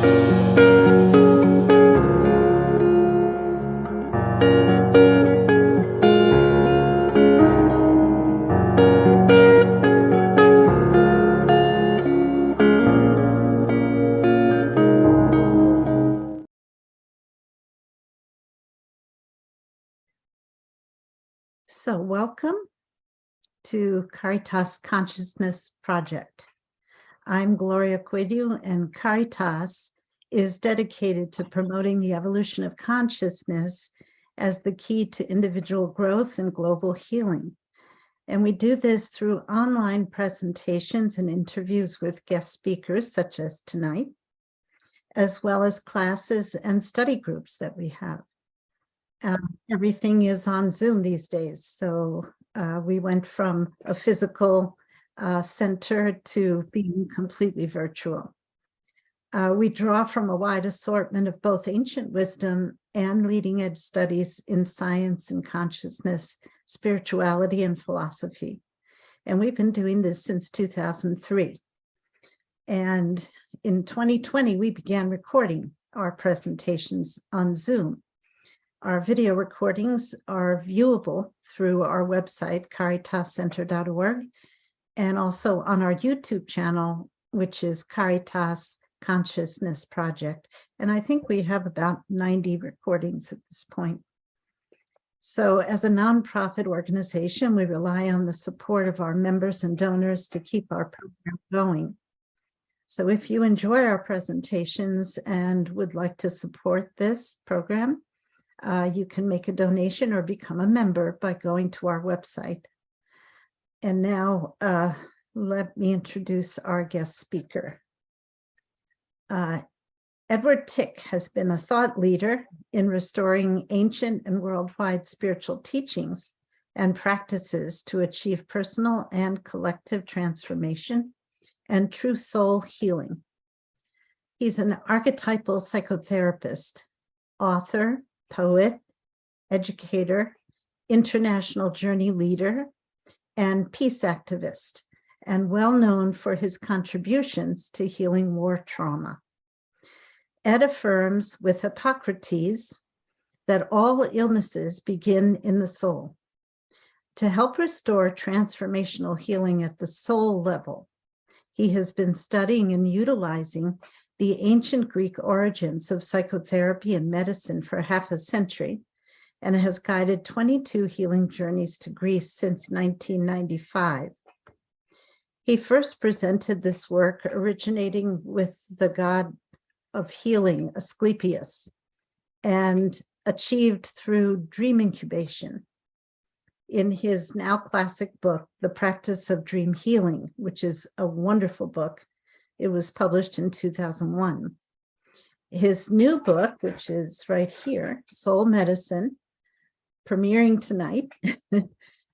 So welcome to Caritas Consciousness Project. I'm Gloria Quidu, and Caritas is dedicated to promoting the evolution of consciousness as the key to individual growth and global healing. And we do this through online presentations and interviews with guest speakers, such as tonight, as well as classes and study groups that we have. Everything is on Zoom these days. So we went from a physical center to being completely virtual. We draw from a wide assortment of both ancient wisdom and leading edge studies in science and consciousness, spirituality and philosophy. And we've been doing this since 2003. And in 2020, we began recording our presentations on Zoom. Our video recordings are viewable through our website, caritascenter.org, and also on our YouTube channel, which is Caritas Consciousness Project. And I think we have about 90 recordings at this point. So as a nonprofit organization, we rely on the support of our members and donors to keep our program going. So if you enjoy our presentations and would like to support this program, you can make a donation or become a member by going to our website. And now let me introduce our guest speaker. Edward Tick has been a thought leader in restoring ancient and worldwide spiritual teachings and practices to achieve personal and collective transformation and true soul healing. He's an archetypal psychotherapist, author, poet, educator, international journey leader, and peace activist, and well known for his contributions to healing war trauma. Ed affirms with Hippocrates that all illnesses begin in the soul. To help restore transformational healing at the soul level, he has been studying and utilizing the ancient Greek origins of psychotherapy and medicine for half a century, and has guided 22 healing journeys to Greece since 1995. He first presented this work originating with the god of healing, Asclepius, and achieved through dream incubation in his now classic book, The Practice of Dream Healing, which is a wonderful book. It was published in 2001. His new book, which is right here, Soul Medicine, premiering tonight,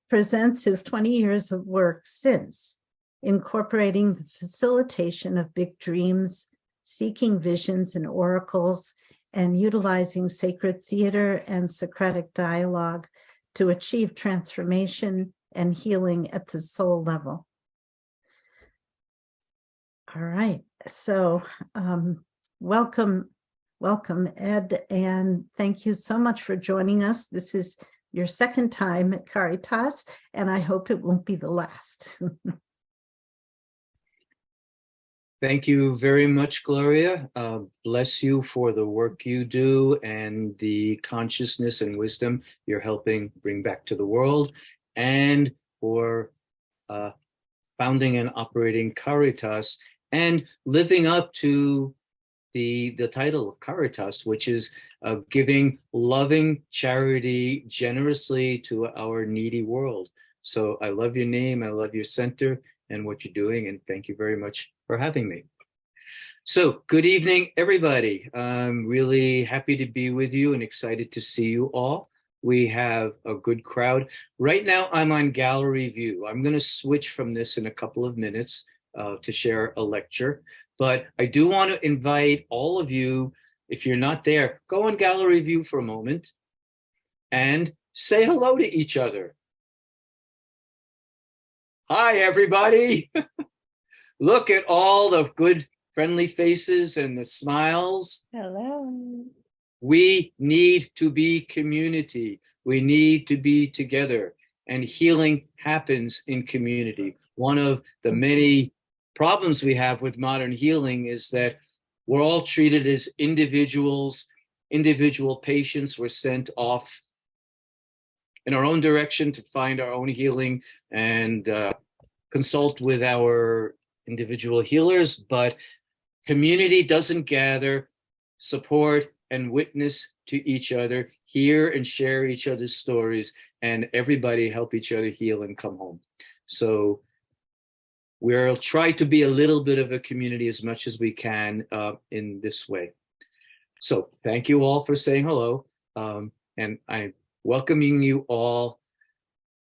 presents his 20 years of work since, incorporating the facilitation of big dreams, seeking visions and oracles, and utilizing sacred theater and Socratic dialogue to achieve transformation and healing at the soul level. All right, so welcome, Ed, and thank you so much for joining us. This is your second time at Caritas, and I hope it won't be the last. Thank you very much, Gloria. Bless you for the work you do and the consciousness and wisdom you're helping bring back to the world, and for founding and operating Caritas and living up to the title of Caritas, which is giving loving charity generously to our needy world. So I love your name, I love your center and what you're doing, and thank you very much for having me. So good evening, everybody. I'm really happy to be with you and excited to see you all. We have a good crowd. Right now, I'm on gallery view. I'm going to switch from this in a couple of minutes to share a lecture. But I do want to invite all of you, if you're not there, go on gallery view for a moment and say hello to each other. Hi, everybody. Look at all the good friendly faces and the smiles. Hello. We need to be community. We need to be together. And healing happens in community. One of the many problems we have with modern healing is that we're all treated as individuals. Individual patients were sent off in our own direction to find our own healing and consult with our individual healers. But community doesn't gather, support, and witness to each other, hear and share each other's stories, and everybody help each other heal and come home. So we'll try to be a little bit of a community as much as we can in this way. So thank you all for saying hello. And I'm welcoming you all.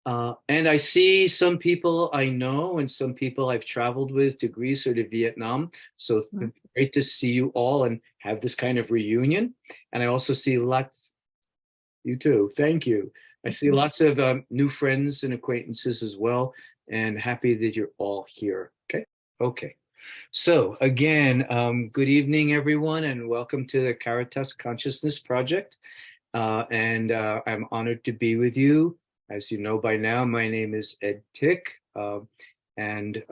And I see some people I know and some people I've traveled with to Greece or to Vietnam. So it's great to see you all and have this kind of reunion. And I also see lots, you too, thank you. I see lots of new friends and acquaintances as well, and happy that you're all here. Okay. So again, good evening, everyone, and welcome to the Caritas Consciousness Project. And I'm honored to be with you. As you know by now, my name is Ed Tick. And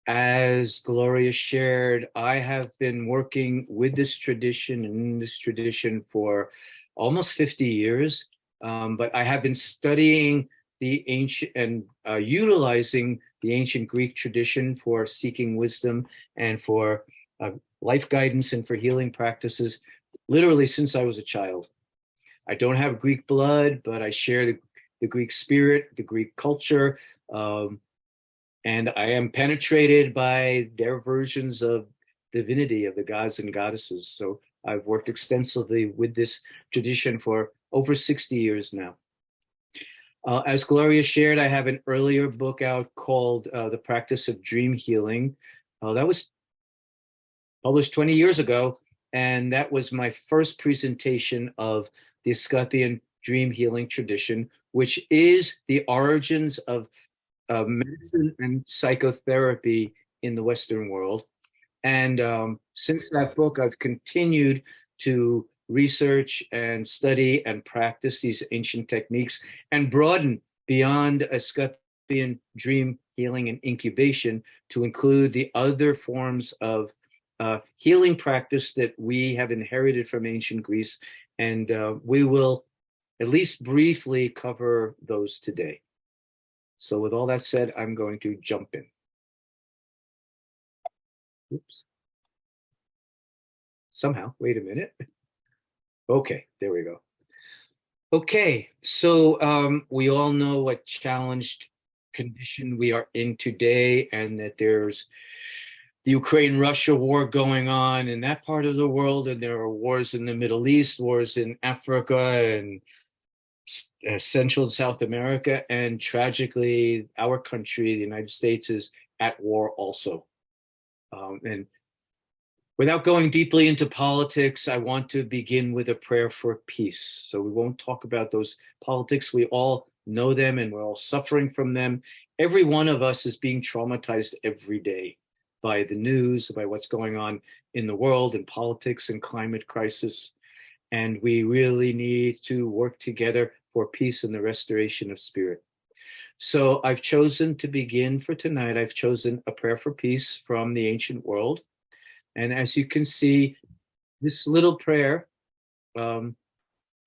as Gloria shared, I have been working with this tradition and in this tradition for almost 50 years. But I have been studying the ancient and utilizing the ancient Greek tradition for seeking wisdom and for life guidance and for healing practices literally since I was a child. I don't have Greek blood, but I share the Greek spirit, the Greek culture, and I am penetrated by their versions of divinity, of the gods and goddesses. So I've worked extensively with this tradition for over 60 years now. As Gloria shared, I have an earlier book out called The Practice of Dream Healing. That was published 20 years ago, and that was my first presentation of the Asclepian dream healing tradition, which is the origins of medicine and psychotherapy in the Western world. And since that book, I've continued to research and study and practice these ancient techniques and broaden beyond Asclepian dream healing and incubation to include the other forms of healing practice that we have inherited from ancient Greece. And we will at least briefly cover those today. So with all that said, I'm going to jump in. Oops. Somehow, wait a minute. Okay, there we go. Okay, so we all know what challenged condition we are in today, and that there's the Ukraine-Russia war going on in that part of the world, and there are wars in the Middle East, wars in Africa and Central and South America, and tragically, our country, the United States, is at war also. And without going deeply into politics, I want to begin with a prayer for peace. So we won't talk about those politics. We all know them and we're all suffering from them. Every one of us is being traumatized every day by the news, by what's going on in the world and politics and climate crisis. And we really need to work together for peace and the restoration of spirit. So I've chosen to begin for tonight, I've chosen a prayer for peace from the ancient world. And as you can see, this little prayer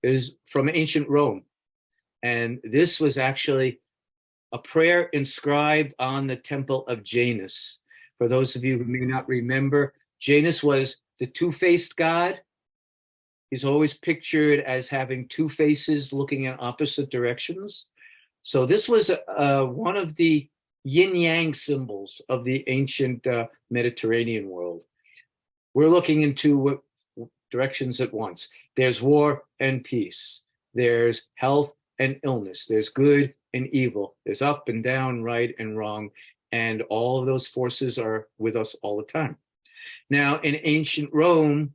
is from ancient Rome. And this was actually a prayer inscribed on the temple of Janus. For those of you who may not remember, Janus was the two-faced god. He's always pictured as having two faces looking in opposite directions. So this was one of the yin-yang symbols of the ancient Mediterranean world. We're looking in two directions at once. There's war and peace. There's health and illness. There's good and evil. There's up and down, right and wrong. And all of those forces are with us all the time. Now, in ancient Rome,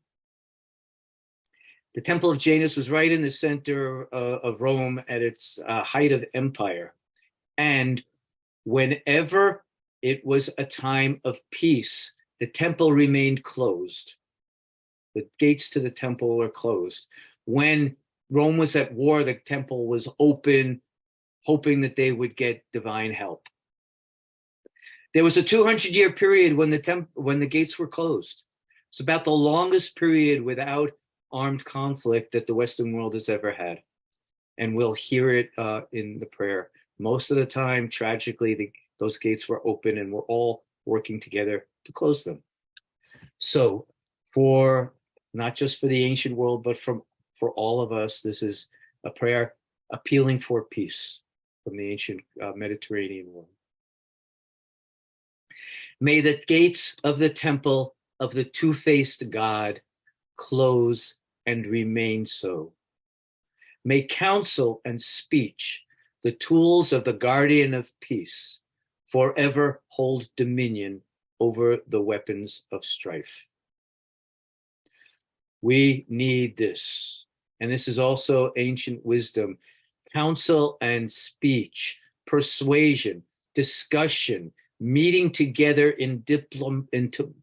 the Temple of Janus was right in the center of Rome at its height of empire. And whenever it was a time of peace, the temple remained closed. The gates to the temple were closed. When Rome was at war, the temple was open, hoping that they would get divine help. There was a 200-year period when the gates were closed. It's about the longest period without armed conflict that the Western world has ever had. And we'll hear it in the prayer. Most of the time, tragically, those gates were open and we're all working together to close them. So for not just for the ancient world, but for all of us, this is a prayer appealing for peace from the ancient Mediterranean world. May the gates of the temple of the two-faced God close and remain so. May counsel and speech, the tools of the guardian of peace, forever hold dominion over the weapons of strife. We need this. And this is also ancient wisdom. Counsel and speech, persuasion, discussion, meeting together in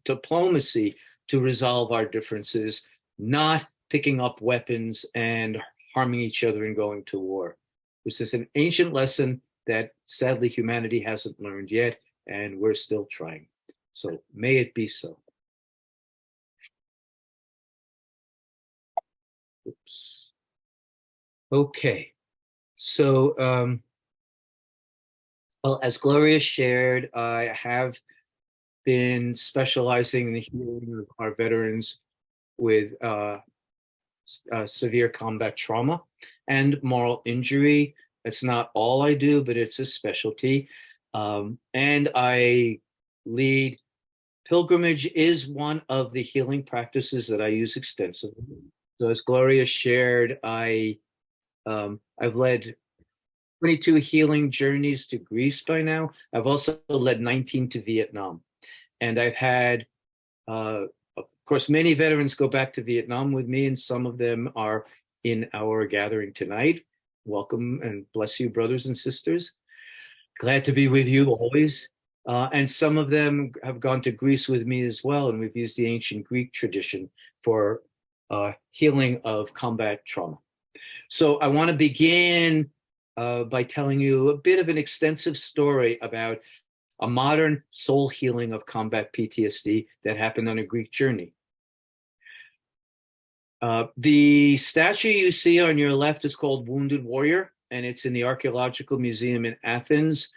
diplomacy to resolve our differences, not picking up weapons and harming each other and going to war. This is an ancient lesson that sadly humanity hasn't learned yet, and we're still trying. So may it be so. Oops. Okay, so well, as Gloria shared, I have been specializing in the healing of our veterans with severe combat trauma and moral injury. It's not all I do, but it's a specialty. And I lead pilgrimage is one of the healing practices that I use extensively. So as Gloria shared, I've led 22 healing journeys to Greece by now. I've also led 19 to Vietnam. And I've had, of course, many veterans go back to Vietnam with me, and some of them are in our gathering tonight. Welcome and bless you, brothers and sisters. Glad to be with you always. And some of them have gone to Greece with me as well, and we've used the ancient Greek tradition for healing of combat trauma. So I want to begin by telling you a bit of an extensive story about a modern soul healing of combat PTSD that happened on a Greek journey. The statue you see on your left is called Wounded Warrior, and it's in the Archaeological Museum in Athens.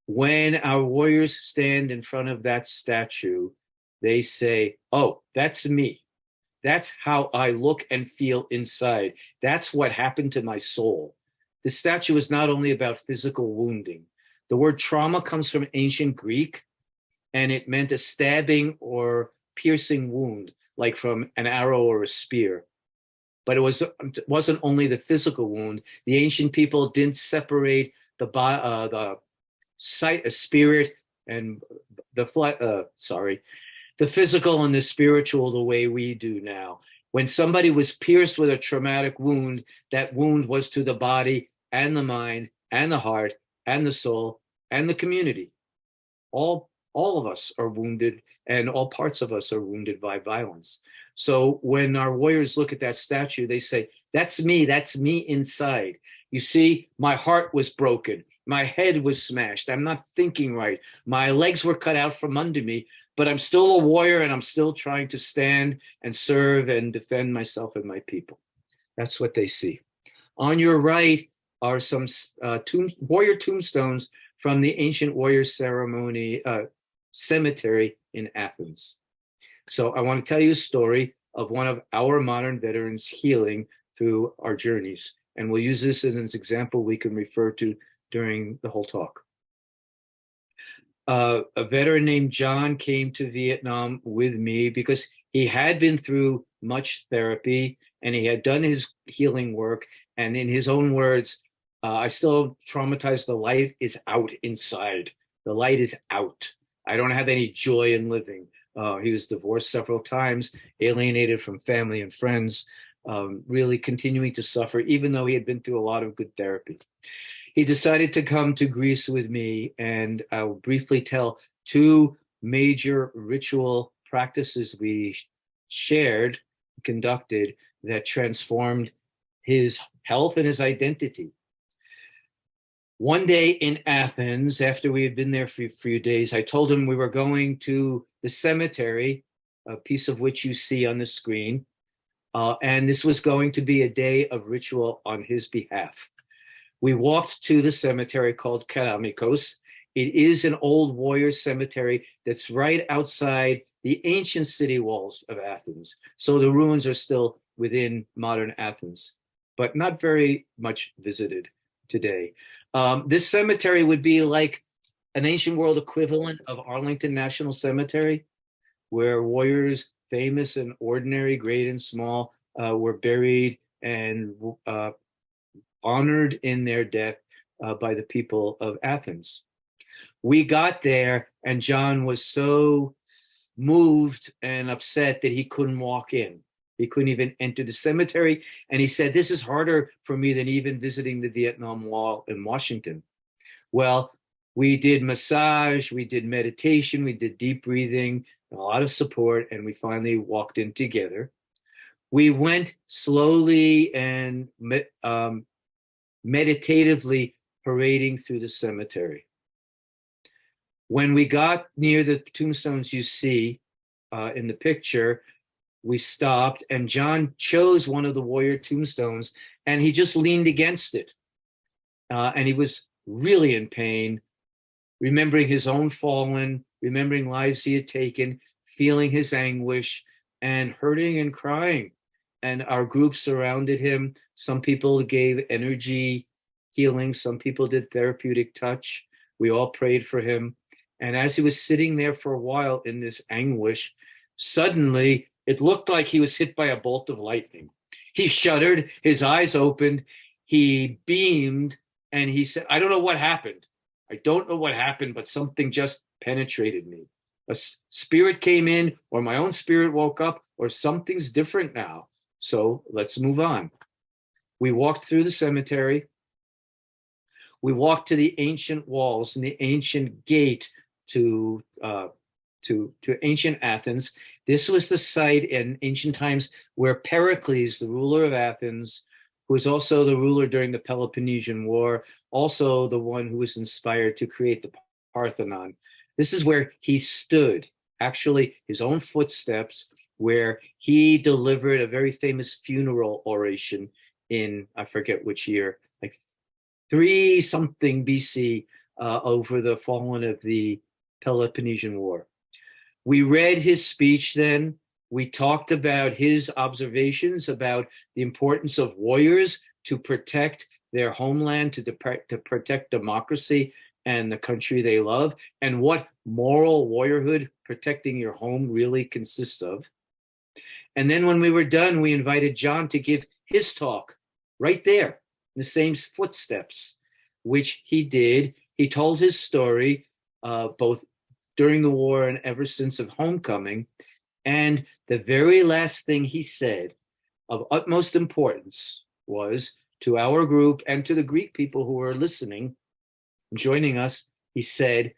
When our warriors stand in front of that statue, they say, "Oh, that's me. That's how I look and feel inside. That's what happened to my soul." The statue is not only about physical wounding. The word trauma comes from ancient Greek, and it meant a stabbing or piercing wound, like from an arrow or a spear. But it wasn't only the physical wound. The ancient people didn't separate the spirit and the physical and the spiritual the way we do now. When somebody was pierced with a traumatic wound, that wound was to the body and the mind and the heart and the soul and the community. All of us are wounded, and all parts of us are wounded by violence. So when our warriors look at that statue, they say, that's me inside. You see, my heart was broken. My head was smashed. I'm not thinking right. My legs were cut out from under me, but I'm still a warrior, and I'm still trying to stand and serve and defend myself and my people. That's what they see. On your right are some warrior tombstones from the ancient warrior ceremony cemetery in Athens. So I want to tell you a story of one of our modern veterans healing through our journeys. And we'll use this as an example we can refer to during the whole talk. A veteran named John came to Vietnam with me because he had been through much therapy and he had done his healing work. And in his own words, I still traumatized. The light is out inside. The light is out. I don't have any joy in living. He was divorced several times, alienated from family and friends, really continuing to suffer, even though he had been through a lot of good therapy. He decided to come to Greece with me, and I'll briefly tell two major ritual practices we shared, conducted, that transformed his health and his identity. One day in Athens, after we had been there for a few days, I told him we were going to the cemetery, a piece of which you see on the screen, and this was going to be a day of ritual on his behalf. We walked to the cemetery called Keramikos. It is an old warrior cemetery that's right outside the ancient city walls of Athens. So the ruins are still within modern Athens, but not very much visited today. This cemetery would be like an ancient world equivalent of Arlington National Cemetery, where warriors, famous and ordinary, great and small, were buried and honored in their death by the people of Athens. We got there, and John was so moved and upset that he couldn't walk in. He couldn't even enter the cemetery. And he said, this is harder for me than even visiting the Vietnam Wall in Washington. Well, we did massage, we did meditation, we did deep breathing, a lot of support, and we finally walked in together. We went slowly and meditatively parading through the cemetery. When we got near the tombstones you see in the picture, we stopped, and John chose one of the warrior tombstones, and he just leaned against it. And he was really in pain, remembering his own fallen, remembering lives he had taken, feeling his anguish, and hurting and crying. And our group surrounded him. Some people gave energy healing. Some people did therapeutic touch. We all prayed for him. And as he was sitting there for a while in this anguish, suddenly it looked like he was hit by a bolt of lightning. He shuddered, his eyes opened, he beamed, and he said, I don't know what happened. I don't know what happened, but something just penetrated me. A spirit came in, or my own spirit woke up, or something's different now. So let's move on. We walked through the cemetery. We walked to the ancient walls and the ancient gate to ancient Athens. This was the site in ancient times where Pericles, the ruler of Athens, who was also the ruler during the Peloponnesian War, also the one who was inspired to create the Parthenon. This is where he stood, actually his own footsteps, where he delivered a very famous funeral oration in, I forget which year, like 3 something BC, over the fallen of the Peloponnesian War. We read his speech then. We talked about his observations about the importance of warriors to protect their homeland, to protect democracy and the country they love, and what moral warriorhood, protecting your home, really consists of. And then when we were done, we invited John to give his talk right there, in the same footsteps, which he did. He told his story, both during the war and ever since of homecoming. And the very last thing he said of utmost importance was to our group and to the Greek people who were listening, joining us, he said,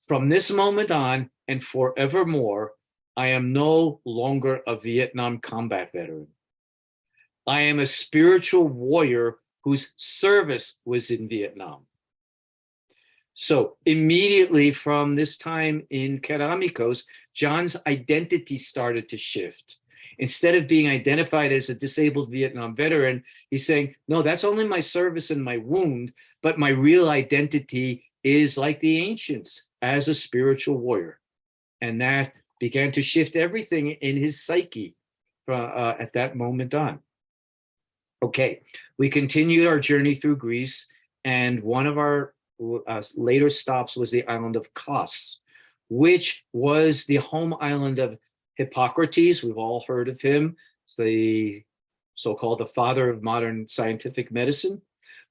from this moment on and forevermore, I am no longer a Vietnam combat veteran. I am a spiritual warrior whose service was in Vietnam. So immediately from this time in Keramikos, John's identity started to shift. Instead of being identified as a disabled Vietnam veteran, he's saying, no, that's only my service and my wound, but my real identity is like the ancients, as a spiritual warrior. And that began to shift everything in his psyche at that moment on. Okay, we continued our journey through Greece, and one of our later stops was the island of Kos, which was the home island of Hippocrates. We've all heard of him. It's the so-called the father of modern scientific medicine.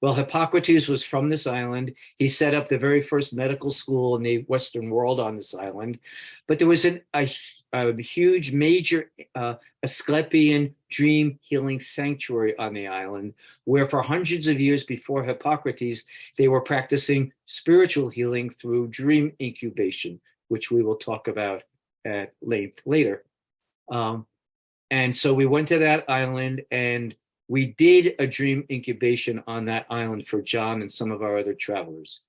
Well, Hippocrates was from this island. He set up the very first medical school in the Western world on this island. But there was a huge, major Asclepian dream healing sanctuary on the island, where for hundreds of years before Hippocrates, they were practicing spiritual healing through dream incubation, which we will talk about at length later. And so we went to that island and we did a dream incubation on that island for John and some of our other travelers.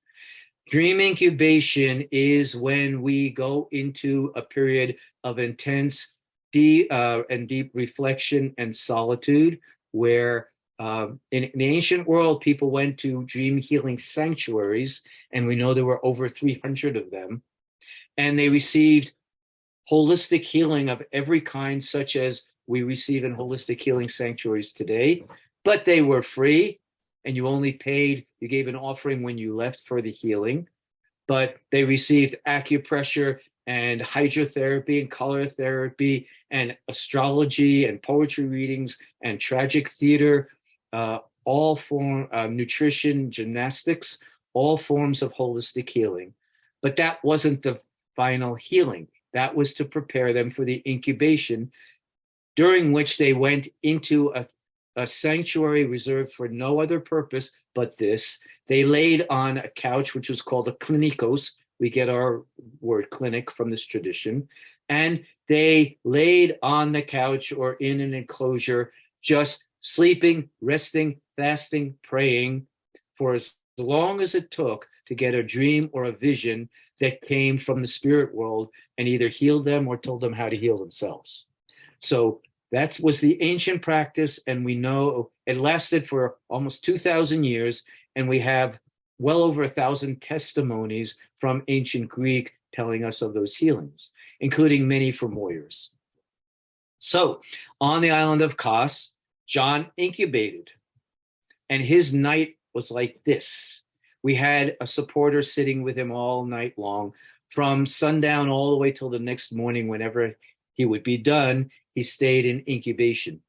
Dream incubation is when we go into a period of intense deep reflection and solitude, where in the ancient world, people went to dream healing sanctuaries, and we know there were over 300 of them, and they received holistic healing of every kind, such as we receive in holistic healing sanctuaries today, but they were free, and you only paid, you gave an offering when you left for the healing. But they received acupressure and hydrotherapy and color therapy and astrology and poetry readings and tragic theater, all form nutrition, gymnastics, all forms of holistic healing. But that wasn't the final healing. That was to prepare them for the incubation, during which they went into a sanctuary reserved for no other purpose but this. They laid on a couch, which was called a klinikos. We get our word clinic from this tradition. And they laid on the couch or in an enclosure, just sleeping, resting, fasting, praying for as long as it took to get a dream or a vision that came from the spirit world and either healed them or told them how to heal themselves. So that was the ancient practice, and we know it lasted for almost 2,000 years, and we have well over 1,000 testimonies from ancient Greek telling us of those healings, including many from warriors. So on the island of Kos, John incubated, and his night was like this. We had a supporter sitting with him all night long, from sundown all the way till the next morning. Whenever he would be done, he stayed in incubation.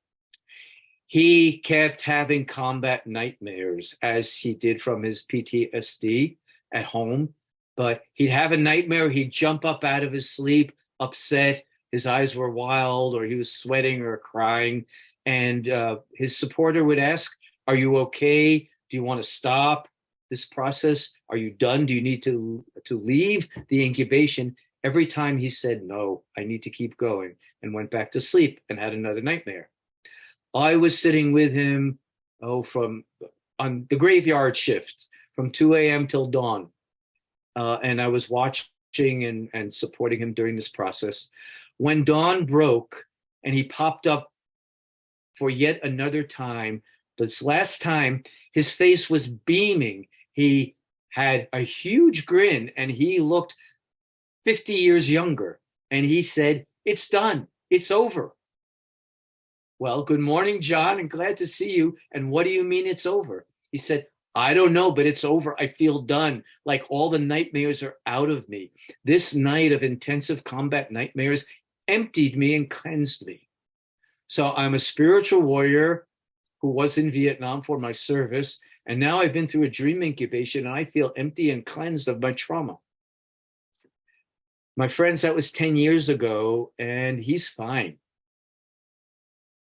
He kept having combat nightmares, as he did from his PTSD at home. But he'd have a nightmare, he'd jump up out of his sleep, upset, his eyes were wild, or he was sweating or crying. And his supporter would ask, "Are you okay? Do you want to stop this process? Are you done? Do you need to leave the incubation?" Every time he said, "No, I need to keep going," and went back to sleep and had another nightmare. I was sitting with him, from on the graveyard shift from 2 a.m. till dawn. And I was watching and supporting him during this process. When dawn broke and he popped up for yet another time, this last time, his face was beaming. He had a huge grin and he looked 50 years younger. And he said, "It's done. It's over." "Well, good morning, John, and glad to see you. And what do you mean it's over?" He said, "I don't know, but it's over. I feel done. Like all the nightmares are out of me. This night of intensive combat nightmares emptied me and cleansed me. So I'm a spiritual warrior who was in Vietnam for my service. And now I've been through a dream incubation and I feel empty and cleansed of my trauma." My friends, that was 10 years ago, and he's fine.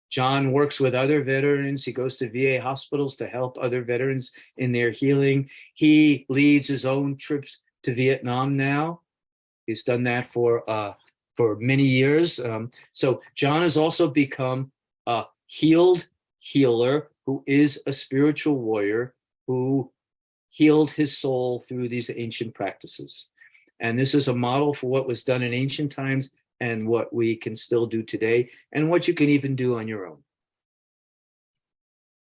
John works with other veterans. He goes to VA hospitals to help other veterans in their healing. He leads his own trips to Vietnam now. He's done that for many years. So John has also become a healed healer who is a spiritual warrior who healed his soul through these ancient practices. And this is a model for what was done in ancient times and what we can still do today, and what you can even do on your own.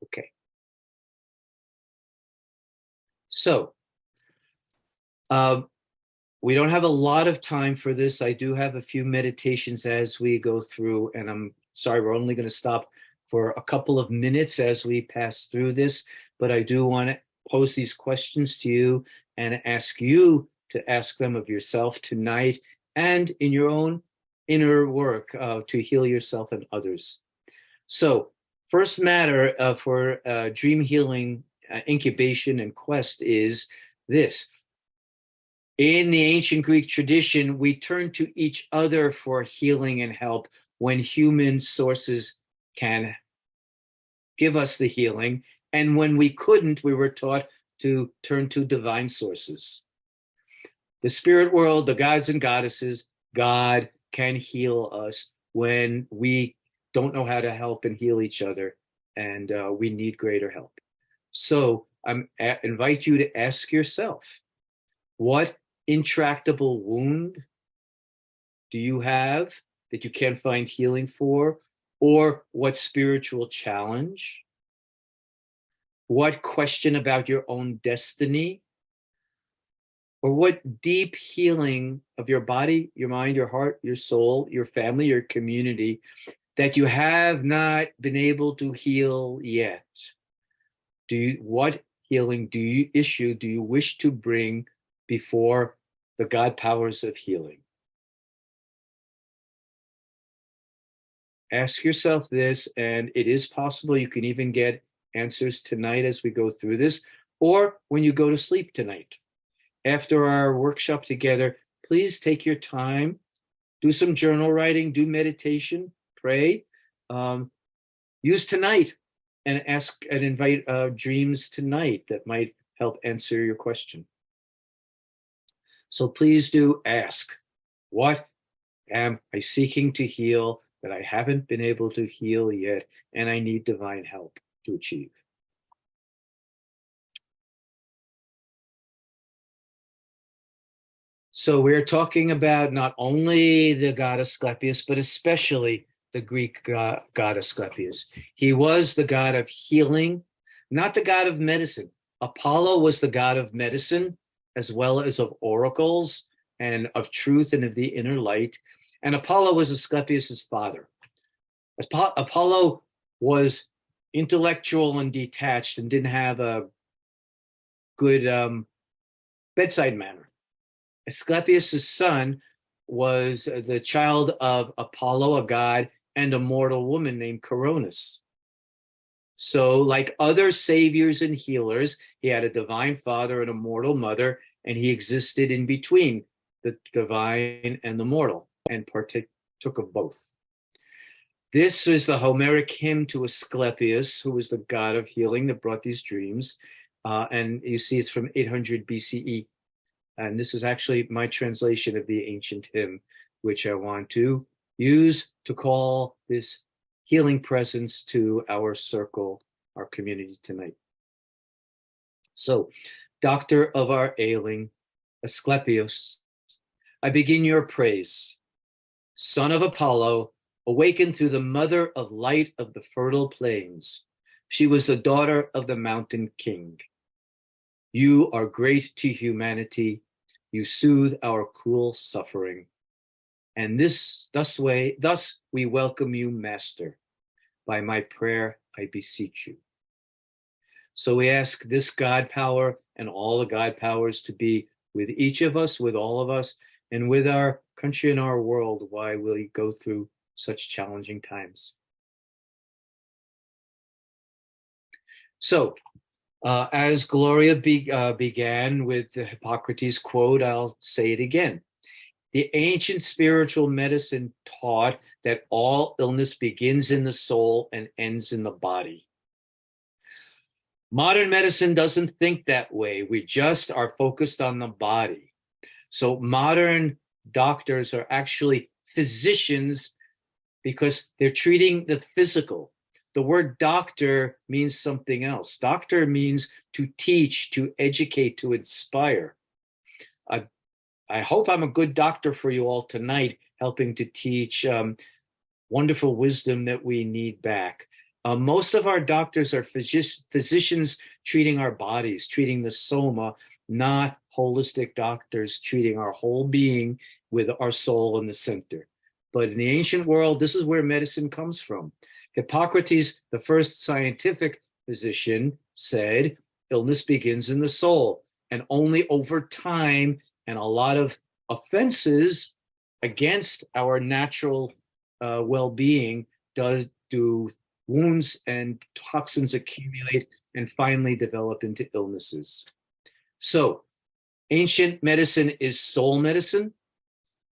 Okay. So, we don't have a lot of time for this. I do have a few meditations as we go through, and I'm sorry, we're only going to stop for a couple of minutes as we pass through this, but I do want to pose these questions to you and ask you to ask them of yourself tonight and in your own inner work to heal yourself and others. So first matter for dream healing incubation and quest is this. In the ancient Greek tradition, we turn to each other for healing and help when human sources can give us the healing. And when we couldn't, we were taught to turn to divine sources. The spirit world, the gods and goddesses, God, can heal us when we don't know how to help and heal each other, and we need greater help. So I invite you to ask yourself, what intractable wound do you have that you can't find healing for? Or what spiritual challenge? What question about your own destiny? Or what deep healing of your body, your mind, your heart, your soul, your family, your community that you have not been able to heal yet? What healing issue do you wish to bring before the God powers of healing? Ask yourself this, and it is possible you can even get answers tonight as we go through this, or when you go to sleep tonight. After our workshop together, please take your time, do some journal writing, do meditation, pray, use tonight and ask and invite dreams tonight that might help answer your question. So please do ask, what am I seeking to heal that I haven't been able to heal yet, and I need divine help to achieve? So we're talking about not only the god Asclepius, but especially the Greek god Asclepius. He was the god of healing, not the god of medicine. Apollo was the god of medicine, as well as of oracles and of truth and of the inner light. And Apollo was Asclepius's father. Apollo was intellectual and detached and didn't have a good bedside manner. Asclepius's son was the child of Apollo, a god, and a mortal woman named Coronis. So, like other saviors and healers, he had a divine father and a mortal mother, and he existed in between the divine and the mortal and partook of both. This is the Homeric hymn to Asclepius, who was the god of healing that brought these dreams. And you see it's from 800 BCE. And this is actually my translation of the ancient hymn, which I want to use to call this healing presence to our circle, our community tonight. So, doctor of our ailing, Asclepius, I begin your praise. Son of Apollo, awakened through the mother of light of the fertile plains. She was the daughter of the mountain king. You are great to humanity. You soothe our cruel suffering. And thus we welcome you, Master. By my prayer, I beseech you. So we ask this God power and all the God powers to be with each of us, with all of us, and with our country and our world while we go through such challenging times. So, as Gloria began with the Hippocrates quote, I'll say it again. The ancient spiritual medicine taught that all illness begins in the soul and ends in the body. Modern medicine doesn't think that way. We just are focused on the body. So modern doctors are actually physicians because they're treating the physical. The word doctor means something else. Doctor means to teach, to educate, to inspire. I hope I'm a good doctor for you all tonight, helping to teach wonderful wisdom that we need back. Most of our doctors are physicians treating our bodies, treating the soma, not holistic doctors treating our whole being with our soul in the center. But in the ancient world, this is where medicine comes from. Hippocrates, the first scientific physician, said, illness begins in the soul. And only over time and a lot of offenses against our natural well-being do wounds and toxins accumulate and finally develop into illnesses. So ancient medicine is soul medicine.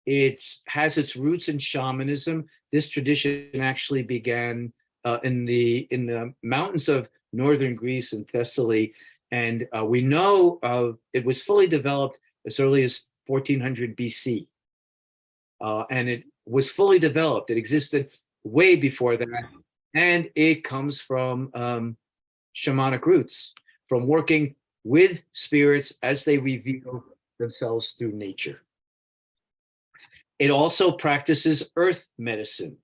It has its roots in shamanism. This tradition actually began in the mountains of northern Greece and Thessaly, and we know it was fully developed as early as 1400 BC, and it was fully developed. It existed way before that. And it comes from shamanic roots, from working with spirits as they reveal themselves through nature. It also practices earth medicine.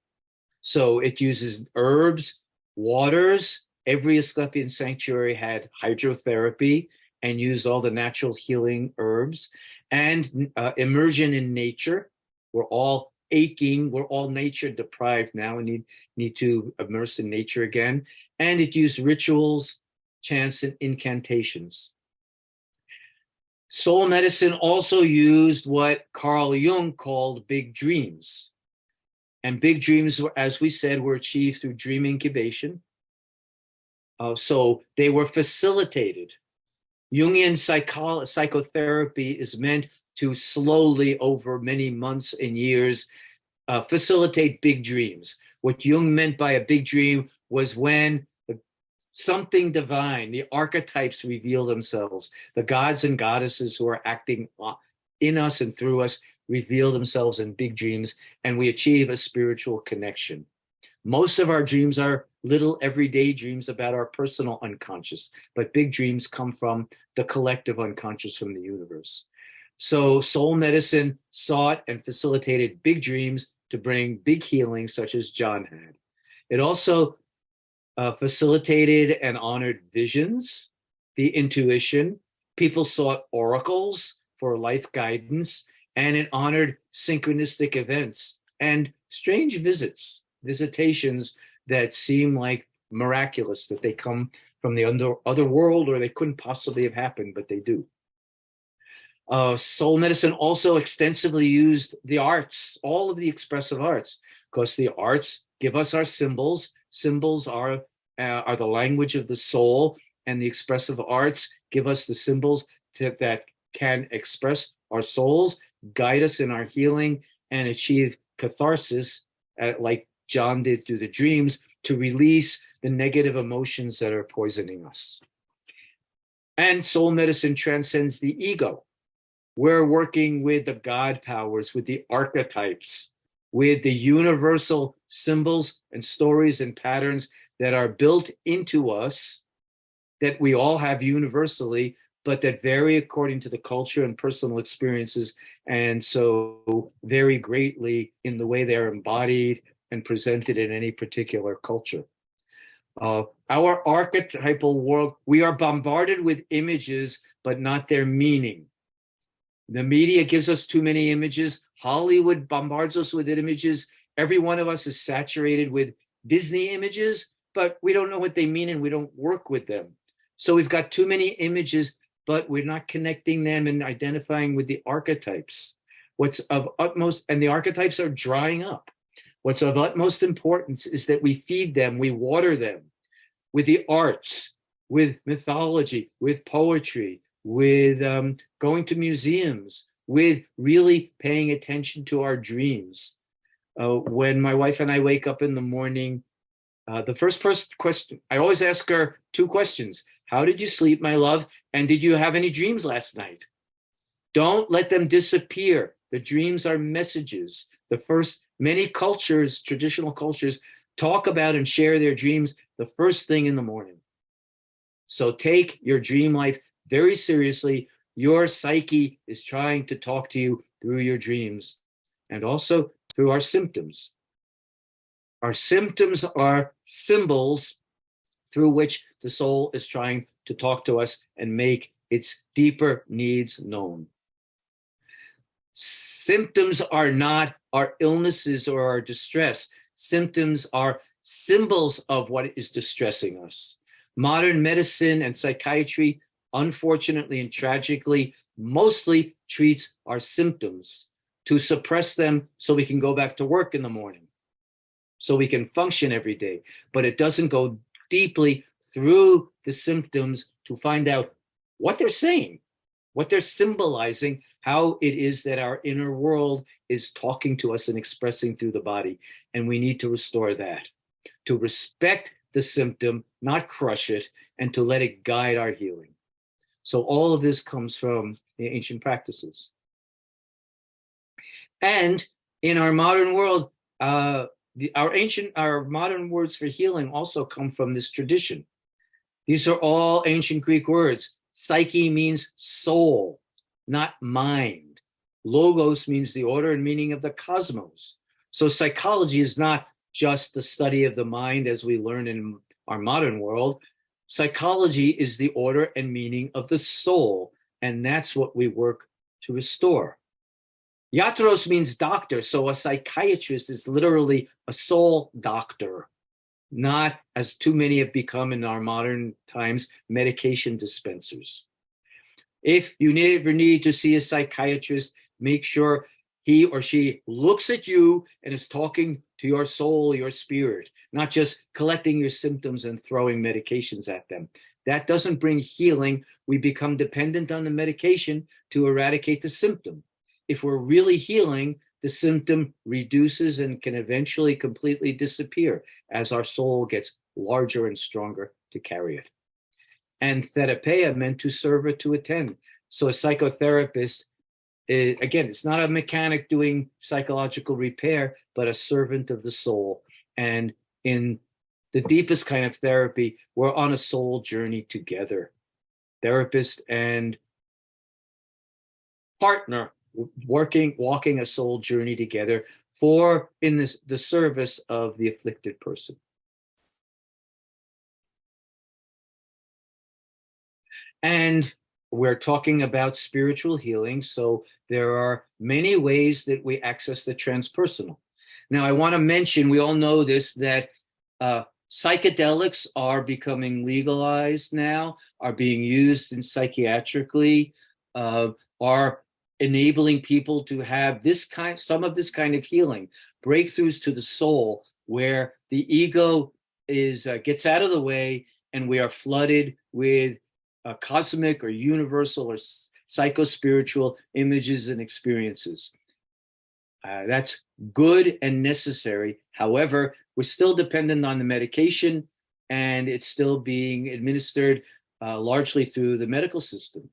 So it uses herbs, waters. Every Asclepian sanctuary had hydrotherapy and used all the natural healing herbs, and immersion in nature. We're all aching. We're all nature deprived now and need to immerse in nature again. And it used rituals, chants, and incantations. Soul medicine also used what Carl Jung called big dreams. And big dreams, as we said, were achieved through dream incubation. So they were facilitated. Jungian psychotherapy is meant to slowly, over many months and years, facilitate big dreams. What Jung meant by a big dream was when something divine, the archetypes reveal themselves. The gods and goddesses who are acting in us and through us reveal themselves in big dreams, and we achieve a spiritual connection. Most of our dreams are little everyday dreams about our personal unconscious, but big dreams come from the collective unconscious, from the universe. So soul medicine sought and facilitated big dreams to bring big healing, such as John had. It also facilitated and honored visions, the intuition. People sought oracles for life guidance, and it honored synchronistic events and strange visitations that seem like miraculous, that they come from the other world, or they couldn't possibly have happened, but they do. Soul medicine also extensively used the arts, all of the expressive arts, because the arts give us our symbols. Symbols are the language of the soul, and the expressive arts give us the symbols that can express our souls, guide us in our healing, and achieve catharsis, like John did through the dreams, to release the negative emotions that are poisoning us. And soul medicine transcends the ego. We're working with the God powers, with the archetypes, with the universal symbols and stories and patterns that are built into us, that we all have universally, but that vary according to the culture and personal experiences, and so vary greatly in the way they're embodied and presented in any particular culture. Our archetypal world, we are bombarded with images, but not their meaning. The media gives us too many images. Hollywood bombards us with images. Every one of us is saturated with Disney images, but we don't know what they mean and we don't work with them. So we've got too many images, but we're not connecting them and identifying with the archetypes. What's of utmost, and the archetypes are drying up. What's of utmost importance is that we feed them, we water them with the arts, with mythology, with poetry, with going to museums, with really paying attention to our dreams. When my wife and I wake up in the morning, the first question, I always ask her two questions. How did you sleep, my love? And did you have any dreams last night? Don't let them disappear. The dreams are messages. Many cultures, traditional cultures, talk about and share their dreams the first thing in the morning. So take your dream life very seriously. Your psyche is trying to talk to you through your dreams and also through our symptoms. Our symptoms are symbols through which the soul is trying to talk to us and make its deeper needs known. Symptoms are not our illnesses or our distress. Symptoms are symbols of what is distressing us. Modern medicine and psychiatry, unfortunately and tragically, mostly treats our symptoms to suppress them so we can go back to work in the morning, so we can function every day. But it doesn't go deeply through the symptoms to find out what they're saying, what they're symbolizing, how it is that our inner world is talking to us and expressing through the body. And we need to restore that, to respect the symptom, not crush it, and to let it guide our healing. So all of this comes from the ancient practices. And In our modern world, our modern words for healing also come from this tradition. These are all ancient Greek words. Psyche means soul, not mind. Logos means the order and meaning of the cosmos. So psychology is not just the study of the mind as we learn in our modern world. Psychology is the order and meaning of the soul, and that's what we work to restore. Iatros means doctor, so a psychiatrist is literally a soul doctor, not, as too many have become in our modern times, medication dispensers. If you ever need to see a psychiatrist, make sure he or she looks at you and is talking to your soul, your spirit, not just collecting your symptoms and throwing medications at them. That doesn't bring healing. We become dependent on the medication to eradicate the symptom. If we're really healing, the symptom reduces and can eventually completely disappear as our soul gets larger and stronger to carry it. And therapeia meant to serve or to attend. So a psychotherapist, again, it's not a mechanic doing psychological repair, but a servant of the soul. And in the deepest kind of therapy, we're on a soul journey together. Therapist and partner walking a soul journey together in the service of the afflicted person. And we're talking about spiritual healing, so there are many ways that we access the transpersonal. Now, I want to mention, we all know this, that psychedelics are becoming legalized now, are being used in psychiatrically, are enabling people to have some of this kind of healing, breakthroughs to the soul, where the ego gets out of the way and we are flooded with cosmic or universal or psycho-spiritual images and experiences. That's good and necessary. However, we're still dependent on the medication, and it's still being administered largely through the medical system.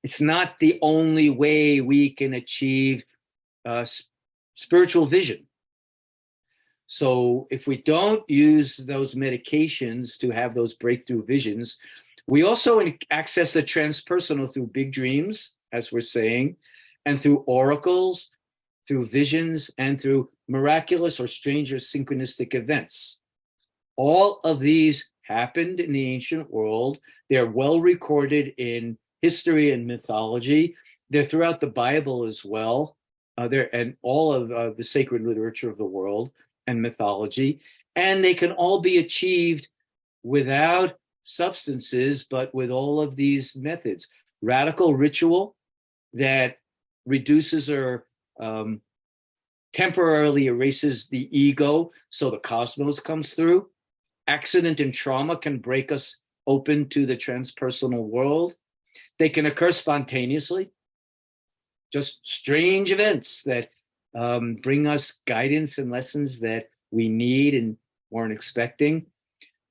It's not the only way we can achieve spiritual vision. So if we don't use those medications to have those breakthrough visions, we also access the transpersonal through big dreams, as we're saying, and through oracles, through visions, and through miraculous or strange or synchronistic events. All of these happened in the ancient world. They're well recorded in history and mythology. They're throughout the Bible as well, and all of the sacred literature of the world and mythology. And they can all be achieved without substances, but with all of these methods. Radical ritual that reduces or temporarily erases the ego, so the cosmos comes through. Accident and trauma can break us open to the transpersonal world. They can occur spontaneously, just strange events that bring us guidance and lessons that we need and weren't expecting.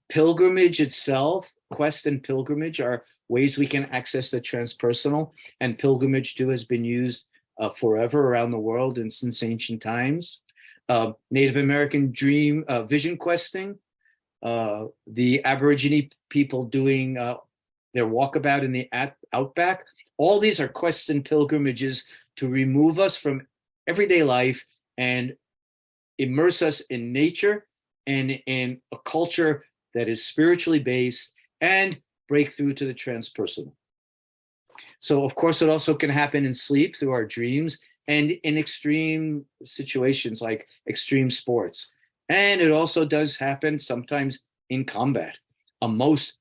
Pilgrimage itself, quest and pilgrimage, are ways we can access the transpersonal, and pilgrimage too has been used forever around the world and since ancient times. Native American dream vision questing, the Aborigine people doing their walkabout in the outback. All these are quests and pilgrimages to remove us from everyday life and immerse us in nature and in a culture that is spiritually based and break through to the transpersonal. So, of course, it also can happen in sleep through our dreams and in extreme situations like extreme sports. And it also does happen sometimes in combat, a most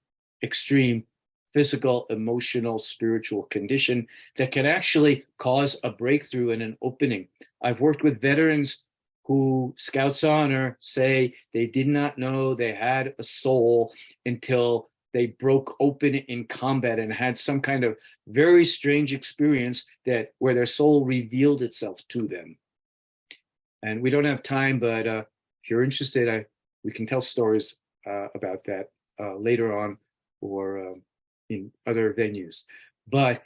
extreme physical, emotional, spiritual condition that can actually cause a breakthrough and an opening. I've worked with veterans who, Scouts Honor, say they did not know they had a soul until they broke open in combat and had some kind of very strange experience where their soul revealed itself to them. And we don't have time, but if you're interested, we can tell stories about that later on or in other venues. But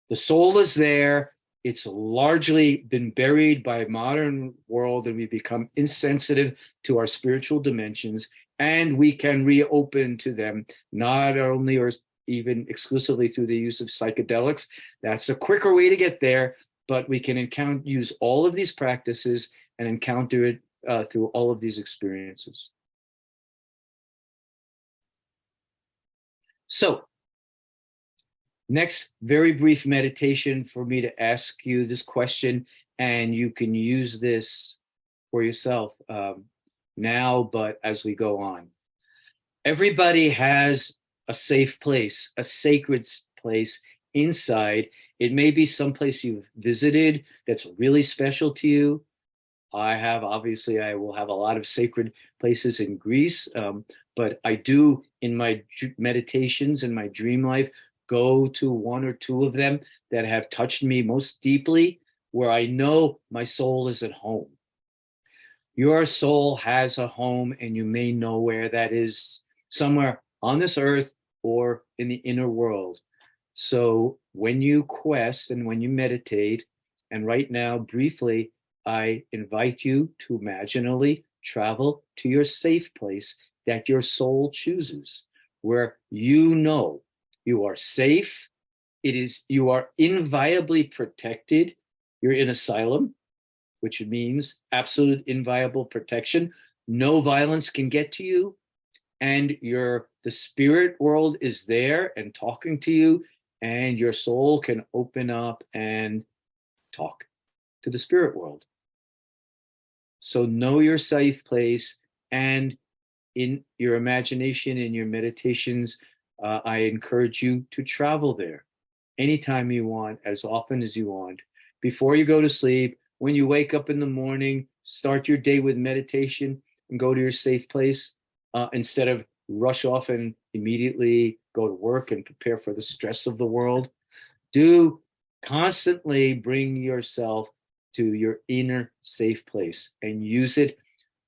the soul is there. It's largely been buried by modern world, and we become insensitive to our spiritual dimensions, and we can reopen to them, not only or even exclusively through the use of psychedelics. That's a quicker way to get there, but we can use all of these practices and encounter it through all of these experiences. So, next, very brief meditation for me to ask you this question, and you can use this for yourself now, but as we go on. Everybody has a safe place, a sacred place inside. It may be someplace you've visited that's really special to you. I will have a lot of sacred places in Greece, but I do, in my meditations and my dream life, go to one or two of them that have touched me most deeply, where I know my soul is at home. Your soul has a home, and you may know where that is, somewhere on this earth or in the inner world. So when you quest and when you meditate, and right now, briefly, I invite you to imaginally travel to your safe place that your soul chooses, where you know you are safe. You are inviolably protected. You're in asylum, which means absolute inviolable protection. No violence can get to you. And the spirit world is there and talking to you, and your soul can open up and talk to the spirit world. So know your safe place, and in your imagination, in your meditations, I encourage you to travel there anytime you want, as often as you want. Before you go to sleep, when you wake up in the morning, start your day with meditation and go to your safe place instead of rush off and immediately go to work and prepare for the stress of the world. Do constantly bring yourself to your inner safe place and use it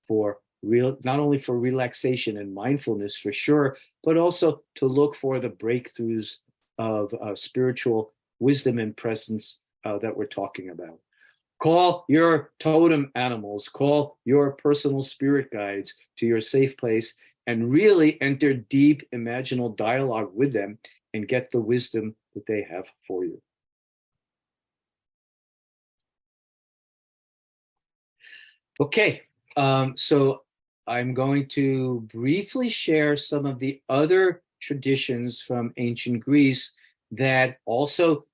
for not only for relaxation and mindfulness for sure, but also to look for the breakthroughs of spiritual wisdom and presence that we're talking about. Call your totem animals, call your personal spirit guides to your safe place, and really enter deep imaginal dialogue with them and get the wisdom that they have for you. Okay, so I'm going to briefly share some of the other traditions from ancient Greece that also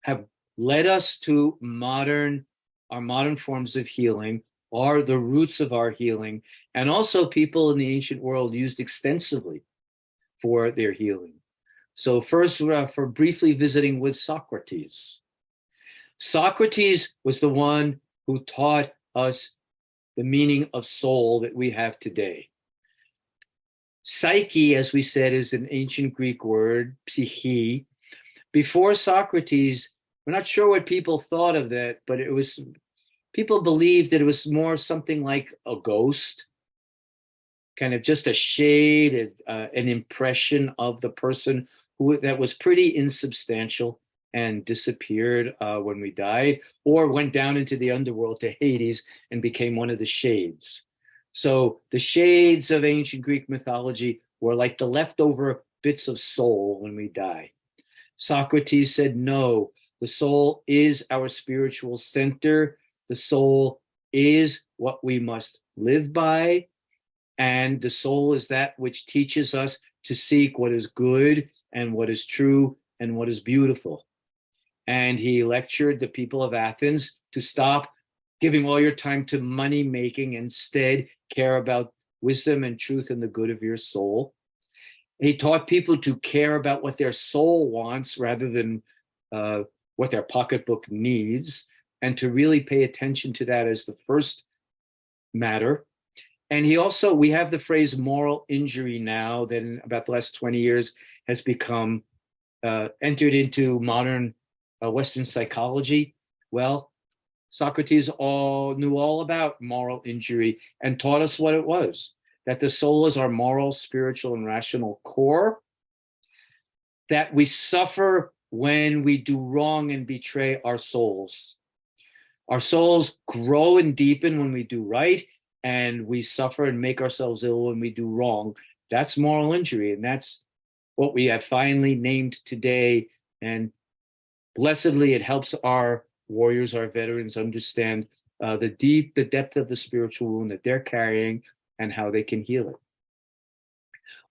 have led us to our modern forms of healing, are the roots of our healing, and also people in the ancient world used extensively for their healing. So first, for briefly visiting with Socrates. Socrates was the one who taught us the meaning of soul that we have today. Psyche, as we said, is an ancient Greek word, psyche. Before Socrates, we're not sure what people thought of that, but people believed that it was more something like a ghost, kind of just a shade, an impression of the person that was pretty insubstantial and disappeared when we died, or went down into the underworld to Hades and became one of the shades. So the shades of ancient Greek mythology were like the leftover bits of soul when we die. Socrates said, no, the soul is our spiritual center. The soul is what we must live by. And the soul is that which teaches us to seek what is good and what is true and what is beautiful. And he lectured the people of Athens to stop giving all your time to money making, instead care about wisdom and truth and the good of your soul. He taught people to care about what their soul wants rather than what their pocketbook needs, and to really pay attention to that as the first matter. And we have the phrase moral injury now that in about the last 20 years has become entered into modern Western psychology. Well, Socrates knew all about moral injury and taught us what it was, that the soul is our moral, spiritual, and rational core, that we suffer when we do wrong and betray our souls. Our souls grow and deepen when we do right, and we suffer and make ourselves ill when we do wrong. That's moral injury, and that's what we have finally named today. And blessedly, it helps our warriors, our veterans, understand the depth of the spiritual wound that they're carrying and how they can heal it.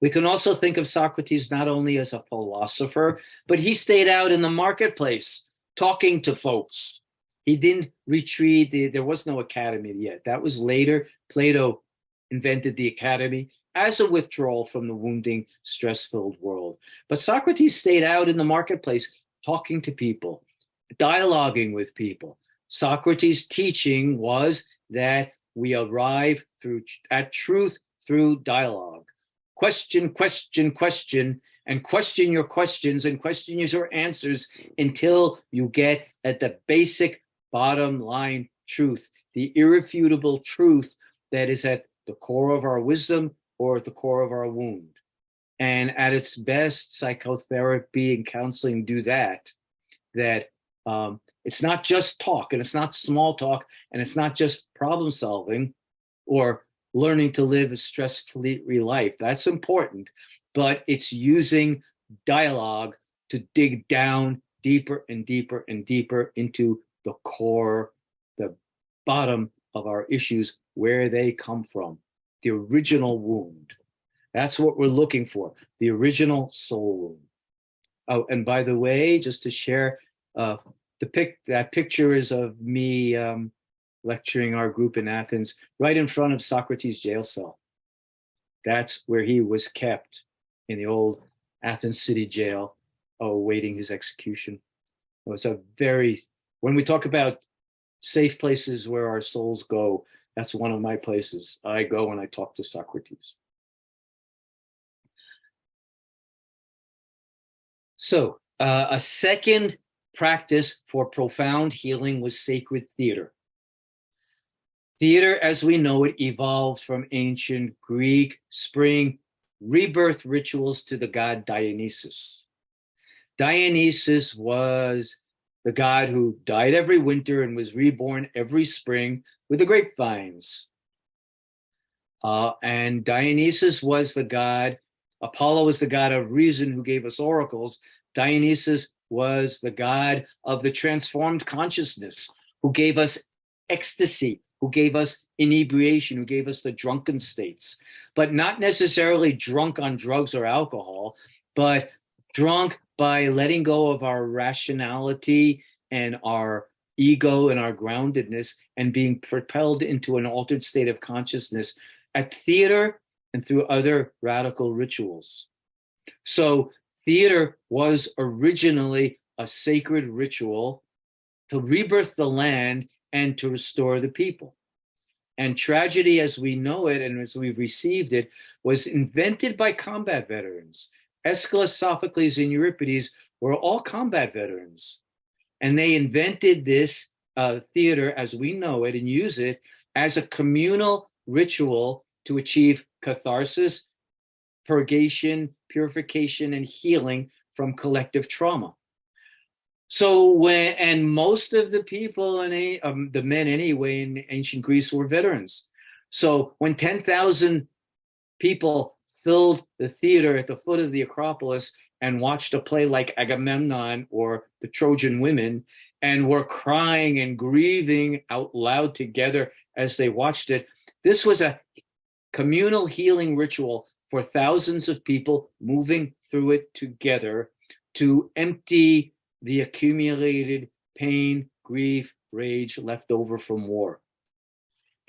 We can also think of Socrates not only as a philosopher, but he stayed out in the marketplace talking to folks. He didn't retreat. There was no academy yet. That was later. Plato invented the academy as a withdrawal from the wounding, stress-filled world. But Socrates stayed out in the marketplace talking to people, dialoguing with people. Socrates' teaching was that we arrive at truth through dialogue. Question, question, question, and question your questions and question your answers until you get at the basic bottom line truth, the irrefutable truth that is at the core of our wisdom or at the core of our wound. And at its best, psychotherapy and counseling do that it's not just talk, and it's not small talk, and it's not just problem solving or learning to live a stress-free life. That's important, but it's using dialogue to dig down deeper and deeper and deeper into the core, the bottom of our issues, where they come from, the original wound. That's what we're looking for, the original soul wound. Oh, and by the way, just to share, that picture is of me lecturing our group in Athens, right in front of Socrates' jail cell. That's where he was kept, in the old Athens city jail, awaiting his execution. It was when we talk about safe places where our souls go, that's one of my places. I go when I talk to Socrates. So a second practice for profound healing was sacred theater. Theater, as we know it, evolved from ancient Greek spring rebirth rituals to the god Dionysus. Dionysus was the god who died every winter and was reborn every spring with the grapevines. And Dionysus was the god, Apollo was the god of reason who gave us oracles. Dionysus was the god of the transformed consciousness who gave us ecstasy, who gave us inebriation, who gave us the drunken states, but not necessarily drunk on drugs or alcohol, but drunk by letting go of our rationality and our ego and our groundedness and being propelled into an altered state of consciousness at theater and through other radical rituals. So theater was originally a sacred ritual to rebirth the land and to restore the people. And tragedy as we know it and as we've received it was invented by combat veterans. Aeschylus, Sophocles, and Euripides were all combat veterans. And they invented this theater as we know it and use it as a communal ritual to achieve catharsis, purgation, purification, and healing from collective trauma. So most of the people, the men anyway, in ancient Greece were veterans. So when 10,000 people filled the theater at the foot of the Acropolis and watched a play like Agamemnon or the Trojan Women and were crying and grieving out loud together as they watched it, this was a communal healing ritual for thousands of people moving through it together to empty the accumulated pain, grief, rage left over from war.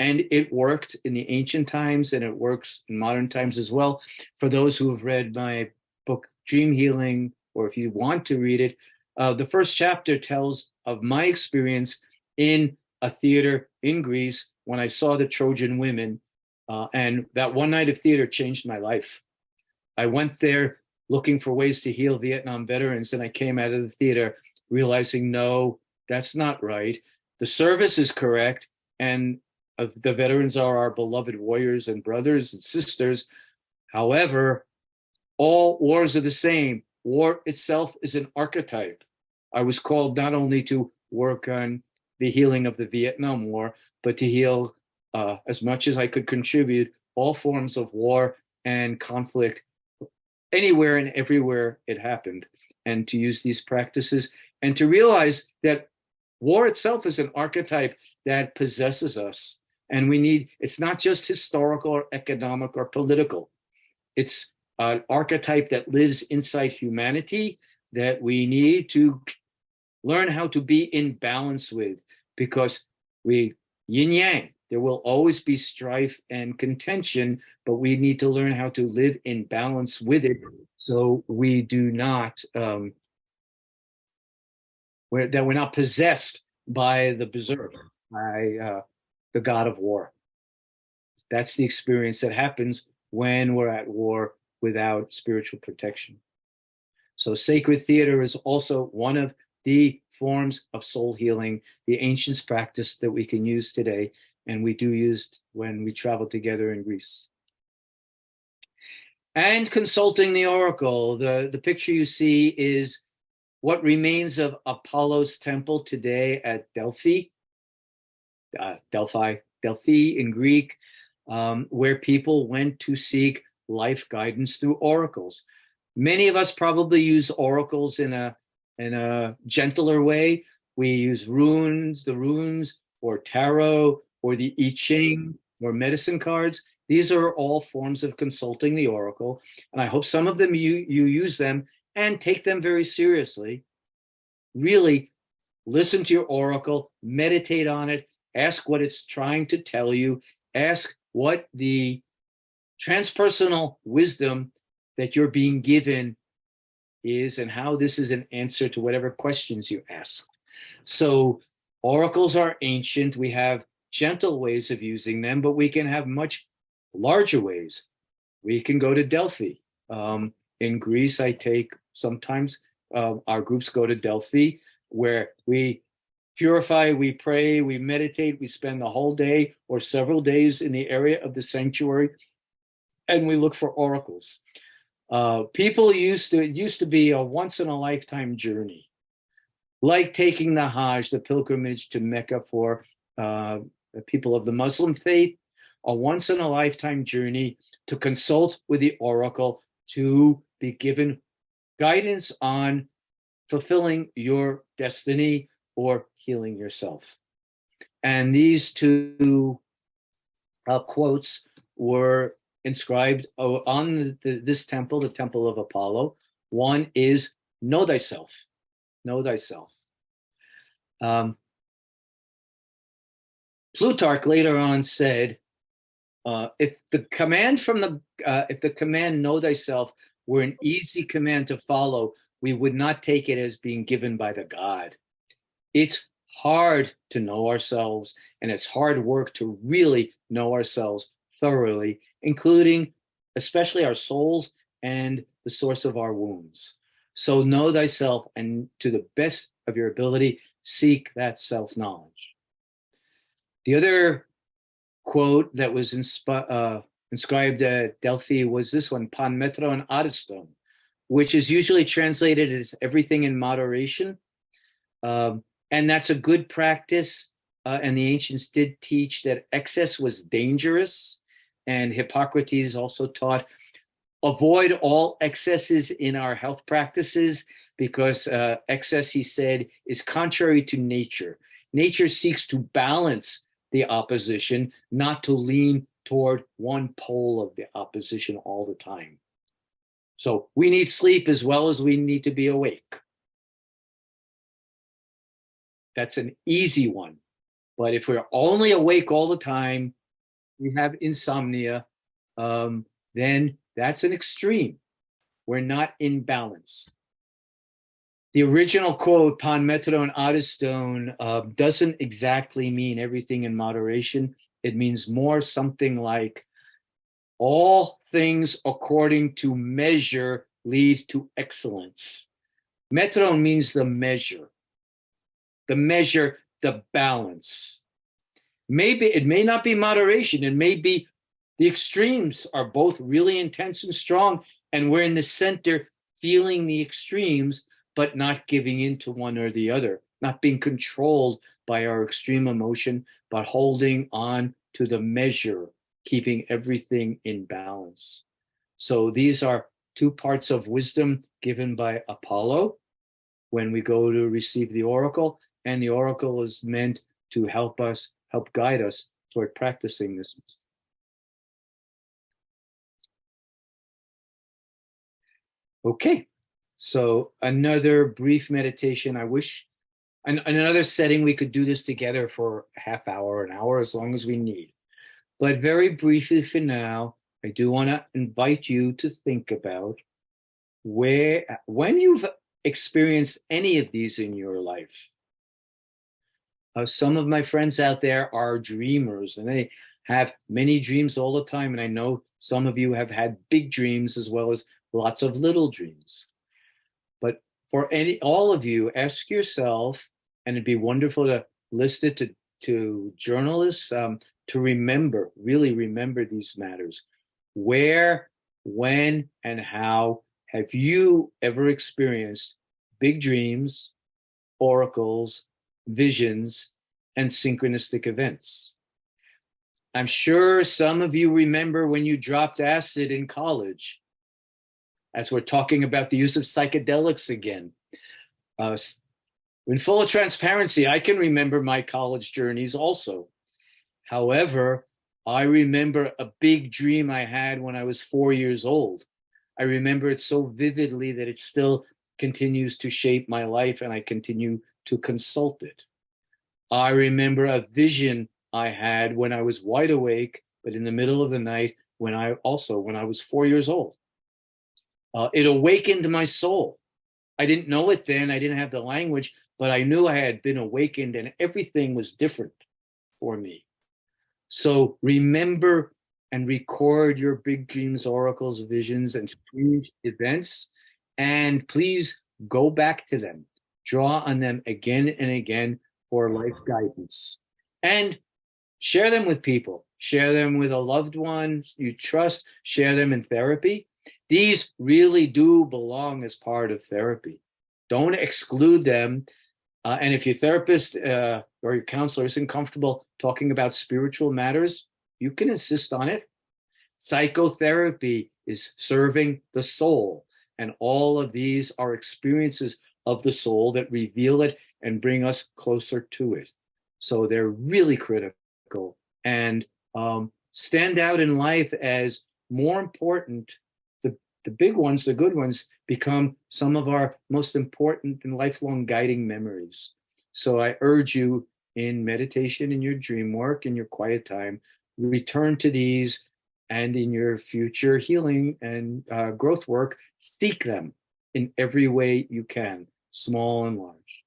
And it worked in the ancient times, and it works in modern times as well. For those who have read my book, Dream Healing, or if you want to read it, the first chapter tells of my experience in a theater in Greece when I saw the Trojan Women. And that one night of theater changed my life. I went there looking for ways to heal Vietnam veterans, and I came out of the theater realizing, no, that's not right. The service is correct, and the veterans are our beloved warriors and brothers and sisters. However, all wars are the same. war itself is an archetype. I was called not only to work on the healing of the Vietnam War, but to heal, as much as I could contribute, all forms of war and conflict anywhere and everywhere it happened, and to use these practices and to realize that war itself is an archetype that possesses us. And it's not just historical or economic or political. It's an archetype that lives inside humanity that we need to learn how to be in balance with, because yin yang, there will always be strife and contention, but we need to learn how to live in balance with it, so we do not, we're not possessed by the berserker, by the god of war. That's the experience that happens when we're at war without spiritual protection. So sacred theater is also one of the forms of soul healing, the ancients practice that we can use today, and we do use when we travel together in Greece. And consulting the oracle, the picture you see is what remains of Apollo's temple today at Delphi, Delphi in Greek, where people went to seek life guidance through oracles. Many of us probably use oracles in a gentler way. We use the runes, or tarot, or the I Ching, or medicine cards. These are all forms of consulting the oracle, and I hope some of them you use them and take them very seriously. Really listen to your oracle, meditate on it, ask what it's trying to tell you, ask what the transpersonal wisdom that you're being given is, and how this is an answer to whatever questions you ask. So oracles are ancient. We have gentle ways of using them, but we can have much larger ways. We can go to Delphi. In Greece, sometimes our groups go to Delphi, where we purify, we pray, we meditate, we spend the whole day or several days in the area of the sanctuary, and we look for oracles. It used to be a once in a lifetime journey, like taking the Hajj, the pilgrimage to Mecca for people of the Muslim faith, a once in a lifetime journey to consult with the oracle, to be given guidance on fulfilling your destiny or healing yourself. And these two quotes were inscribed on this temple, the temple of Apollo. One is, know thyself, know thyself. Plutarch later on said, if the command know thyself were an easy command to follow, we would not take it as being given by the God. It's hard to know ourselves, and it's hard work to really know ourselves thoroughly, including especially our souls and the source of our wounds. So know thyself, and to the best of your ability, seek that self-knowledge. The other quote that was inscribed at Delphi was this one, pan metro and ariston, which is usually translated as everything in moderation. And that's a good practice. And the ancients did teach that excess was dangerous. And Hippocrates also taught, avoid all excesses in our health practices, because excess, he said, is contrary to nature. Nature seeks to balance the opposition, not to lean toward one pole of the opposition all the time. So we need sleep as well as we need to be awake. That's an easy one. But if we're only awake all the time, we have insomnia, then that's an extreme. We're not in balance. The original quote, pan metro and ariston, doesn't exactly mean everything in moderation. It means more something like, all things according to measure lead to excellence. Metron means the measure, the balance. Maybe it may not be moderation. It may be the extremes are both really intense and strong, and we're in the center feeling the extremes, but not giving in to one or the other, not being controlled by our extreme emotion, but holding on to the measure, keeping everything in balance. So these are two parts of wisdom given by Apollo when we go to receive the oracle, and the oracle is meant to help guide us toward practicing this. Okay, so another brief meditation. I wish in another setting we could do this together for a half hour, an hour, as long as we need. But very briefly for now, I do want to invite you to think about when you've experienced any of these in your life. Some of my friends out there are dreamers, and they have many dreams all the time. And I know some of you have had big dreams as well as lots of little dreams. But for all of you, ask yourself, and it'd be wonderful to list it to journalists, to really remember these matters. Where, when, and how have you ever experienced big dreams, oracles, visions, and synchronistic events? I'm sure some of you remember when you dropped acid in college, as we're talking about the use of psychedelics again. In full transparency, I can remember my college journeys also. However, I remember a big dream I had when I was 4 years old. I remember it so vividly that it still continues to shape my life, and I continue to consult it. I remember a vision I had when I was wide awake, but in the middle of the night when I was 4 years old. It awakened my soul. I didn't know it then. I didn't have the language, but I knew I had been awakened and everything was different for me. So remember and record your big dreams, oracles, visions, and strange events. And please go back to them. Draw on them again and again for life guidance. And share them with people. Share them with a loved one you trust. Share them in therapy. These really do belong as part of therapy. Don't exclude them. And if your therapist or your counselor isn't comfortable talking about spiritual matters, you can insist on it. Psychotherapy is serving the soul. And all of these are experiences of the soul that reveal it and bring us closer to it. So they're really critical and stand out in life as more important. The big ones, the good ones, become some of our most important and lifelong guiding memories. So I urge you in meditation, in your dream work, in your quiet time, return to these, and in your future healing and growth work, seek them in every way you can, small and large.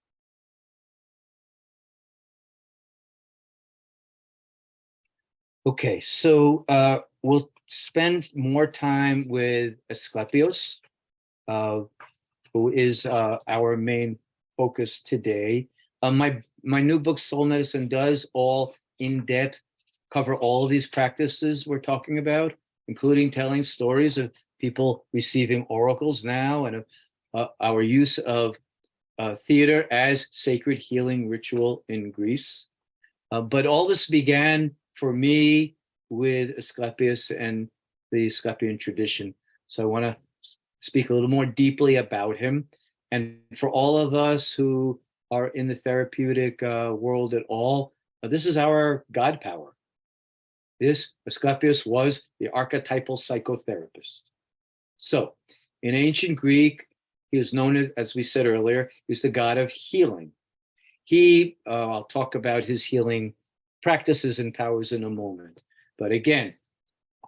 Okay, so we'll spend more time with Asclepius, who is our main focus today. My new book, Soul Medicine, does all in-depth cover all of these practices we're talking about, including telling stories of people receiving oracles now, and our use of theater as sacred healing ritual in Greece. But all this began for me with Asclepius and the Asclepian tradition. So I want to speak a little more deeply about him. And for all of us who are in the therapeutic world at all, this is our God power. This Asclepius was the archetypal psychotherapist. So in ancient Greek, he was known as we said earlier, he's the god of healing. I'll talk about his healing practices and powers in a moment. But again,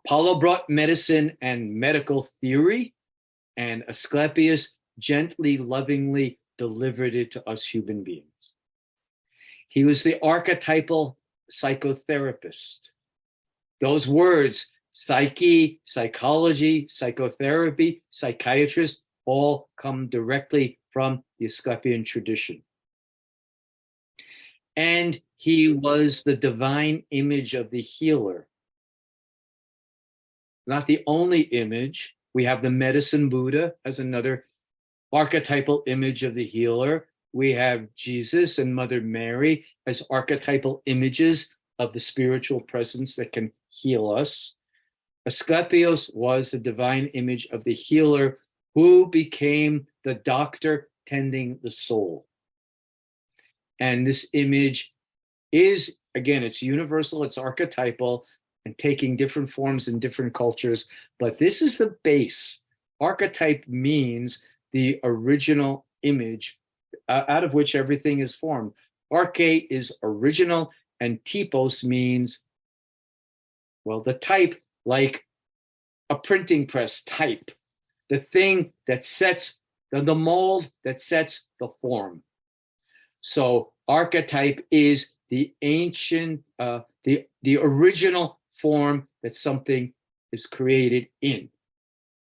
Apollo brought medicine and medical theory, and Asclepius gently, lovingly delivered it to us human beings. He was the archetypal psychotherapist. Those words, psyche, psychology, psychotherapy, psychiatrist, all come directly from the Asclepian tradition. And he was the divine image of the healer. Not the only image. We have the medicine Buddha as another archetypal image of the healer. We have Jesus and Mother Mary as archetypal images of the spiritual presence that can heal us. Asclepius was the divine image of the healer who became the doctor tending the soul. And this image is, again, it's universal, it's archetypal, and taking different forms in different cultures. But this is the base. Archetype means the original image out of which everything is formed. Arche is original, and typos means, well, the type, like a printing press type, the thing that sets the mold that sets the form. So archetype is the ancient, the original form that something is created in.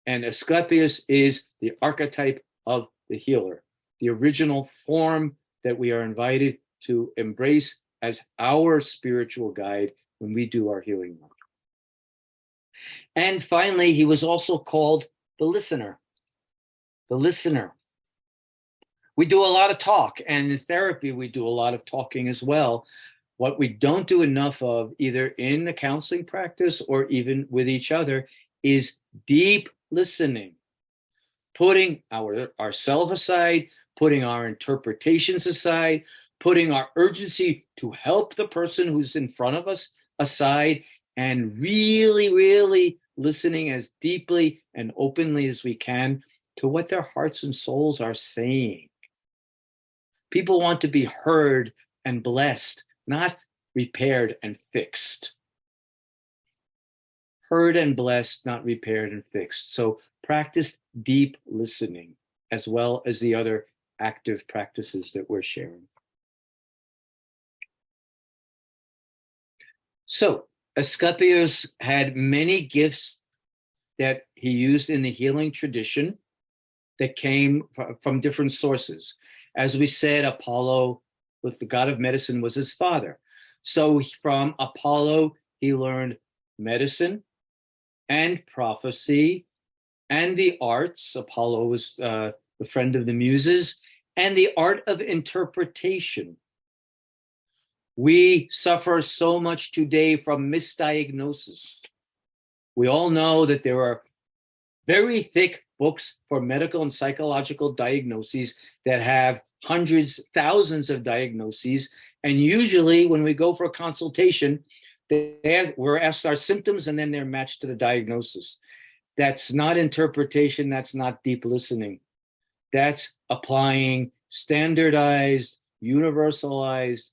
And Asclepius is the archetype of the healer, the original form that we are invited to embrace as our spiritual guide when we do our healing work. And finally, he was also called the listener. The listener. We do a lot of talk, and in therapy, we do a lot of talking as well. What we don't do enough of, either in the counseling practice or even with each other, is deep listening, putting ourselves aside, putting our interpretations aside, putting our urgency to help the person who's in front of us aside, and really, really listening as deeply and openly as we can to what their hearts and souls are saying. People want to be heard and blessed, not repaired and fixed. Heard and blessed, not repaired and fixed. So practice deep listening, as well as the other active practices that we're sharing. So Asclepius had many gifts that he used in the healing tradition that came from different sources. As we said, Apollo, with the god of medicine, was his father. So from Apollo, he learned medicine and prophecy and the arts. Apollo was the friend of the muses, and the art of interpretation. We suffer so much today from misdiagnosis. We all know that there are very thick books for medical and psychological diagnoses that have hundreds, thousands of diagnoses. And usually when we go for a consultation, we're asked our symptoms and then they're matched to the diagnosis. That's not interpretation. That's not deep listening. That's applying standardized, universalized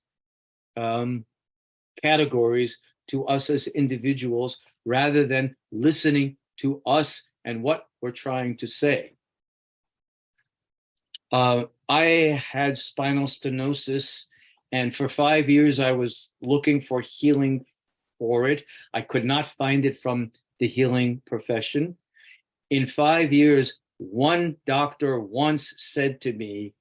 categories to us as individuals rather than listening to us and what we're trying to say. I had spinal stenosis, and for 5 years I was looking for healing for it. I could not find it from the healing profession. In 5 years, one doctor once said to me,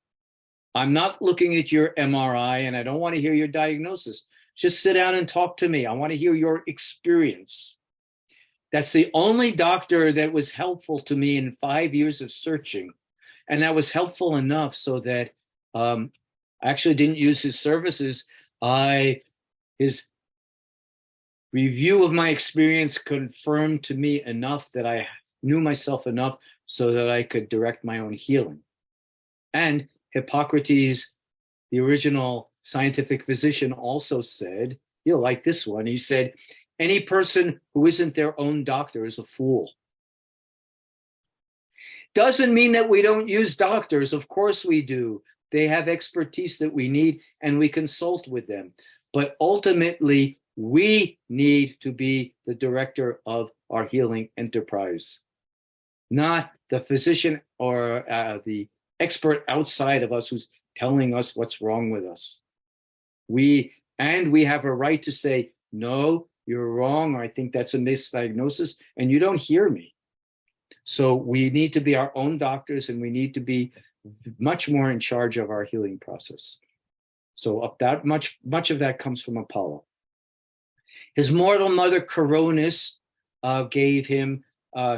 "I'm not looking at your MRI and I don't want to hear your diagnosis. Just sit down and talk to me. I want to hear your experience." That's the only doctor that was helpful to me in 5 years of searching. And that was helpful enough so that I actually didn't use his services. His review of my experience confirmed to me enough that I knew myself enough so that I could direct my own healing. And Hippocrates, the original scientific physician, also said, you'll like this one, he said, "Any person who isn't their own doctor is a fool." Doesn't mean that we don't use doctors. Of course we do. They have expertise that we need and we consult with them. But ultimately, we need to be the director of our healing enterprise, not the physician or the expert outside of us who's telling us what's wrong with us. We have a right to say, "No, you're wrong," or "I think that's a misdiagnosis," and you don't hear me. So we need to be our own doctors, and we need to be much more in charge of our healing process. So that much of that comes from Apollo. His mortal mother Coronis gave him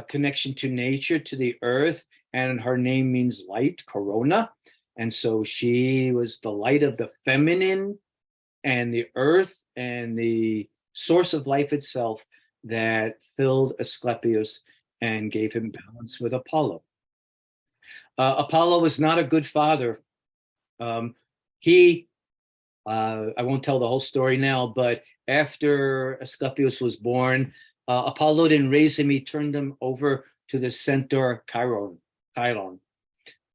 connection to nature, to the earth, and her name means light, corona. And so she was the light of the feminine and the earth and the source of life itself that filled Asclepius and gave him balance with Apollo. Apollo was not a good father. I won't tell the whole story now, but after Asclepius was born, Apollo didn't raise him. He turned him over to the centaur Chiron.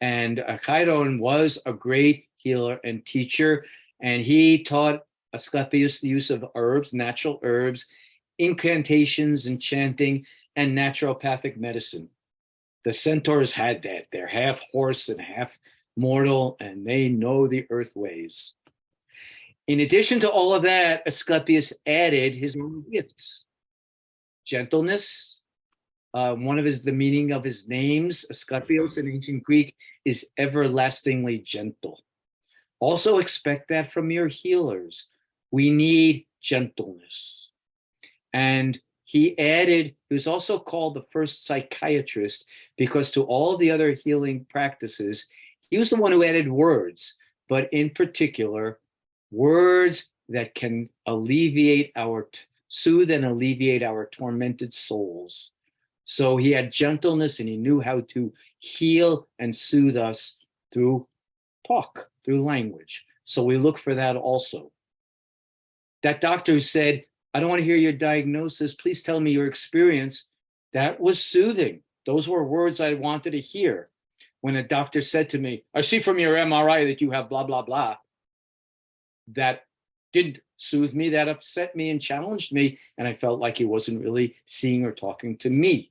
And Chiron was a great healer and teacher, and he taught Asclepius the use of herbs, natural herbs, incantations and chanting, and naturopathic medicine. The centaurs had that. They're half horse and half mortal, and they know the earth ways. In addition to all of that, Asclepius added his own gifts. Gentleness. The meaning of his names, Asclepius in ancient Greek, is everlastingly gentle. Also expect that from your healers. We need gentleness. And he was also called the first psychiatrist because to all the other healing practices, he was the one who added words, but in particular, words that can soothe and alleviate our tormented souls. So he had gentleness and he knew how to heal and soothe us through talk, through language. So we look for that also. That doctor who said, I don't want to hear your diagnosis, please tell me your experience, that was soothing. Those were words I wanted to hear. When a doctor said to me, I see from your MRI that you have blah, blah, blah, that didn't soothe me, that upset me and challenged me, and I felt like he wasn't really seeing or talking to me.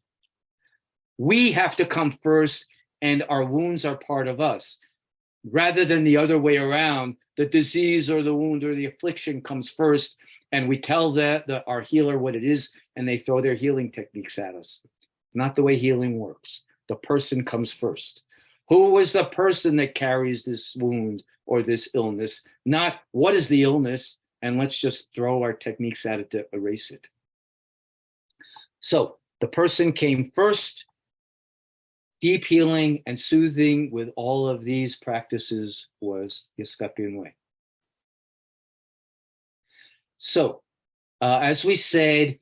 We have to come first, and our wounds are part of us. Rather than the other way around, the disease or the wound or the affliction comes first, and we tell our healer what it is, and they throw their healing techniques at us. It's not the way healing works. The person comes first. Who was the person that carries this wound or this illness? Not what is the illness, and let's just throw our techniques at it to erase it. So the person came first. Deep healing and soothing with all of these practices was the Asclepian way. So, as we said,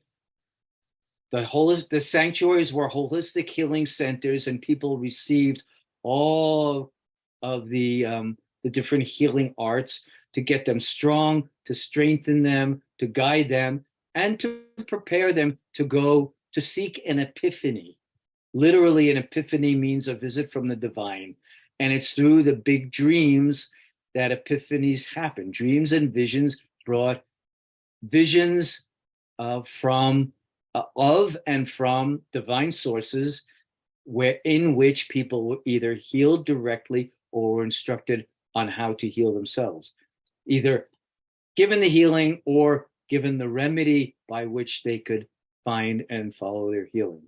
the sanctuaries were holistic healing centers, and people received all of the different healing arts to get them strong, to strengthen them, to guide them, and to prepare them to go to seek an epiphany. Literally, an epiphany means a visit from the divine. And it's through the big dreams that epiphanies happen. Dreams and visions brought visions of and from divine sources in which people were either healed directly or were instructed on how to heal themselves, either given the healing or given the remedy by which they could find and follow their healing.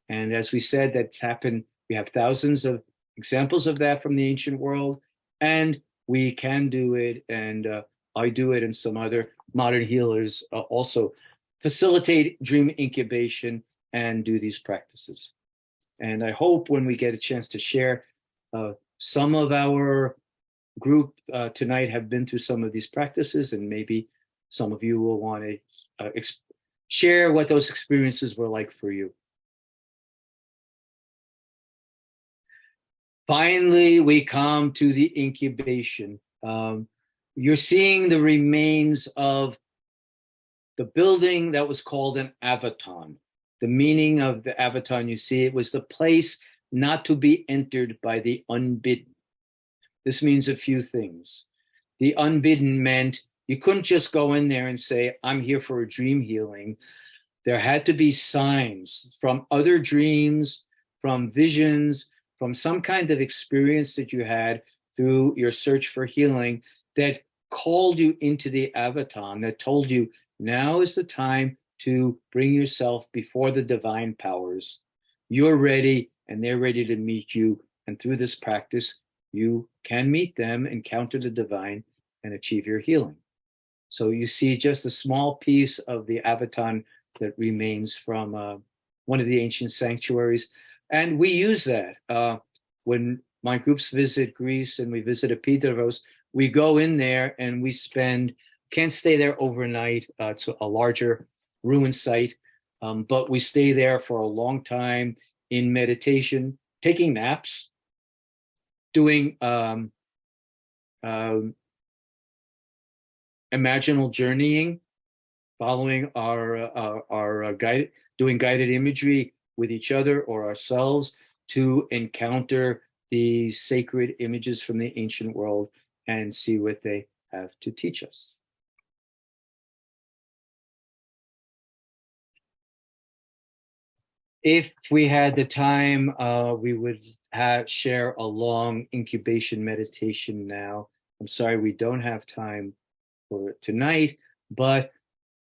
And as we said, that's happened. We have thousands of examples of that from the ancient world, and we can do it, and I do it, and some other modern healers also facilitate dream incubation and do these practices. And I hope when we get a chance to share, some of our group tonight have been through some of these practices, and maybe some of you will want to share what those experiences were like for you. Finally, we come to the incubation. You're seeing the remains of the building that was called an avaton. The meaning of the avaton, you see, it was the place not to be entered by the unbidden. This means a few things. The unbidden meant you couldn't just go in there and say, I'm here for a dream healing. There had to be signs from other dreams, from visions, from some kind of experience that you had through your search for healing that called you into the avaton, that told you now is the time to bring yourself before the divine powers. You're ready and they're ready to meet you. And through this practice, you can meet them, encounter the divine, and achieve your healing. So you see just a small piece of the avaton that remains from one of the ancient sanctuaries. And we use that. When my groups visit Greece and we visit Epidavros, we go in there and we can't stay there overnight. It's a larger ruin site, but we stay there for a long time in meditation, taking naps, doing imaginal journeying, following our guide, doing guided imagery with each other or ourselves to encounter these sacred images from the ancient world and see what they have to teach us. If we had the time, we would share a long incubation meditation now. I'm sorry we don't have time for it tonight, but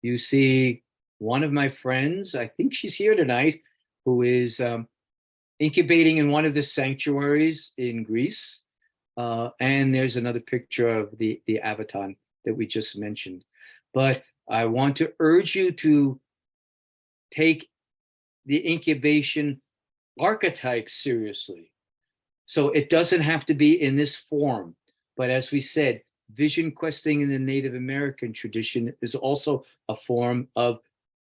you see one of my friends, I think she's here tonight, who is incubating in one of the sanctuaries in Greece. And there's another picture of the avatar that we just mentioned. But I want to urge you to take the incubation archetype seriously. So it doesn't have to be in this form, but as we said, vision questing in the Native American tradition is also a form of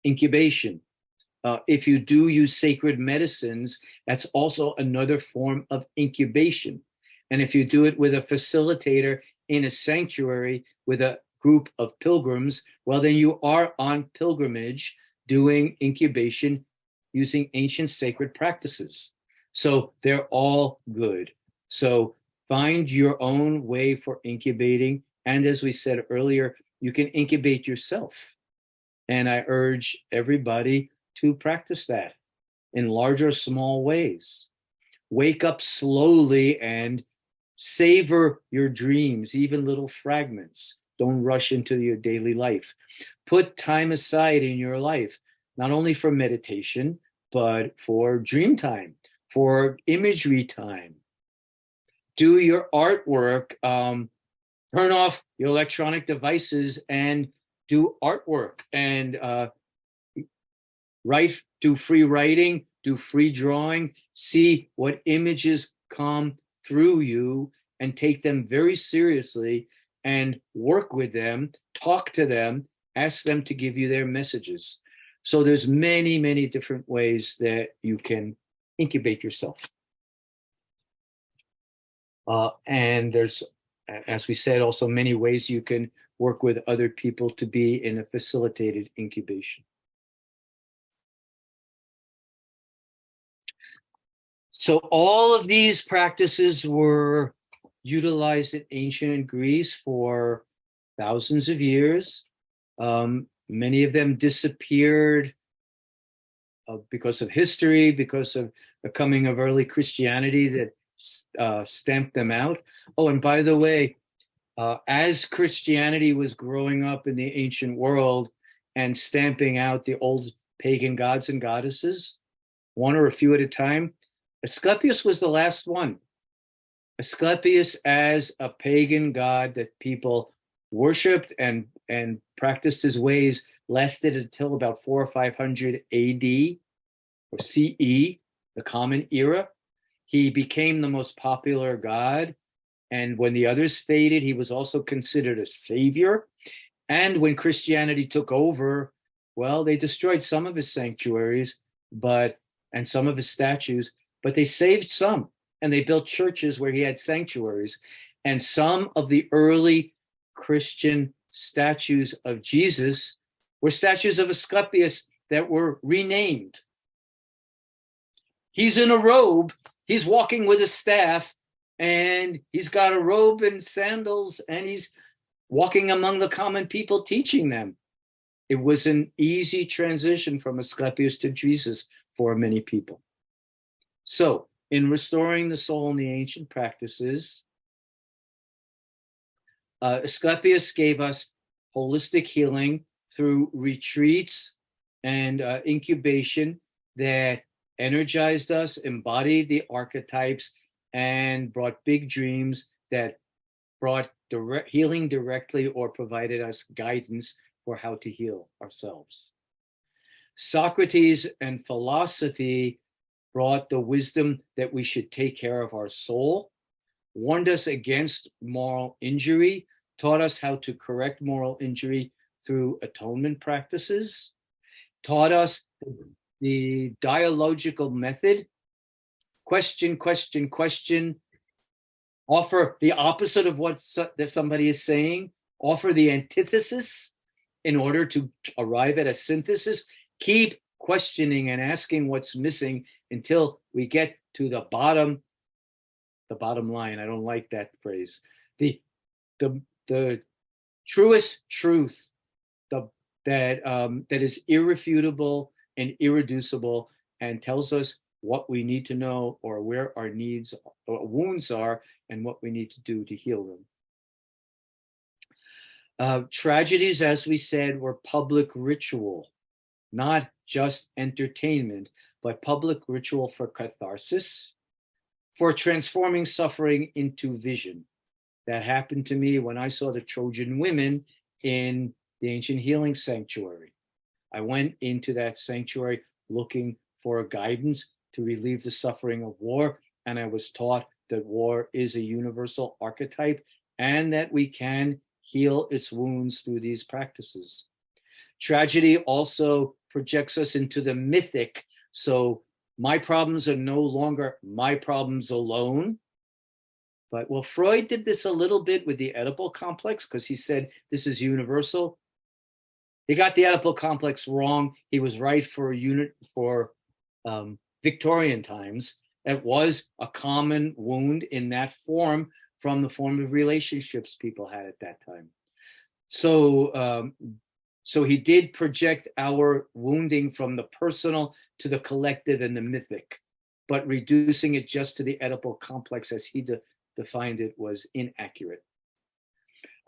incubation. If you do use sacred medicines, that's also another form of incubation. And if you do it with a facilitator in a sanctuary with a group of pilgrims, well, then you are on pilgrimage doing incubation using ancient sacred practices. So they're all good. So find your own way for incubating. And as we said earlier, you can incubate yourself. And I urge everybody to practice that in large or small ways. Wake up slowly and savor your dreams, even little fragments. Don't rush into your daily life. Put time aside in your life, not only for meditation, but for dream time, for imagery time. Do your artwork. Turn off your electronic devices and do artwork and do free writing, do free drawing, see what images come through you and take them very seriously and work with them, talk to them, ask them to give you their messages. So there's many, many different ways that you can incubate yourself. And there's, as we said, also many ways you can work with other people to be in a facilitated incubation. So all of these practices were utilized in ancient Greece for thousands of years. Many of them disappeared because of history, because of the coming of early Christianity that stamped them out. Oh, and by the way, as Christianity was growing up in the ancient world and stamping out the old pagan gods and goddesses, one or a few at a time, Asclepius was the last one. Asclepius as a pagan god that people worshipped and practiced his ways lasted until about 400 or 500 AD or CE, the Common Era. He became the most popular god. And when the others faded, he was also considered a savior. And when Christianity took over, well, they destroyed some of his sanctuaries, and some of his statues, but they saved some. And they built churches where he had sanctuaries. And some of the early Christian statues of Jesus were statues of Asclepius that were renamed. He's in a robe, he's walking with a staff, and he's got a robe and sandals, and he's walking among the common people teaching them. It was an easy transition from Asclepius to Jesus for many people. So, in restoring the soul in the ancient practices, Asclepius gave us holistic healing through retreats and incubation that energized us, embodied the archetypes, and brought big dreams that brought healing directly or provided us guidance for how to heal ourselves. Socrates and philosophy brought the wisdom that we should take care of our soul, warned us against moral injury, taught us how to correct moral injury through atonement practices, taught us the dialogical method, question, question, question, offer the opposite of what that somebody is saying, offer the antithesis in order to arrive at a synthesis, keep questioning and asking what's missing until we get to the bottom line. I don't like that phrase. The truest truth that is irrefutable and irreducible and tells us what we need to know or where our needs or wounds are and what we need to do to heal them. Tragedies, as we said, were public ritual, not just entertainment, but public ritual for catharsis, for transforming suffering into vision. That happened to me when I saw the Trojan women in the ancient healing sanctuary. I went into that sanctuary looking for a guidance to relieve the suffering of war, and I was taught that war is a universal archetype and that we can heal its wounds through these practices. Tragedy also projects us into the mythic, so my problems are no longer my problems alone. But well, Freud did this a little bit with the Oedipal complex because he said this is universal. He got the Oedipal complex wrong. He was right for Victorian times. It was a common wound in that form from the form of relationships people had at that time. So he did project our wounding from the personal to the collective and the mythic, but reducing it just to the Oedipal complex as he defined it was inaccurate.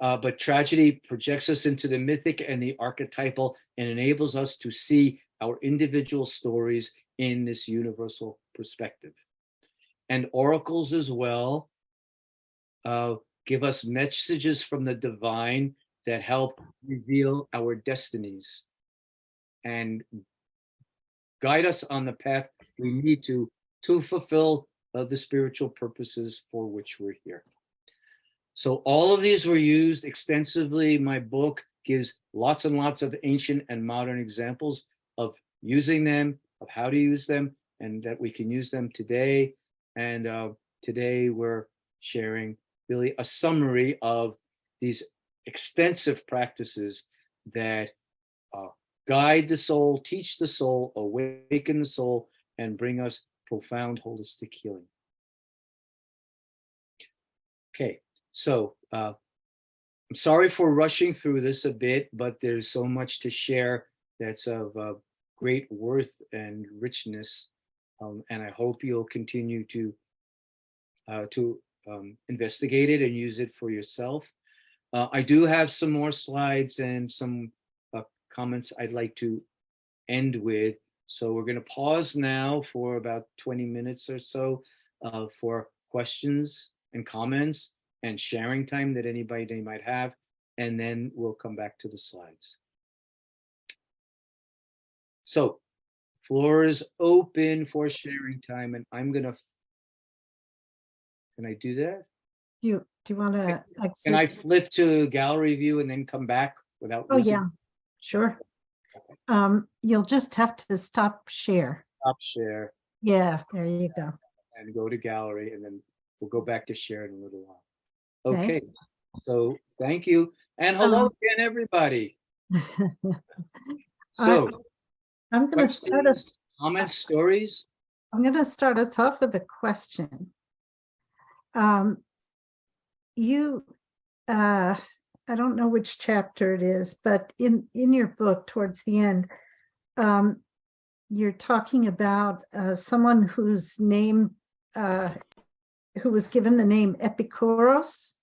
But tragedy projects us into the mythic and the archetypal and enables us to see our individual stories in this universal perspective. And oracles as well give us messages from the divine that help reveal our destinies and guide us on the path we need to fulfill the spiritual purposes for which we're here. So all of these were used extensively. My book gives lots and lots of ancient and modern examples of using them, of how to use them, and that we can use them today. And today we're sharing really a summary of these extensive practices that guide the soul, teach the soul, awaken the soul, and bring us profound holistic healing. Okay, so I'm sorry for rushing through this a bit, but there's so much to share that's of great worth and richness, and I hope you'll continue to investigate it and use it for yourself. I do have some more slides and some comments I'd like to end with. So we're going to pause now for about 20 minutes or so for questions and comments and sharing time that anybody might have, and then we'll come back to the slides. So floor is open for sharing time, and I'm going to, can I do that? Do you want to exit? Can I flip to gallery view and then come back without losing? Yeah, sure. You'll just have to stop share. Stop share. Yeah, there you go. And go to gallery, and then we'll go back to share in a little while. Okay. So thank you. And hello again, everybody. So I'm going to start us. Comments, stories? I'm going to start us off with a question. I don't know which chapter it is, but in your book towards the end, you're talking about someone whose name, who was given the name Epikuros.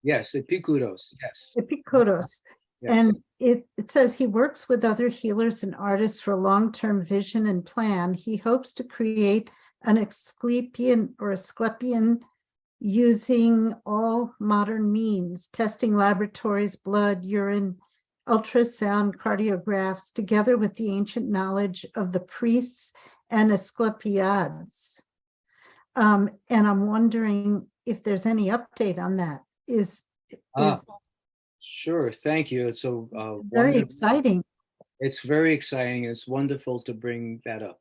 Yes, Epikuros, yes. Epikuros. Yes. And it says he works with other healers and artists for long-term vision and plan. He hopes to create an Asclepian using all modern means, testing laboratories, blood, urine, ultrasound cardiographs together with the ancient knowledge of the priests and Asclepiads. And I'm wondering if there's any update on that. Is Sure. Thank you. It's so very wonderful. exciting. It's very exciting. It's wonderful to bring that up.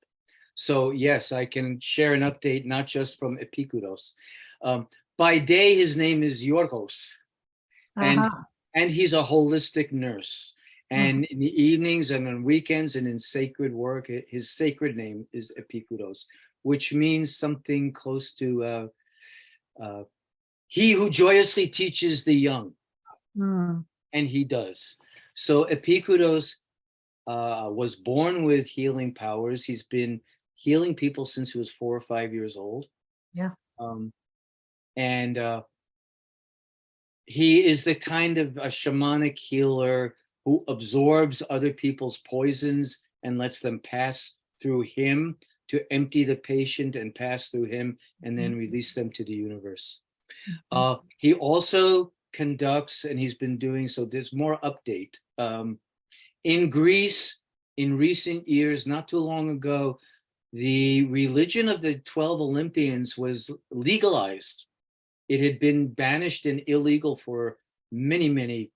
So yes, I can share an update, not just from Epicurus. By day, his name is Yorgos, and he's a holistic nurse. And in the evenings and on weekends and in sacred work, his sacred name is Epicurus, which means something close to he who joyously teaches the young. And he does. So Epicurus was born with healing powers. He's been healing people since he was 4 or 5 years old. Yeah. And he is the kind of a shamanic healer who absorbs other people's poisons and lets them pass through him to empty the patient and pass through him and then release them to the universe. He also conducts, and he's been doing, so there's more update. In Greece, in recent years, not too long ago, the religion of the 12 Olympians was legalized. It had been banished and illegal for many, many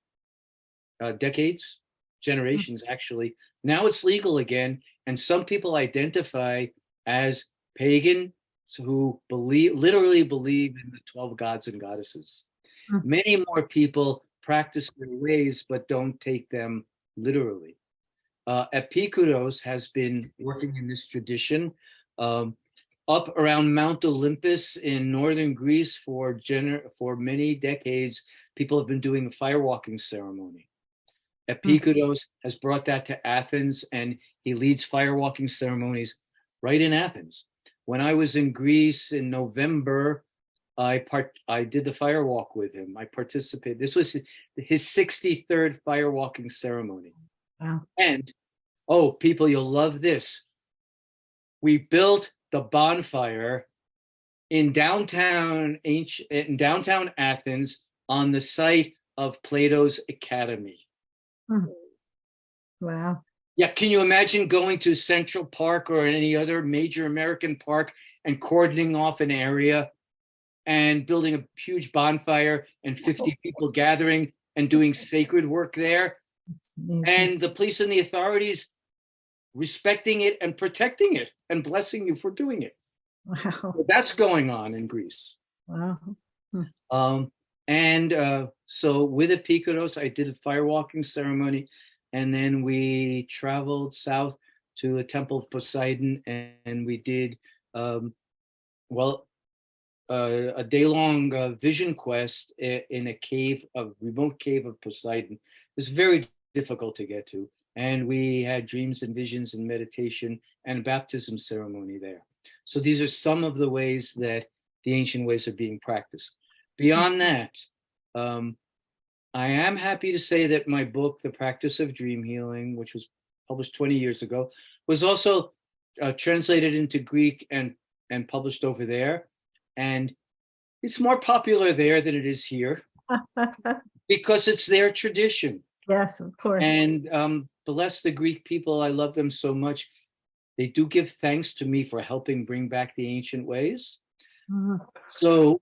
decades, generations, actually. Now it's legal again, and some people identify as pagan who literally believe in the 12 gods and goddesses. Many more people practice their ways, but don't take them literally. Epicurus has been working in this tradition up around Mount Olympus in northern Greece for many decades. People have been doing a firewalking ceremony. Epicurus has brought that to Athens, and he leads firewalking ceremonies right in Athens. When I was in Greece in November, I did the firewalk with him. I participated. This was his 63rd firewalking ceremony. Wow. And, oh, people, you'll love this. We built the bonfire in downtown Athens on the site of Plato's Academy. Wow. Yeah, can you imagine going to Central Park or any other major American park and cordoning off an area and building a huge bonfire and 50 people gathering and doing sacred work there? And the police and the authorities respecting it and protecting it and blessing you for doing it. Wow. So that's going on in Greece. Wow. So with Epicurus, I did a firewalking ceremony, and then we traveled south to a temple of Poseidon, and we did a day-long vision quest in a remote cave of Poseidon. It's very difficult to get to. And we had dreams and visions and meditation and baptism ceremony there. So these are some of the ways that the ancient ways are being practiced. Beyond that, I am happy to say that my book, The Practice of Dream Healing, which was published 20 years ago, was also translated into Greek and published over there. And it's more popular there than it is here because it's their tradition. Yes, of course. And bless the Greek people. I love them so much. They do give thanks to me for helping bring back the ancient ways. So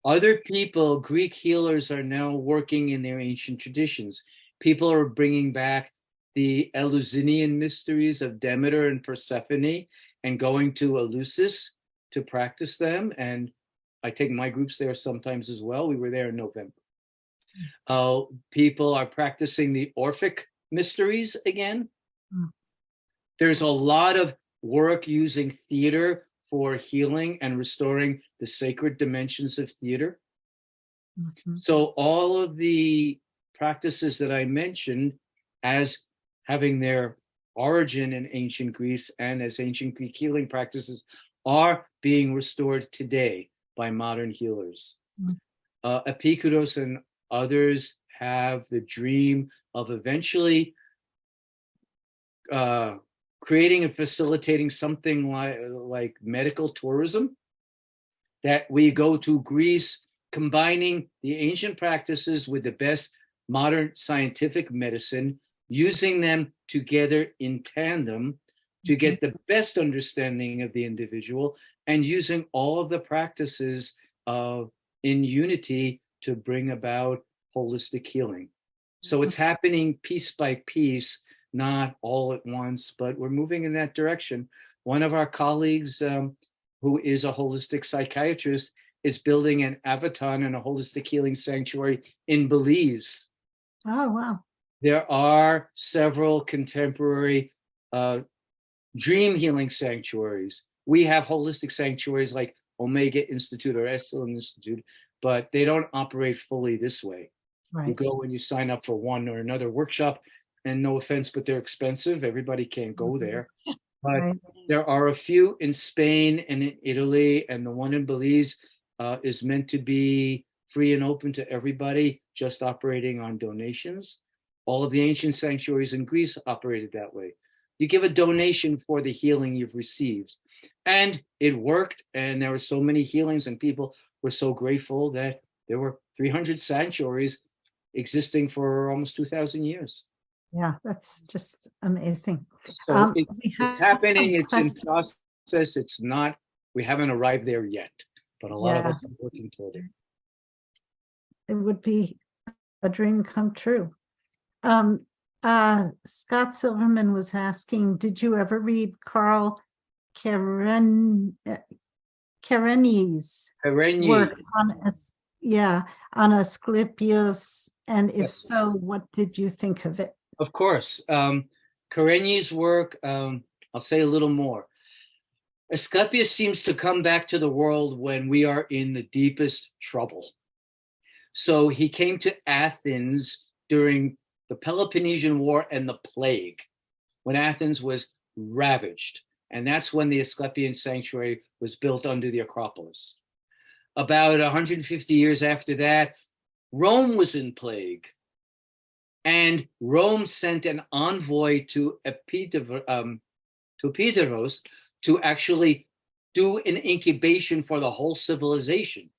other people, Greek healers, are now working in their ancient traditions. People are bringing back the Eleusinian mysteries of Demeter and Persephone and going to Eleusis to practice them. And I take my groups there sometimes as well. We were there in November. People are practicing the Orphic mysteries again. There's a lot of work using theater for healing and restoring the sacred dimensions of theater. So all of the practices that I mentioned as having their origin in ancient Greece and as ancient Greek healing practices are being restored today by modern healers. Epicurus and others have the dream of eventually creating and facilitating something like medical tourism, that we go to Greece, combining the ancient practices with the best modern scientific medicine, using them together in tandem to get the best understanding of the individual, and using all of the practices in unity to bring about holistic healing. So it's happening piece by piece, not all at once, but we're moving in that direction. One of our colleagues, who is a holistic psychiatrist, is building an avatar and a holistic healing sanctuary in Belize. Oh, wow. There are several contemporary dream healing sanctuaries. We have holistic sanctuaries like Omega Institute or Excellent Institute, but they don't operate fully this way. Right. You go and you sign up for one or another workshop, and no offense, but they're expensive. Everybody can't go there. But Right. there are a few in Spain and in Italy, and the one in Belize is meant to be free and open to everybody, just operating on donations. All of the ancient sanctuaries in Greece operated that way. You give a donation for the healing you've received. And it worked, and there were so many healings, and people were so grateful that there were 300 sanctuaries existing for almost 2,000 years. Yeah, that's just amazing. So We it's have happening, some it's in questions. process, it's not, we haven't arrived there yet, but a lot of Yeah. us are working toward it. It would be a dream come true. Scott Silverman was asking, did you ever read Carl Karenyi's Karenyi. work on Asclepius? And if Yes. so, what did you think of it? Of course. Karenyi's work, I'll say a little more. Asclepius seems to come back to the world when we are in the deepest trouble. So he came to Athens during the Peloponnesian War and the plague, when Athens was ravaged. And that's when the Asclepian sanctuary was built under the Acropolis. About 150 years after that, Rome was in plague. And Rome sent an envoy to Epidaurus to actually do an incubation for the whole civilization.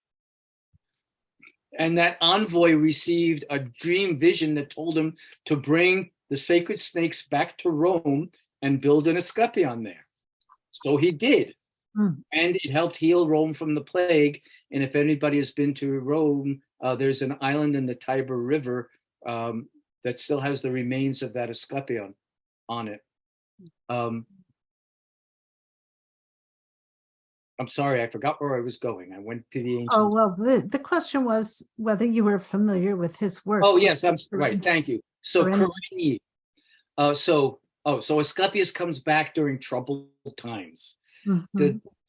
And that envoy received a dream vision that told him to bring the sacred snakes back to Rome and build an Asclepion there. So he did. And it helped heal Rome from the plague. And if anybody has been to Rome, there's an island in the Tiber River that still has the remains of that Asclepion on it. I'm sorry, I forgot where I was going. I went to the ancient. Oh, well, the question was whether you were familiar with his work. Oh, yes, I'm right. Thank you. So Karenyi. So Asclepius comes back during troubled times.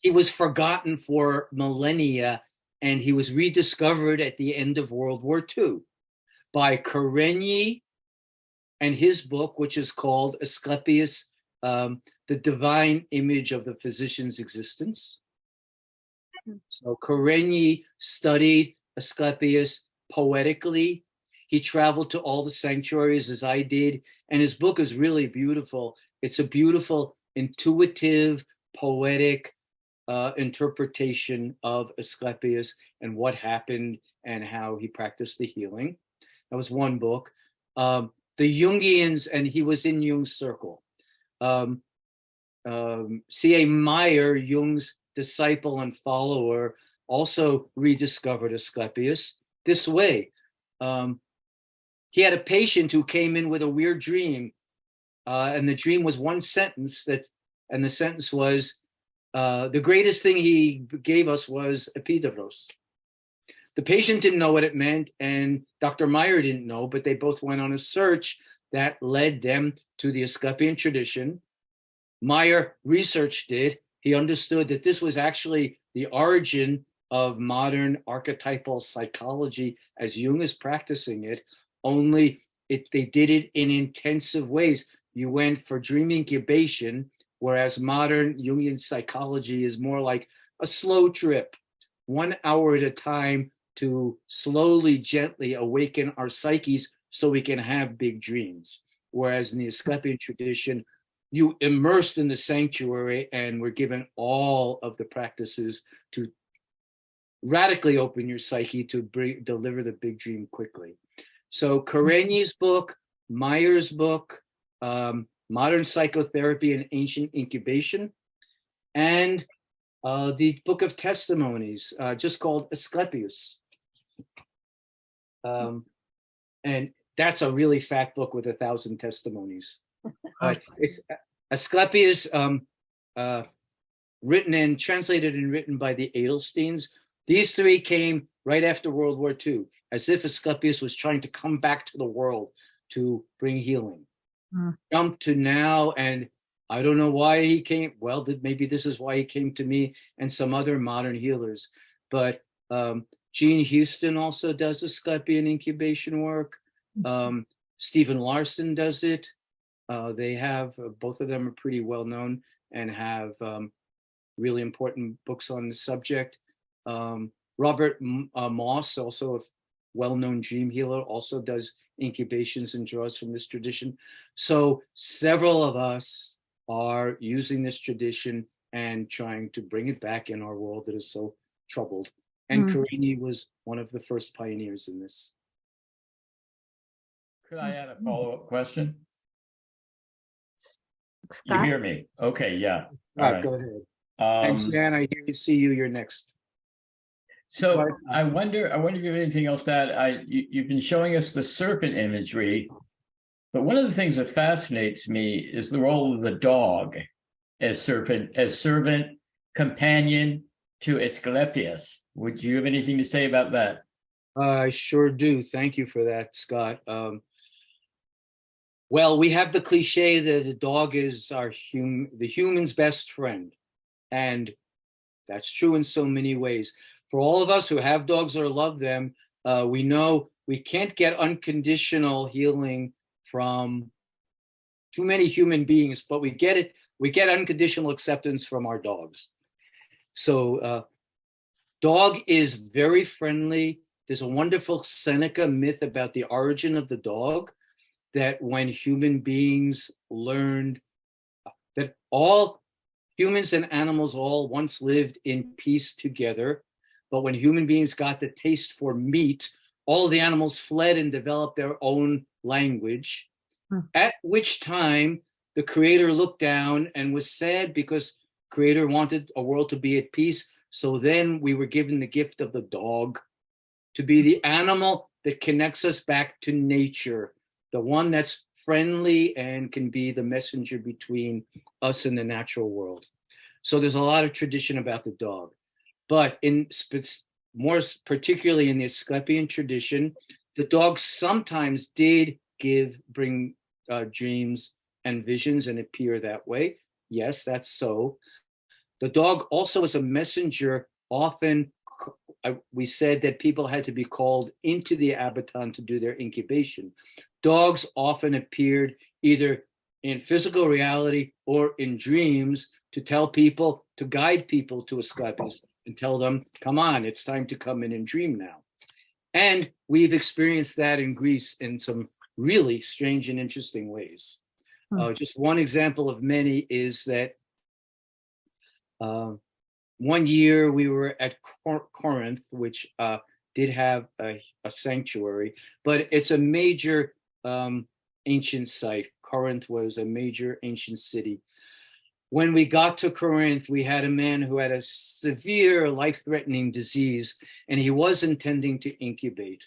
He was forgotten for millennia, and he was rediscovered at the end of World War II by Karenyi and his book, which is called Asclepius, the Divine Image of the Physician's Existence. So Karenyi studied Asclepius poetically. He traveled to all the sanctuaries as I did, and his book is really beautiful. It's a beautiful, intuitive, poetic interpretation of Asclepius and what happened and how he practiced the healing. That was one book. The Jungians, and he was in Jung's circle. C.A. Meyer, Jung's disciple and follower, also rediscovered Asclepius this way. He had a patient who came in with a weird dream, and the dream was one sentence and the sentence was, the greatest thing he gave us was Epidaurus. The patient didn't know what it meant, and Dr. Meyer didn't know, but they both went on a search that led them to the Asclepian tradition. Meyer researched it. He understood that this was actually the origin of modern archetypal psychology as Jung is practicing it, only they did it in intensive ways. You went for dream incubation, whereas modern Jungian psychology is more like a slow trip, 1 hour at a time, to slowly, gently awaken our psyches so we can have big dreams. Whereas in the Asclepian tradition, you immersed in the sanctuary and were given all of the practices to radically open your psyche to deliver the big dream quickly. So Karenyi's book, Meyer's book, Modern Psychotherapy and Ancient Incubation, and the Book of Testimonies, just called Asclepius. And that's a really fat book with 1,000 testimonies. It's Asclepius, written and translated and written by the Edelsteins. These three came right after World War II, as if Asclepius was trying to come back to the world to bring healing. Jump to now, and I don't know why he came. Well, maybe this is why he came to me and some other modern healers. But Gene Houston also does Asclepian incubation work. Stephen Larson does it. They have, both of them are pretty well known and have really important books on the subject. Robert Moss, also a well-known dream healer, also does incubations and draws from this tradition. So several of us are using this tradition and trying to bring it back in our world that is so troubled. And Karenyi was one of the first pioneers in this. Could I add a follow-up question? Scott? You hear me? Okay, yeah. All right, go ahead. And Jan, I see you. You're next. So I wonder if you have anything else to add. You've been showing us the serpent imagery, but one of the things that fascinates me is the role of the dog as servant, companion to Asclepius. Would you have anything to say about that? I sure do. Thank you for that, Scott. Well, we have the cliche that the dog is the human's best friend. And that's true in so many ways. For all of us who have dogs or love them, we know we can't get unconditional healing from too many human beings, but we get unconditional acceptance from our dogs. So dog is very friendly. There's a wonderful Seneca myth about the origin of the dog, that when human beings learned that all humans and animals all once lived in peace together, but when human beings got the taste for meat, all the animals fled and developed their own language, at which time the Creator looked down and was sad because Creator wanted a world to be at peace. So then we were given the gift of the dog to be the animal that connects us back to nature, the one that's friendly and can be the messenger between us and the natural world. So there's a lot of tradition about the dog. But more particularly in the Asclepian tradition, the dog sometimes did bring dreams and visions and appear that way. Yes, that's so. The dog also is a messenger. Often we said that people had to be called into the abaton to do their incubation. Dogs often appeared either in physical reality or in dreams to tell people, to guide people to Asclepius and tell them, come on, it's time to come in and dream now. And we've experienced that in Greece in some really strange and interesting ways. Just one example of many is that one year we were at Corinth, which did have a sanctuary, but it's a major ancient site. Corinth was a major ancient city. When we got to Corinth, we had a man who had a severe life-threatening disease, and he was intending to incubate.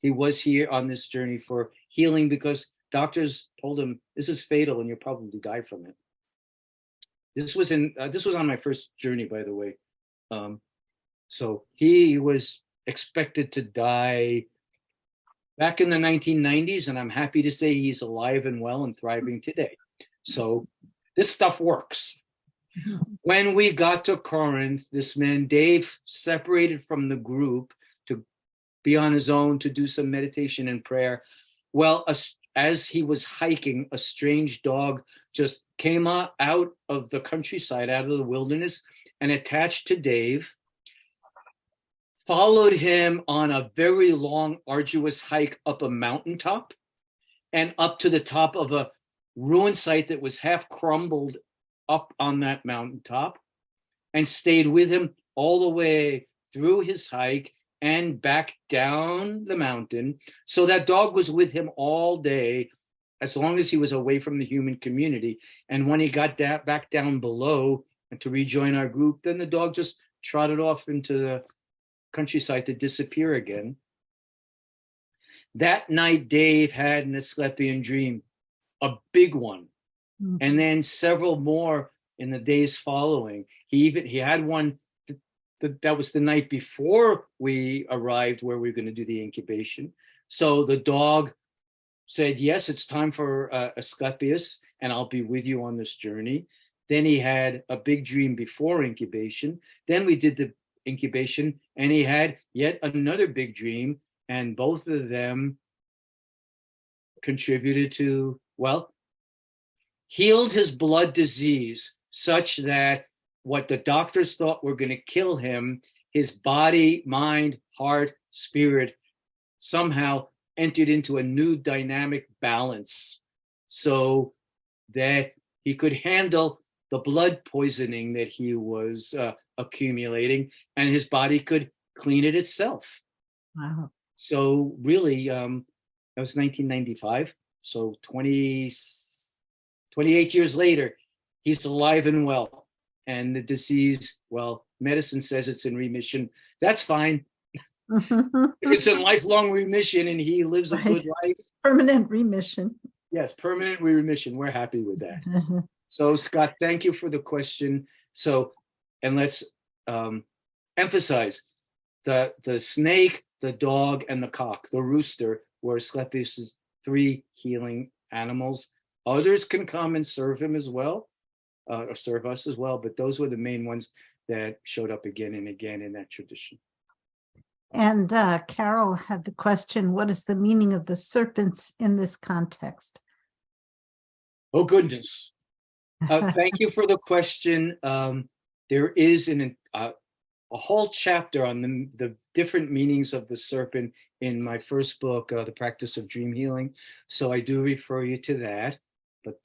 He was here on this journey for healing because doctors told him, this is fatal and you'll probably die from it. This was on my first journey, by the way. So he was expected to die back in the 1990s, and I'm happy to say he's alive and well and thriving today. So this stuff works. When we got to Corinth, this man, Dave, separated from the group to be on his own to do some meditation and prayer. Well, as he was hiking, a strange dog just came out of the countryside, out of the wilderness, and attached to Dave, followed him on a very long, arduous hike up a mountaintop and up to the top of a ruined site that was half crumbled up on that mountaintop, and stayed with him all the way through his hike and back down the mountain. So that dog was with him all day, as long as he was away from the human community. And when he got back down below and to rejoin our group, then the dog just trotted off into the countryside to disappear again. That night, Dave had an Asclepian dream, a big one, and then several more in the days following. He had one that was the night before we arrived, where we were going to do the incubation. So the dog said, yes, it's time for Asclepius, and I'll be with you on this journey. Then he had a big dream before incubation. Then we did the incubation, and he had yet another big dream, and both of them contributed to, well, healed his blood disease such that what the doctors thought were going to kill him, his body, mind, heart, spirit, somehow entered into a new dynamic balance so that he could handle the blood poisoning that he was accumulating, and his body could clean it itself. Wow. So really, that was 1995. So 28 years later, he's alive and well. And the disease, well, medicine says it's in remission. That's fine. If it's in lifelong remission and he lives a good life. Permanent remission. Yes, permanent remission. We're happy with that. So, Scott, thank you for the question. So, and let's emphasize the snake, the dog, and the cock, the rooster, were Asclepius's 3 healing animals. Others can come and serve him as well, or serve us as well, but those were the main ones that showed up again and again in that tradition. And Carol had the question, what is the meaning of the serpents in this context? Oh, goodness. Thank you for the question. There is a whole chapter on the different meanings of the serpent in my first book, The Practice of Dream Healing. So I do refer you to that, but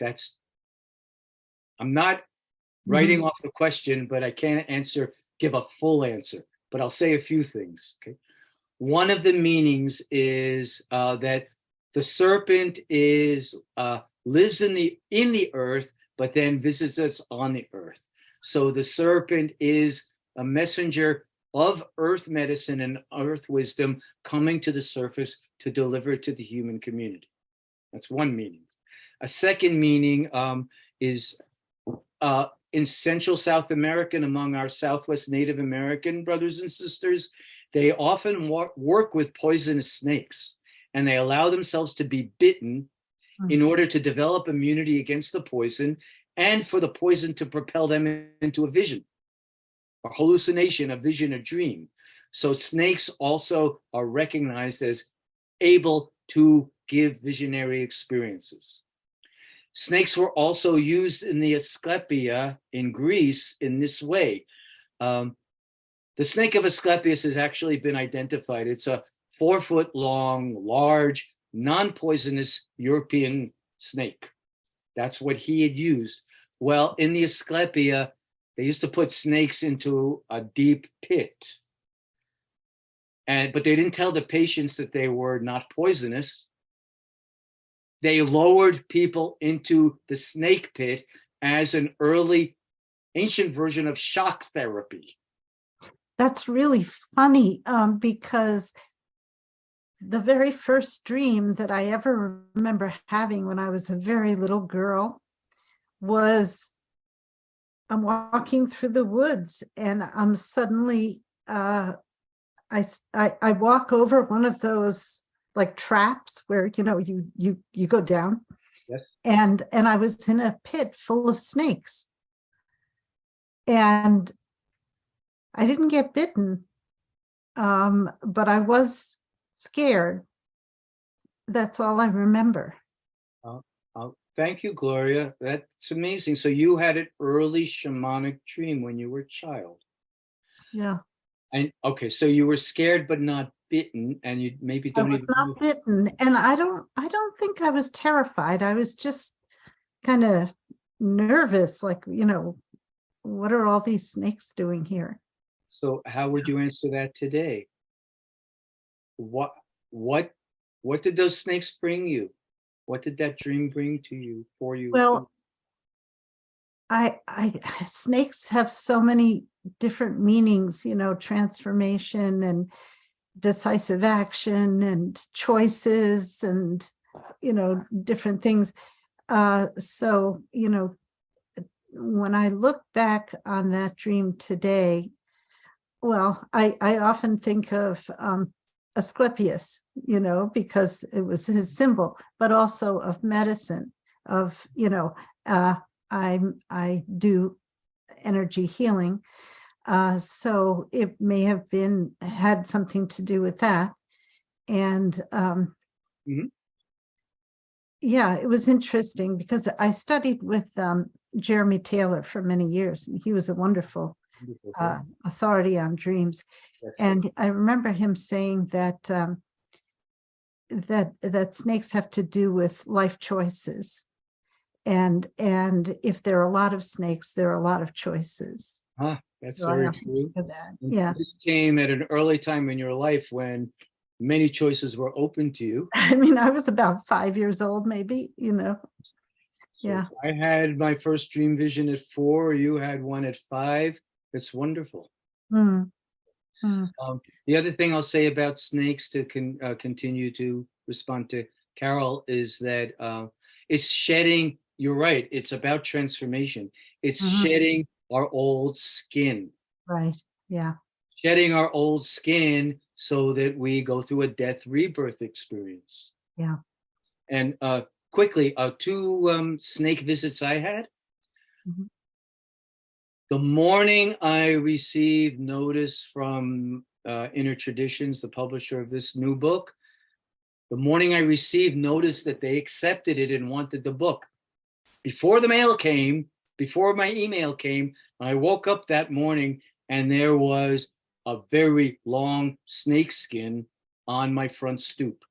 I'm not writing off the question, but I can't give a full answer, but I'll say a few things. Okay. One of the meanings is that the serpent lives in the earth, but then visits us on the earth. So the serpent is a messenger of earth medicine and earth wisdom coming to the surface to deliver it to the human community. That's one meaning. A second meaning is in Central South America and among our Southwest Native American brothers and sisters, they often work with poisonous snakes, and they allow themselves to be bitten in order to develop immunity against the poison, and for the poison to propel them into a vision, a hallucination, a vision, a dream. So snakes also are recognized as able to give visionary experiences. Snakes were also used in the Asclepia in Greece in this way. The snake of Asclepius has actually been identified. It's a 4-foot long, large, non-poisonous European snake. That's what he had used. Well, in the Asclepia, they used to put snakes into a deep pit. But they didn't tell the patients that they were not poisonous. They lowered people into the snake pit as an early ancient version of shock therapy. That's really funny because the very first dream that I ever remember having when I was a very little girl was I'm walking through the woods and I'm suddenly I walk over one of those like traps where you go down. Yes. And I was in a pit full of snakes. And I didn't get bitten, but I was scared. That's all I remember. Thank you, Gloria. That's amazing. So you had an early shamanic dream when you were a child. Yeah. And okay, so you were scared but not bitten, and you maybe don't. I was not bitten, and I don't think I was terrified. I was just kind of nervous, like, what are all these snakes doing here? So how would you answer that today? what what what did those snakes bring you? What did that dream bring to you, for you? Well, snakes have so many different meanings, transformation and decisive action and choices and, different things. So, when I look back on that dream today, well, I often think of Asclepius, because it was his symbol, but also of medicine, of, I do energy healing. So it may have had something to do with that. And yeah, it was interesting because I studied with Jeremy Taylor for many years, and he was a wonderful authority on dreams. Yes. And I remember him saying that that snakes have to do with life choices. And if there are a lot of snakes, there are a lot of choices. That's So very true. Yeah. This came at an early time in your life when many choices were open to you. I mean, I was about 5 years old, maybe, Yeah. So I had my first dream vision at 4. You had one at 5. It's wonderful. Mm. The other thing I'll say about snakes to continue to respond to Carol is that it's shedding. You're right. It's about transformation. It's shedding our old skin. Right. Yeah. Shedding our old skin so that we go through a death rebirth experience. Yeah. And quickly, 2 snake visits I had. The morning I received notice from Inner Traditions, the publisher of this new book, the morning I received notice that they accepted it and wanted the book. Before the mail came, before my email came, I woke up that morning and there was a very long snake skin on my front stoop.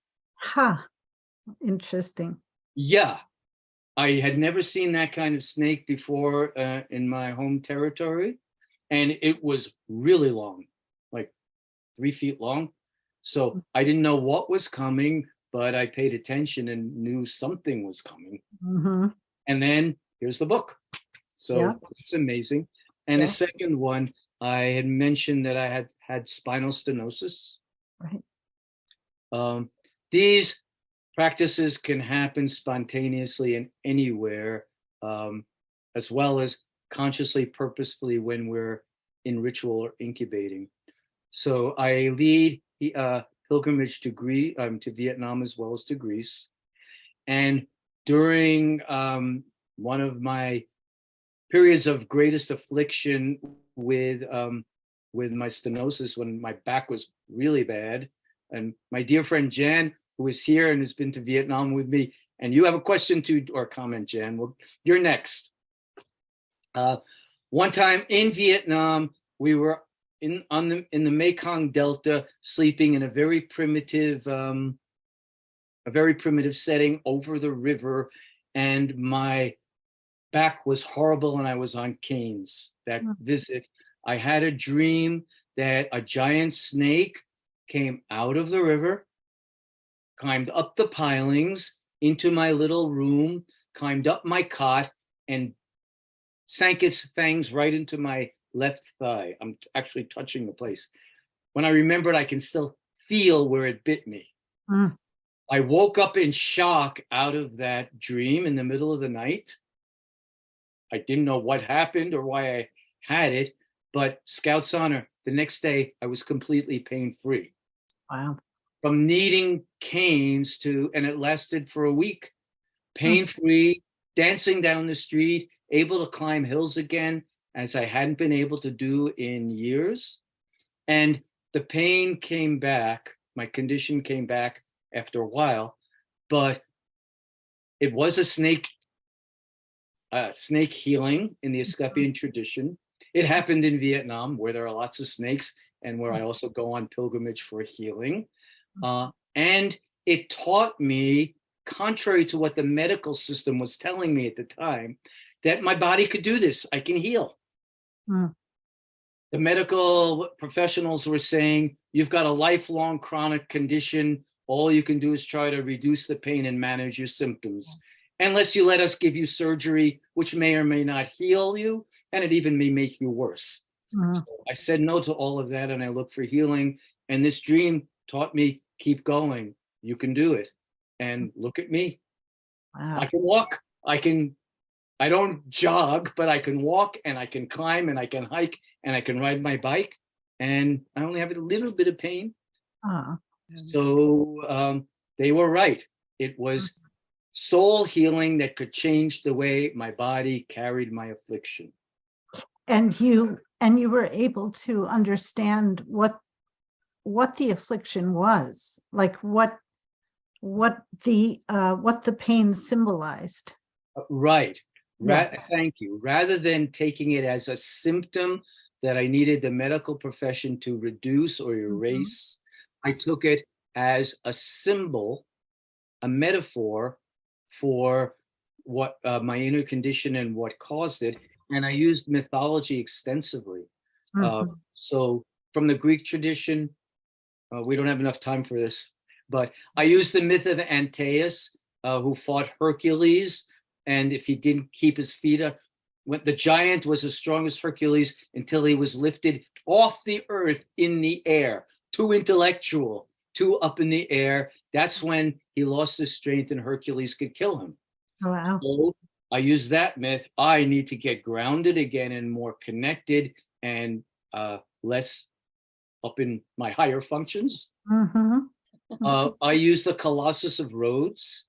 Interesting. Yeah. I had never seen that kind of snake before in my home territory. And it was really long, like 3 feet long. So I didn't know what was coming, but I paid attention and knew something was coming. And then here's the book. So it's amazing. And the second one, I had mentioned that I had spinal stenosis. Right. These practices can happen spontaneously and anywhere, as well as consciously, purposefully when we're in ritual or incubating. So I lead pilgrimage to Vietnam as well as to Greece. And during one of my periods of greatest affliction with my stenosis, when my back was really bad, and my dear friend Jan, who is here and has been to Vietnam with me, and you have a question or comment, Jan. Well, you're next. One time in Vietnam, we were in the Mekong Delta, sleeping in a very primitive setting over the river, and my back was horrible, and I was on canes. That visit, I had a dream that a giant snake came out of the river, climbed up the pilings into my little room, climbed up my cot, and sank its fangs right into my left thigh. I'm actually touching the place. When I remembered, I can still feel where it bit me. I woke up in shock out of that dream in the middle of the night. I didn't know what happened or why I had it, but Scout's honor, the next day I was completely pain-free. Wow. From needing canes and it lasted for a week, pain-free, dancing down the street, able to climb hills again, as I hadn't been able to do in years. And the pain came back, my condition came back after a while, but it was a snake healing in the Asclepian tradition. It happened in Vietnam, where there are lots of snakes and where I also go on pilgrimage for healing. And it taught me, contrary to what the medical system was telling me at the time, that my body could do this. I can heal. The medical professionals were saying, you've got a lifelong chronic condition. All you can do is try to reduce the pain and manage your symptoms. Unless you let us give you surgery, which may or may not heal you, and it even may make you worse. So I said no to all of that, and I looked for healing. And this dream taught me, keep going. You can do it. And look at me. Wow. I can walk. I don't jog, but I can walk, and I can climb, and I can hike, and I can ride my bike. And I only have a little bit of pain. So they were right. It was soul healing that could change the way my body carried my affliction. And you were able to understand what the affliction was, like what the pain symbolized. Right. Yes. Thank you. Rather than taking it as a symptom that I needed the medical profession to reduce or erase, I took it as a symbol, a metaphor for what my inner condition and what caused it. And I used mythology extensively. So from the Greek tradition, we don't have enough time for this, but I used the myth of Antaeus, who fought Hercules. And if he didn't keep his feet up, when the giant was as strong as Hercules until he was lifted off the earth in the air, too intellectual, too up in the air. That's when he lost his strength and Hercules could kill him. Wow. So I use that myth. I need to get grounded again and more connected and less up in my higher functions. I use the Colossus of Rhodes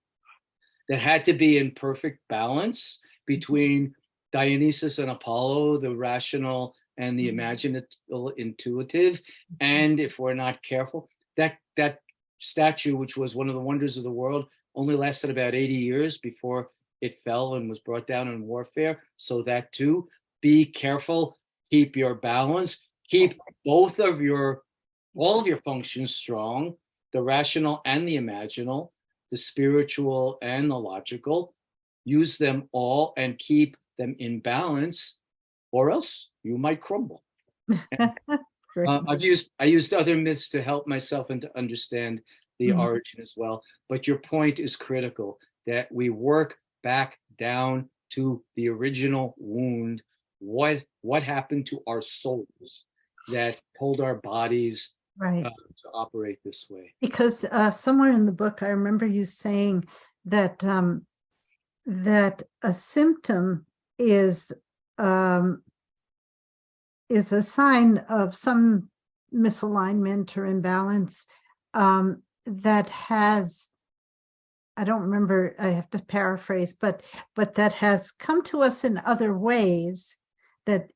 that had to be in perfect balance between Dionysus and Apollo, the rational and the imaginative, intuitive. And if we're not careful, that statue, which was one of the wonders of the world, only lasted about 80 years before it fell and was brought down in warfare. So that too, be careful, keep your balance, keep all of your functions strong, the rational and the imaginal, the spiritual and the logical. Use them all and keep them in balance, or else you might crumble. I used other myths to help myself and to understand the origin as well. But your point is critical, that we work back down to the original wound. What happened to our souls that told our bodies to operate this way? Because somewhere in the book, I remember you saying that that a symptom is a sign of some misalignment or imbalance that has, I don't remember, I have to paraphrase, but that has come to us in other ways that,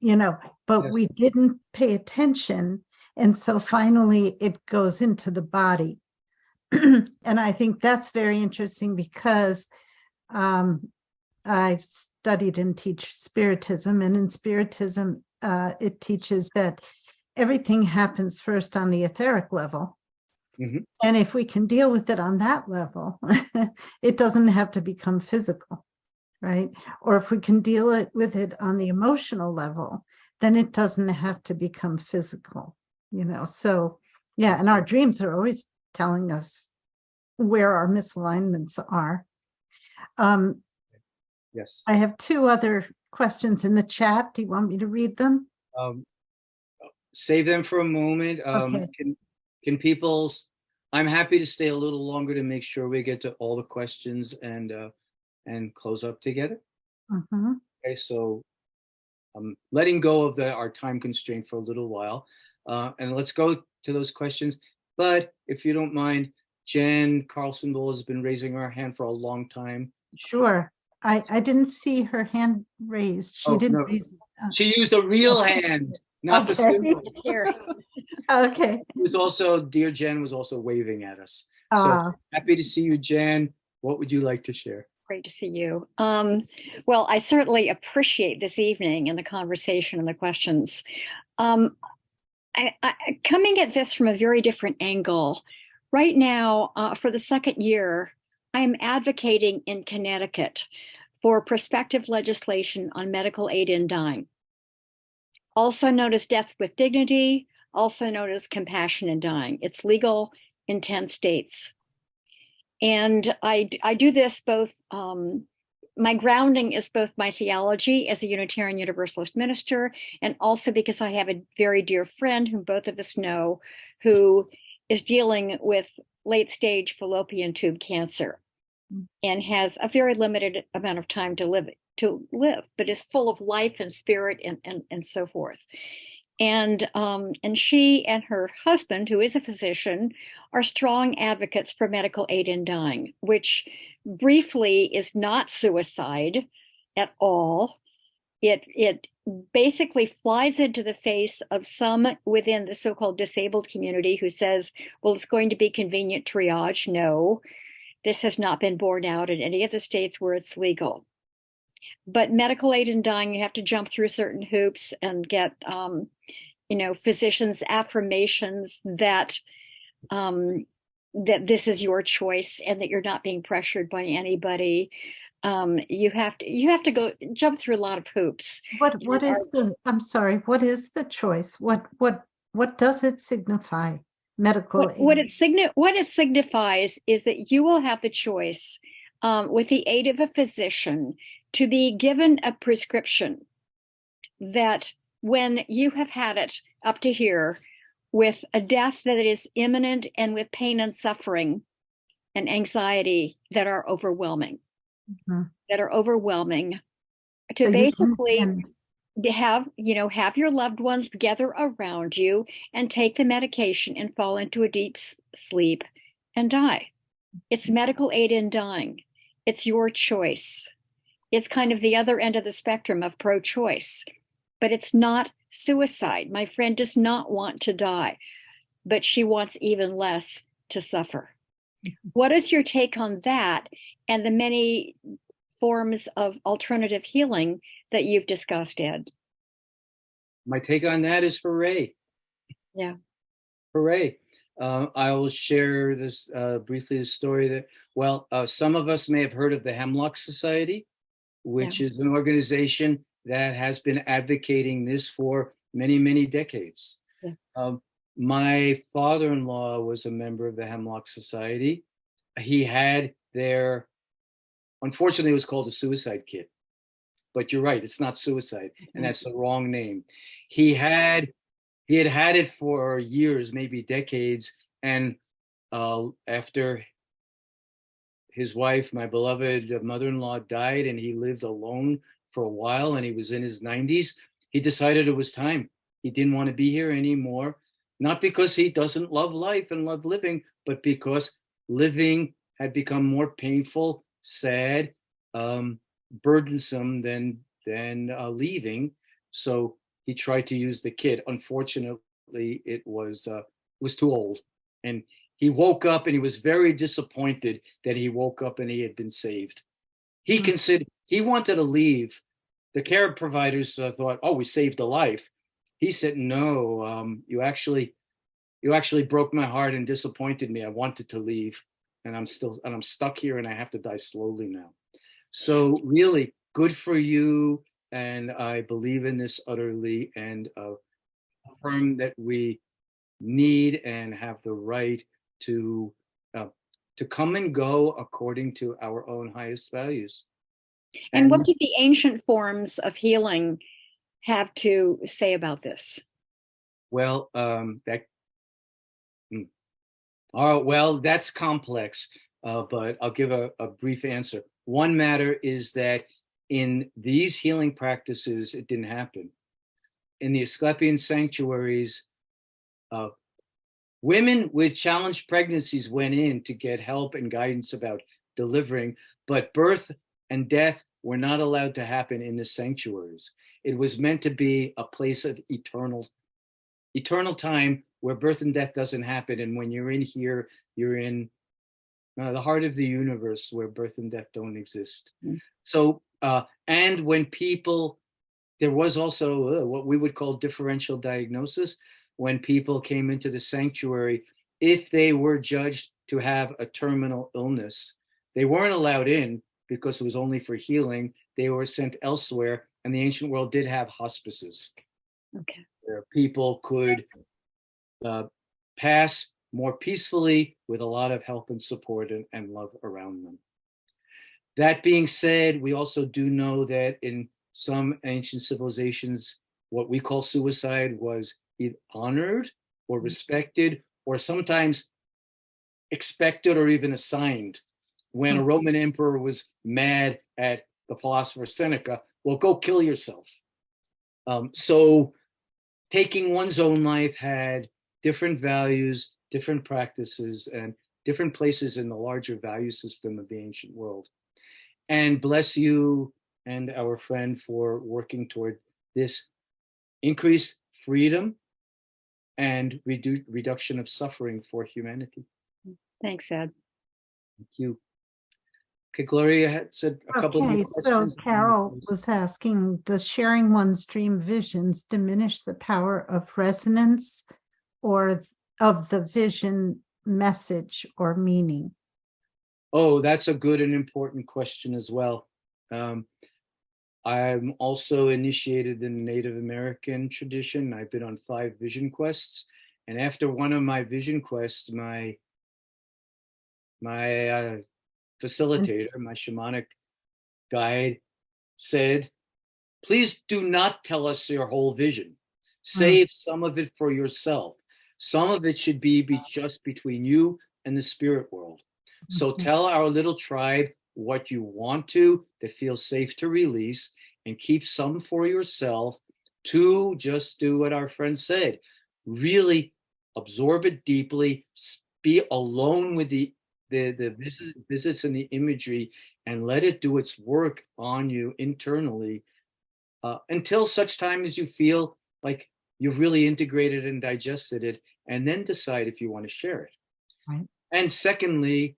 but we didn't pay attention. And so finally it goes into the body. And I think that's very interesting because I studied and teach Spiritism, and in Spiritism, it teaches that everything happens first on the etheric level. And if we can deal with it on that level, it doesn't have to become physical, right? Or if we can deal with it on the emotional level, then it doesn't have to become physical, So, yeah, and our dreams are always telling us where our misalignments are. Yes. I have two other questions in the chat. Do you want me to read them? Save them for a moment. Okay. Can people? I'm happy to stay a little longer to make sure we get to all the questions and close up together. Okay, so I'm letting go of our time constraint for a little while, and let's go to those questions. But if you don't mind, Jen Carlson-Bull has been raising her hand for a long time. Sure. I didn't see her hand raised. She didn't no. raise. She used a real hand, not the symbol. Okay. Dear Jen was also waving at us. So happy to see you, Jen. What would you like to share? Great to see you. Well, I certainly appreciate this evening and the conversation and the questions. I coming at this from a very different angle. Right now, for the second year, I am advocating in Connecticut for prospective legislation on medical aid in dying. also known as death with dignity, also known as compassion in dying. It's legal in 10 states. And I do this both, my grounding is both my theology as a Unitarian Universalist minister, and also because I have a very dear friend whom both of us know, who is dealing with late stage fallopian tube cancer and has a very limited amount of time to live, but is full of life and spirit and so forth. And she and her husband, who is a physician, are strong advocates for medical aid in dying, which briefly is not suicide at all. It basically flies into the face of some within the so-called disabled community who says, well, it's going to be convenient triage. No, this has not been borne out in any of the states where it's legal. But medical aid in dying, you have to jump through certain hoops and get, physicians' affirmations that that this is your choice and that you're not being pressured by anybody. You have to go jump through a lot of hoops. I'm sorry, what is the choice? What does it signify? Medical aid? What it signifies is that you will have the choice, with the aid of a physician, to be given a prescription that when you have had it up to here with a death that is imminent and with pain and suffering and anxiety that are overwhelming, to So basically have your loved ones gather around you and take the medication and fall into a deep sleep and die. It's medical aid in dying. It's your choice. It's kind of the other end of the spectrum of pro-choice, but it's not suicide. My friend does not want to die, but she wants even less to suffer. What is your take on that and the many forms of alternative healing that you've discussed, Ed? My take on that is hooray. Yeah. Hooray. I will share this briefly, the story that, some of us may have heard of the Hemlock Society, which is an organization that has been advocating this for many, many decades. Yeah. My father-in-law was a member of the Hemlock Society. He had unfortunately, it was called a suicide kit. But you're right, it's not suicide, and that's the wrong name. He had it for years, maybe decades, and after his wife, my beloved mother-in-law, died and he lived alone for a while and he was in his 90s, he decided it was time. He didn't want to be here anymore, not because he doesn't love life and love living, but because living had become more painful, sad, burdensome than leaving. So he tried to use the kit. Unfortunately, it was too old, and he woke up and he was very disappointed that he woke up and he had been saved. He wanted to leave. The care providers thought, "Oh, we saved a life." He said, "No, you actually broke my heart and disappointed me. I wanted to leave, and I'm stuck here, and I have to die slowly now." So really good for you, and I believe in this utterly, and affirm that we need and have the right to come and go according to our own highest values. And what did the ancient forms of healing have to say about this? Well, that's complex, but I'll give a brief answer. One matter is that in these healing practices, it didn't happen. In the Asclepian sanctuaries, women with challenged pregnancies went in to get help and guidance about delivering, but birth and death were not allowed to happen in the sanctuaries. It was meant to be a place of eternal time where birth and death doesn't happen. And when you're in here, you're in the heart of the universe where birth and death don't exist. Mm-hmm. So, and when there was also what we would call differential diagnosis. When people came into the sanctuary, if they were judged to have a terminal illness, they weren't allowed in because it was only for healing. They were sent elsewhere, and the ancient world did have hospices. Okay. where people could pass more peacefully with a lot of help and support and love around them. That being said, we also do know that in some ancient civilizations, what we call suicide was either honored or respected, or sometimes expected or even assigned. When a Roman emperor was mad at the philosopher Seneca, well, go kill yourself. So taking one's own life had different values, different practices, and different places in the larger value system of the ancient world. And bless you and our friend for working toward this increased freedom and reduction of suffering for humanity. Thanks, Ed. Thank you. Okay, Gloria had said a couple Okay, of so questions. Carol was asking, does sharing one's dream visions diminish the power of resonance or of the vision message or meaning? Oh, that's a good and important question as well. I'm also initiated in the Native American tradition. I've been on 5 vision quests. And after one of my vision quests, my facilitator, my shamanic guide said, please do not tell us your whole vision. Save some of it for yourself. Some of it should be just between you and the spirit world. So tell our little tribe what you want to, that feels safe to release, and keep some for yourself to just do what our friend said. Really absorb it deeply, be alone with the visits and the imagery, and let it do its work on you internally until such time as you feel like you've really integrated and digested it, and then decide if you want to share it. Right. And secondly,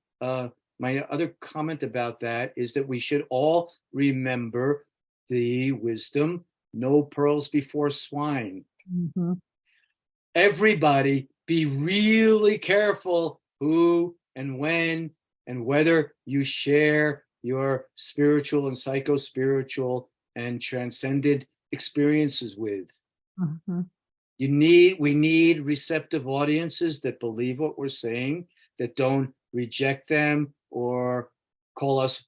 my other comment about that is that we should all remember the wisdom, no pearls before swine. Everybody be really careful who and when and whether you share your spiritual and psycho-spiritual and transcendent experiences with. We need receptive audiences that believe what we're saying, that don't reject them or call us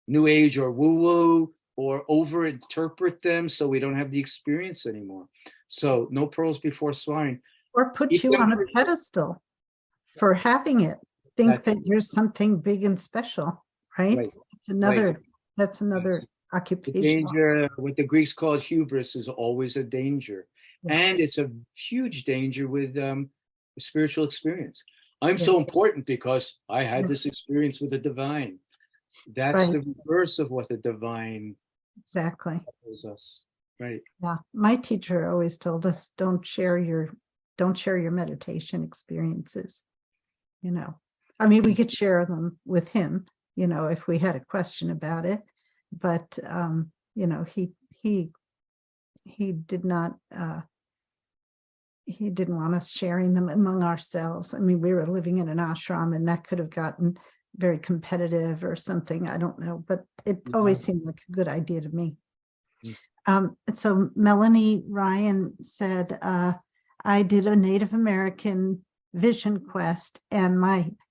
new age or woo-woo or over-interpret them so we don't have the experience anymore. So no pearls before swine. Or put you on a pedestal for having it. Think that you're something big and special, right? It's another, that's another occupation. The danger, what the Greeks called hubris, is always a danger. And it's a huge danger with spiritual experience. I'm so important because I had this experience with the divine. That's the reverse of what the divine offers us. Right. Yeah. My teacher always told us, don't share your meditation experiences. You know, I mean, we could share them with him, you know, if we had a question about it, but you know, he did not he didn't want us sharing them among ourselves. I mean, we were living in an ashram and that could have gotten very competitive or something. I don't know, but it always seemed like a good idea to me. So Melanie Ryan said, I did a Native American vision quest and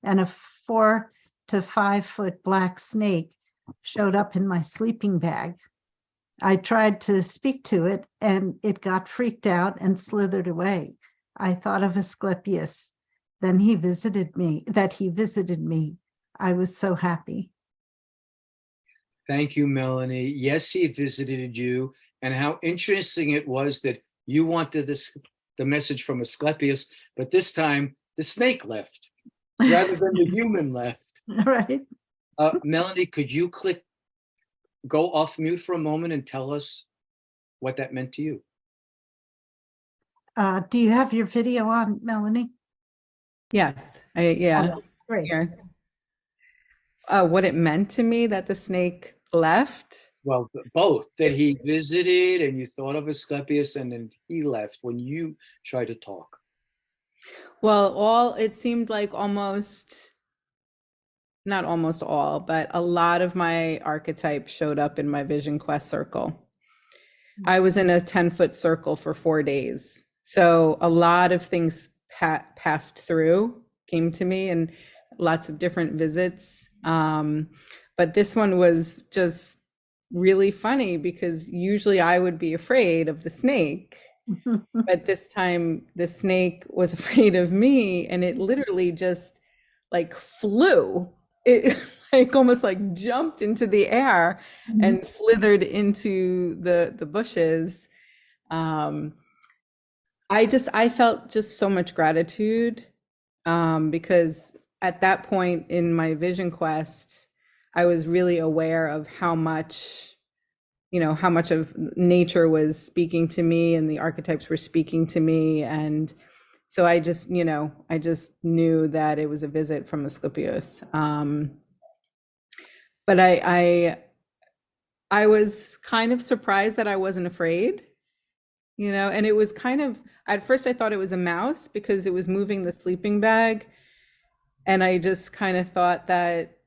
a 4 to 5 foot black snake showed up in my sleeping bag. I tried to speak to it and it got freaked out and slithered away. I thought of Asclepius. Then he visited me. I was so happy. Thank you, Melanie. Yes, he visited you. And how interesting it was that you wanted the message from Asclepius, but this time the snake left rather than the human left. Right. Melanie, could you go off mute for a moment and tell us what that meant to you? Do you have your video on, Melanie? Yes. Yeah. Oh, great. Here. What it meant to me that the snake left? Well, both, that he visited and you thought of Asclepius and then he left when you tried to talk. Well, it seemed like not almost all, but a lot of my archetypes showed up in my vision quest circle. I was in a 10-foot circle for 4 days. So a lot of things passed through, came to me, and lots of different visits. But this one was just really funny because usually I would be afraid of the snake. But this time the snake was afraid of me, and it literally just like flew. It like almost like jumped into the air and slithered into the bushes. I felt just so much gratitude, because at that point in my vision quest, I was really aware of how much of nature was speaking to me and the archetypes were speaking to me. And so I just knew that it was a visit from Asclepius. But I was kind of surprised that I wasn't afraid, and it was kind of, at first I thought it was a mouse because it was moving the sleeping bag. And I just kind of thought that,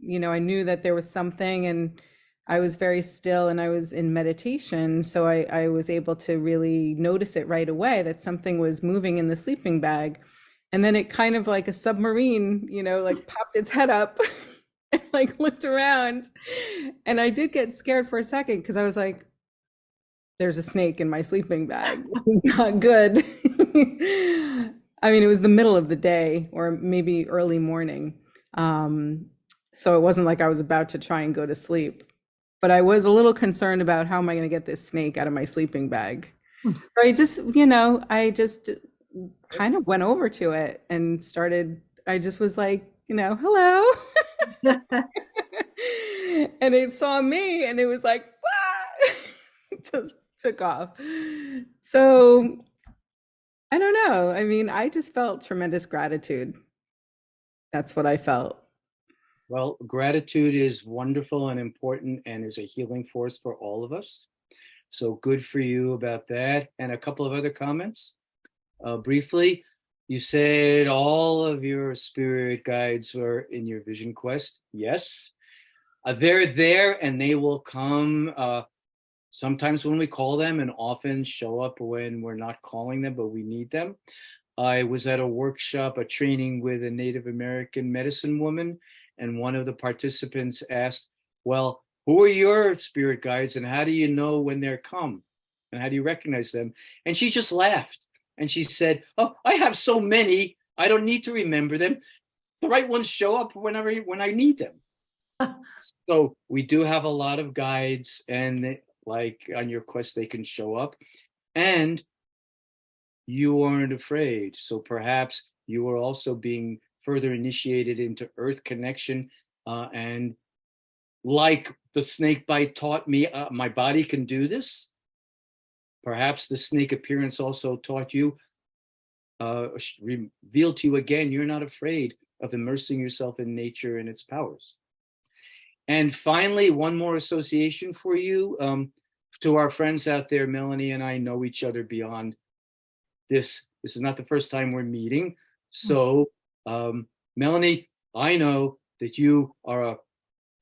I knew that there was something, and I was very still and I was in meditation. So I was able to really notice it right away that something was moving in the sleeping bag. And then it kind of like a submarine, like popped its head up and like looked around. And I did get scared for a second because I was like, there's a snake in my sleeping bag. This is not good. I mean, it was the middle of the day or maybe early morning. So it wasn't like I was about to try and go to sleep. But I was a little concerned about how am I going to get this snake out of my sleeping bag. So I just kind of went over to it and I just was like, hello. And it saw me and it was like, just took off. So I don't know. I mean, I just felt tremendous gratitude. That's what I felt. Well, gratitude is wonderful and important and is a healing force for all of us. So good for you about that. And a couple of other comments. Briefly, you said all of your spirit guides were in your vision quest. Yes, they're there and they will come sometimes when we call them and often show up when we're not calling them, but we need them. I was at a workshop, a training with a Native American medicine woman. And one of the participants asked, well, who are your spirit guides and how do you know when they're come? And how do you recognize them? And she just laughed. And she said, oh, I have so many. I don't need to remember them. The right ones show up when I need them. So we do have a lot of guides, and like on your quest, they can show up. And you aren't afraid. So perhaps you are also being further initiated into earth connection. And like the snake bite taught me, my body can do this. Perhaps the snake appearance also taught you, revealed to you again, you're not afraid of immersing yourself in nature and its powers. And finally, one more association for you. To our friends out there, Melanie and I know each other beyond this. This is not the first time we're meeting. So Melanie, I know that you are a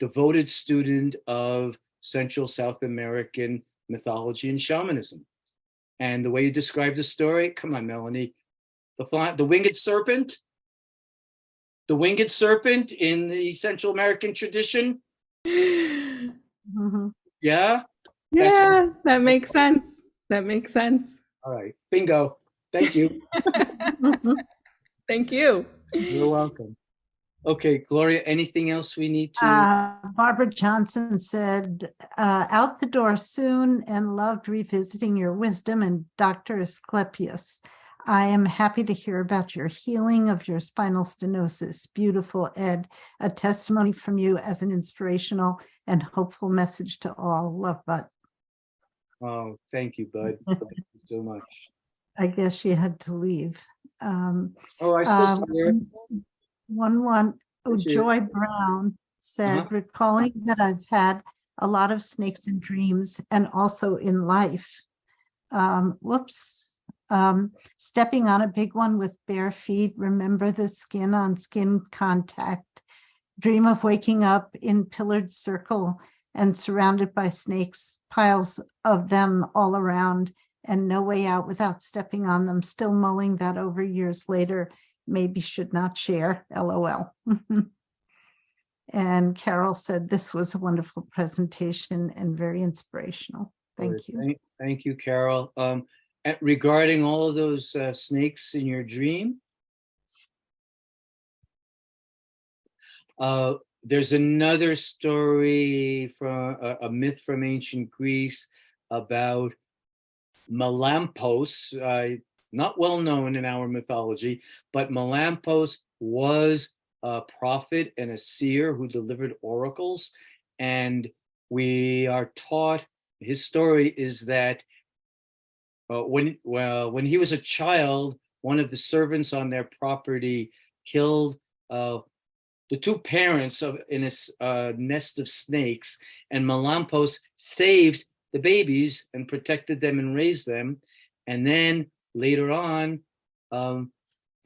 devoted student of Central South American mythology and shamanism. And the way you describe the story, come on, Melanie, the winged serpent in the Central American tradition. Mm-hmm. Yeah? Yeah, that makes sense. That makes sense. All right. Bingo. Thank you. Thank you. You're welcome. Okay, Gloria, anything else we need to? Barbara Johnson said, out the door soon and loved revisiting your wisdom. And Dr. Asclepius, I am happy to hear about your healing of your spinal stenosis. Beautiful, Ed. A testimony from you as an inspirational and hopeful message to all. Love, Bud. Oh, thank you, Bud. Thank you so much. I guess she had to leave. I still see her. Joy Brown said, recalling that I've had a lot of snakes in dreams and also in life. Stepping on a big one with bare feet. Remember the skin on skin contact. Dream of waking up in pillared circle and surrounded by snakes, piles of them all around, and no way out without stepping on them, still mulling that over years later, maybe should not share, LOL. And Carol said this was a wonderful presentation and very inspirational. Thank you. Thank you, Carol. Regarding all of those snakes in your dream, there's another story from a myth from ancient Greece about Melampos, not well known in our mythology, but Melampos was a prophet and a seer who delivered oracles. And we are taught, his story is that when he was a child, one of the servants on their property killed the two parents in a nest of snakes, and Melampos saved the babies and protected them and raised them. And then later on, the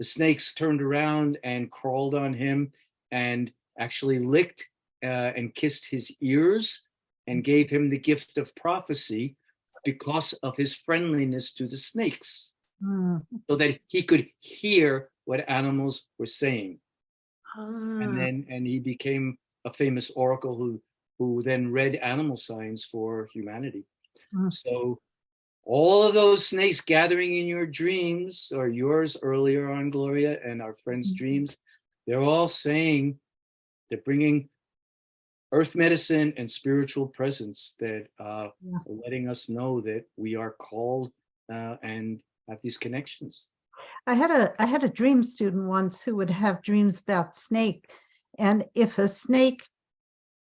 snakes turned around and crawled on him and actually licked and kissed his ears and gave him the gift of prophecy because of his friendliness to the snakes, so that he could hear what animals were saying. And he became a famous oracle who then read animal signs for humanity. So all of those snakes gathering in your dreams, or yours earlier on, Gloria, and our friends' dreams, they're all saying, they're bringing earth medicine and spiritual presence that are letting us know that we are called and have these connections. I had a dream student once who would have dreams about snake, and if a snake,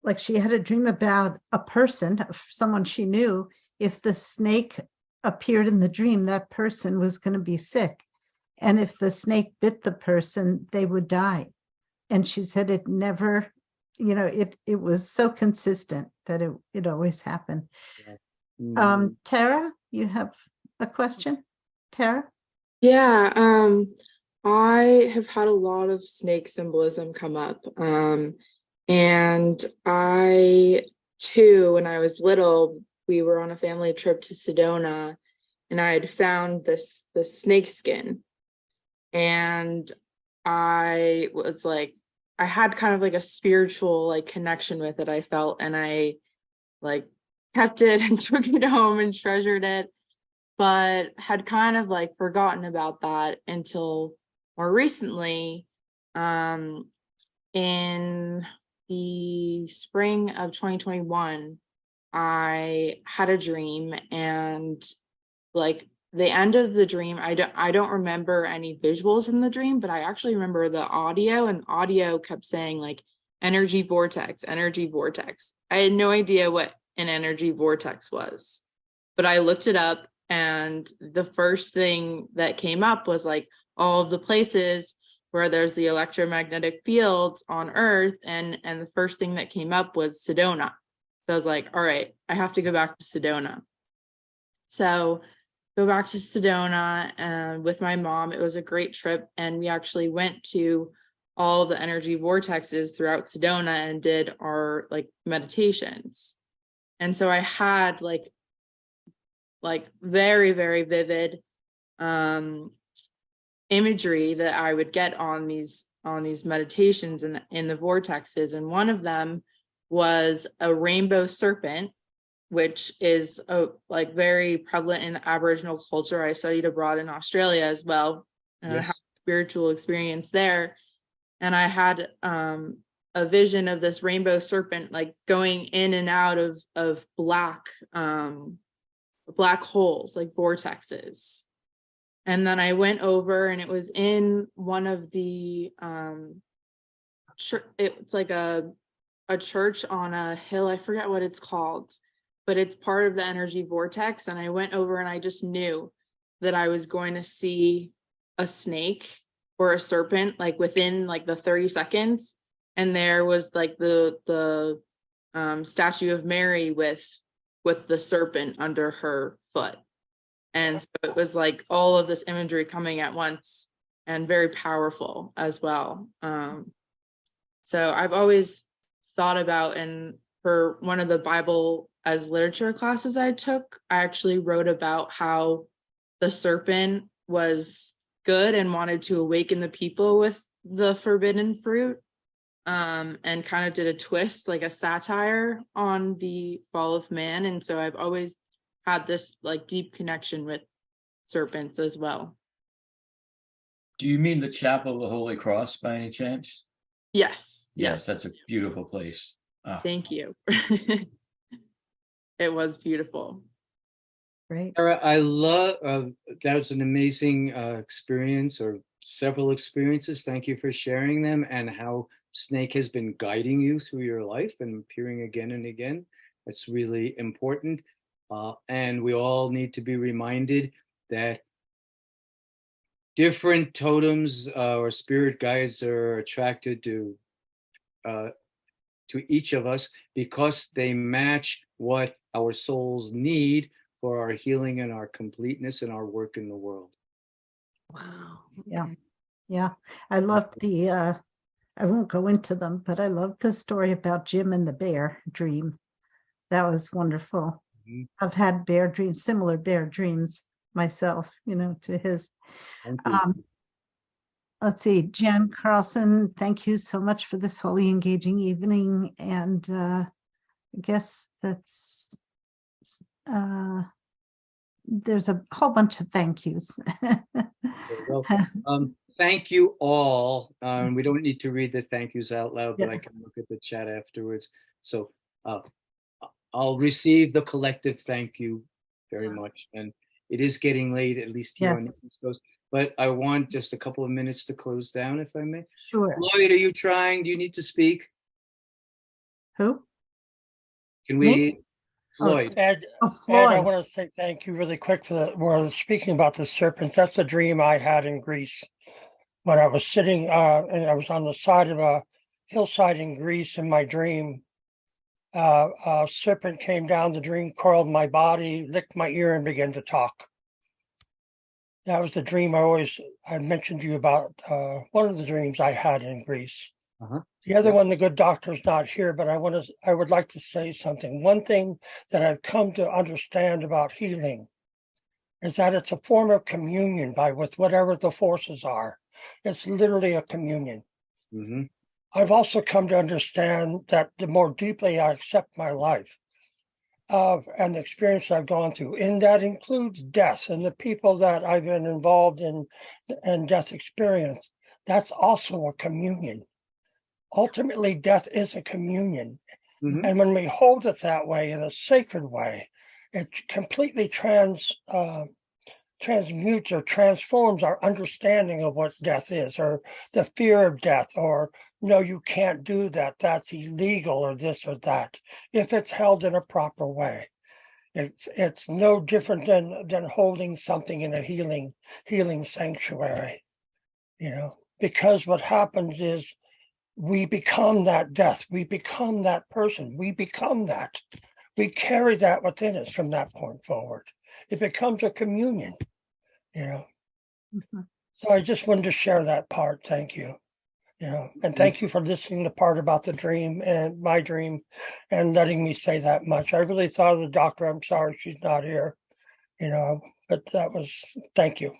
like she had a dream about a person, someone she knew, if the snake appeared in the dream, that person was going to be sick, and if the snake bit the person, they would die. And she said it never, it was so consistent that it always happened. Tara, you have a question? Tara? Yeah, I have had a lot of snake symbolism come up. And I too, when I was little, we were on a family trip to Sedona, and I had found this snake skin. And I was like, I had kind of like a spiritual like connection with it, I felt, and I like kept it and took it home and treasured it, but had kind of like forgotten about that until more recently. In the spring of 2021, I had a dream, and like the end of the dream, I don't remember any visuals from the dream, but I actually remember the audio, and audio kept saying like energy vortex, energy vortex. I had no idea what an energy vortex was, but I looked it up, and the first thing that came up was like all of the places where there's the electromagnetic fields on Earth, and the first thing that came up was Sedona. So I was like, all right, I have to go back to Sedona. So go back to Sedona with my mom. It was a great trip, and we actually went to all the energy vortexes throughout Sedona and did our like meditations. And so I had like very, very vivid imagery that I would get on these meditations in the vortexes. And one of them was a rainbow serpent, which is like very prevalent in the Aboriginal culture. I studied abroad in Australia as well, and I had a spiritual experience there. And I had a vision of this rainbow serpent like going in and out of black holes, like vortexes. And then I went over, and it was in one of the it's like a church on a hill. I forget what it's called, but it's part of the energy vortex. And I went over, and I just knew that I was going to see a snake or a serpent like within like the 30 seconds. And there was like the statue of Mary with the serpent under her foot. And so it was like all of this imagery coming at once, and very powerful as well. So I've always thought about and for one of the Bible as literature classes I took, I actually wrote about how the serpent was good and wanted to awaken the people with the forbidden fruit, and kind of did a twist, like a satire on the fall of man. And so I've always had this like deep connection with serpents as well. Do you mean the Chapel of the Holy Cross by any chance? Yes. Yes, that's a beautiful place. Thank you. It was beautiful. Great. Sarah, I love that was an amazing experience, or several experiences. Thank you for sharing them, and how Snake has been guiding you through your life and appearing again and again. That's really important. And we all need to be reminded that different totems or spirit guides are attracted to each of us because they match what our souls need for our healing and our completeness and our work in the world. Wow. Yeah. Yeah. I loved the, I won't go into them, but I loved the story about Jim and the bear dream. That was wonderful. Mhm. I've had bear dreams, similar bear dreams myself, to his. Thank you. Let's see, Jen Carlson, thank you so much for this wholly engaging evening. And I guess that's, there's a whole bunch of thank yous. Thank you all. We don't need to read the thank yous out loud, but I can look at the chat afterwards. So I'll receive the collective thank you very much. And it is getting late, at least here on the East Coast. But I want just a couple of minutes to close down, if I may. Sure. Lloyd, are you trying? Do you need to speak? Who? Can we? Floyd. Ed, Floyd. Ed, I want to say thank you really quick for we're speaking about the serpents. That's the dream I had in Greece when I was sitting and I was on the side of a hillside in Greece. In my dream, a serpent came down the dream, coiled my body, licked my ear, and began to talk. That was the dream I mentioned to you about, one of the dreams I had in Greece. The other one, the good doctor's not here, but I would like to say something. One thing that I've come to understand about healing is that it's a form of communion with whatever the forces are. It's literally a communion. Mm-hmm. I've also come to understand that the more deeply I accept my life and the experience I've gone through, and that includes death and the people that I've been involved in death experience, that's also a communion. Ultimately, death is a communion. Mm-hmm. And when we hold it that way, in a sacred way, it completely transmutes or transforms our understanding of what death is, or the fear of death, or no, you can't do that, that's illegal, or this or that, if it's held in a proper way. It's no different than holding something in a healing sanctuary, because what happens is we become that death, we become that person, we become that. We carry that within us from that point forward. It becomes a communion, Mm-hmm. So I just wanted to share that part. Thank you. And thank you for listening to the part about the dream and my dream and letting me say that much. I really thought of the doctor. I'm sorry she's not here, but that was, thank you.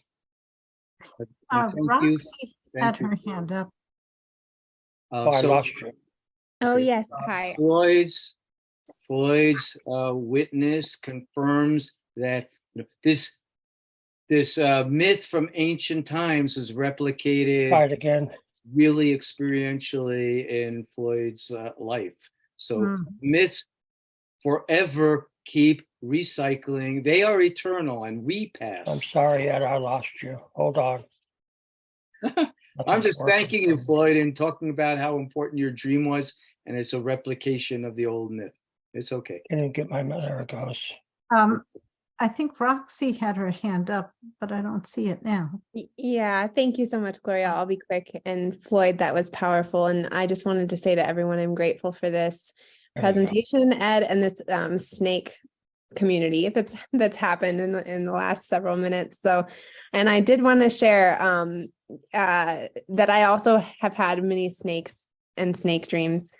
Roxy had her hand up. I lost you. Oh, yes. Hi. Floyd's witness confirms that this myth from ancient times is replicated again, really experientially in Floyd's life. So myths forever keep recycling. They are eternal, and we pass. I'm sorry, Ed, I lost you. Hold on. I'm just thanking you, Floyd, and talking about how important your dream was, and it's a replication of the old myth. It's okay. I didn't get there it goes. I think Roxy had her hand up, but I don't see it now. Yeah, thank you so much, Gloria. I'll be quick. And Floyd, that was powerful. And I just wanted to say to everyone, I'm grateful for this presentation, Ed, and this snake community that's happened in the last several minutes. So, and I did want to share that I also have had many snakes and snake dreams,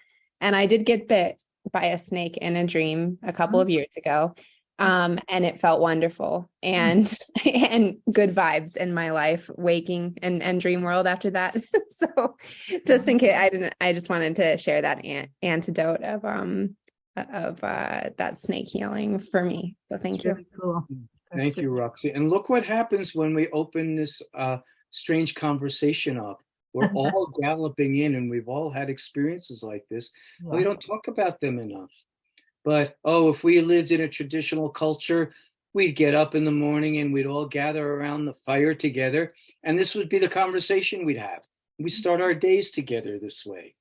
and I did get bit by a snake in a dream a couple of years ago. And it felt wonderful and and good vibes in my life, waking and dream world after that. So just in case I just wanted to share that antidote of that snake healing for me. So thank you. Really cool. Thank you, Roxy. And look what happens when we open this strange conversation up. We're all galloping in, and we've all had experiences like this. Yeah. We don't talk about them enough. But, if we lived in a traditional culture, we'd get up in the morning and we'd all gather around the fire together. And this would be the conversation we'd have. We start our days together this way.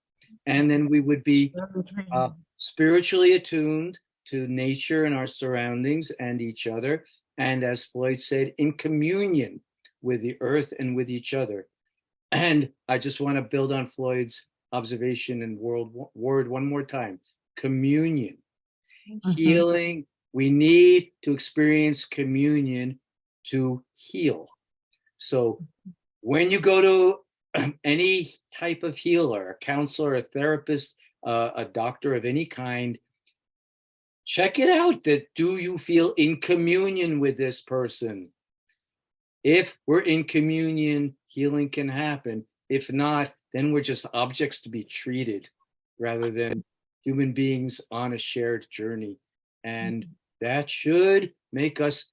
And then we would be spiritually attuned to nature and our surroundings and each other. And as Floyd said, in communion with the earth and with each other. And I just want to build on Floyd's observation and word one more time. Communion. Healing. We need to experience communion to heal. So when you go to any type of healer, a counselor, a therapist, a doctor of any kind, check it out. Do you feel in communion with this person? If we're in communion, healing can happen. If not, then we're just objects to be treated rather than human beings on a shared journey. And that should make us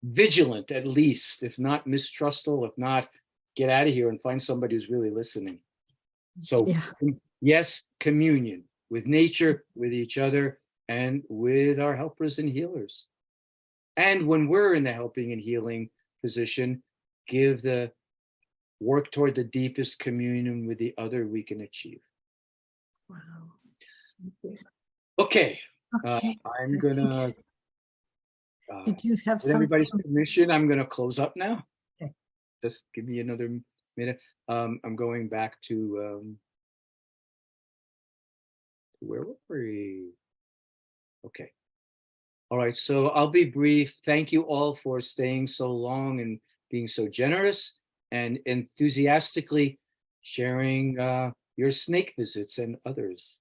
vigilant, at least, if not mistrustful, if not get out of here and find somebody who's really listening. So yes, communion with nature, with each other, and with our helpers and healers. And when we're in the helping and healing position, give the work toward the deepest communion with the other we can achieve. Wow. Okay. I'm gonna. Did you have with everybody's permission, I'm gonna close up now. Okay. Just give me another minute. I'm going back to where were we? Okay. All right. So I'll be brief. Thank you all for staying so long and being so generous and enthusiastically sharing your snake visits and others.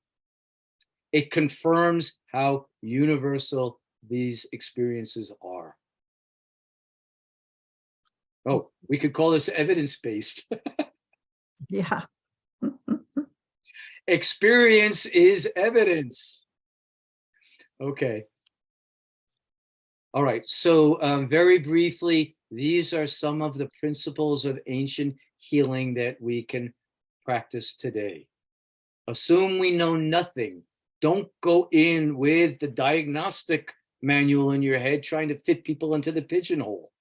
It confirms how universal these experiences are. Oh, we could call this evidence-based. Yeah. Experience is evidence. Okay. All right. So very briefly, these are some of the principles of ancient healing that we can practice today. Assume we know nothing. Don't go in with the diagnostic manual in your head trying to fit people into the pigeonhole.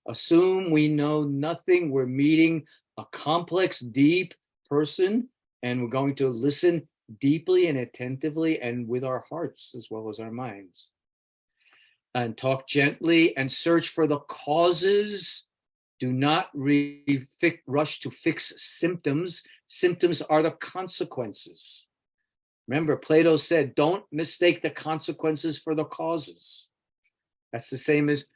Assume we know nothing. We're meeting a complex, deep person, and we're going to listen deeply and attentively and with our hearts as well as our minds. And talk gently and search for the causes. Do not rush to fix symptoms. Symptoms are the consequences. Remember, Plato said, don't mistake the consequences for the causes. That's the same as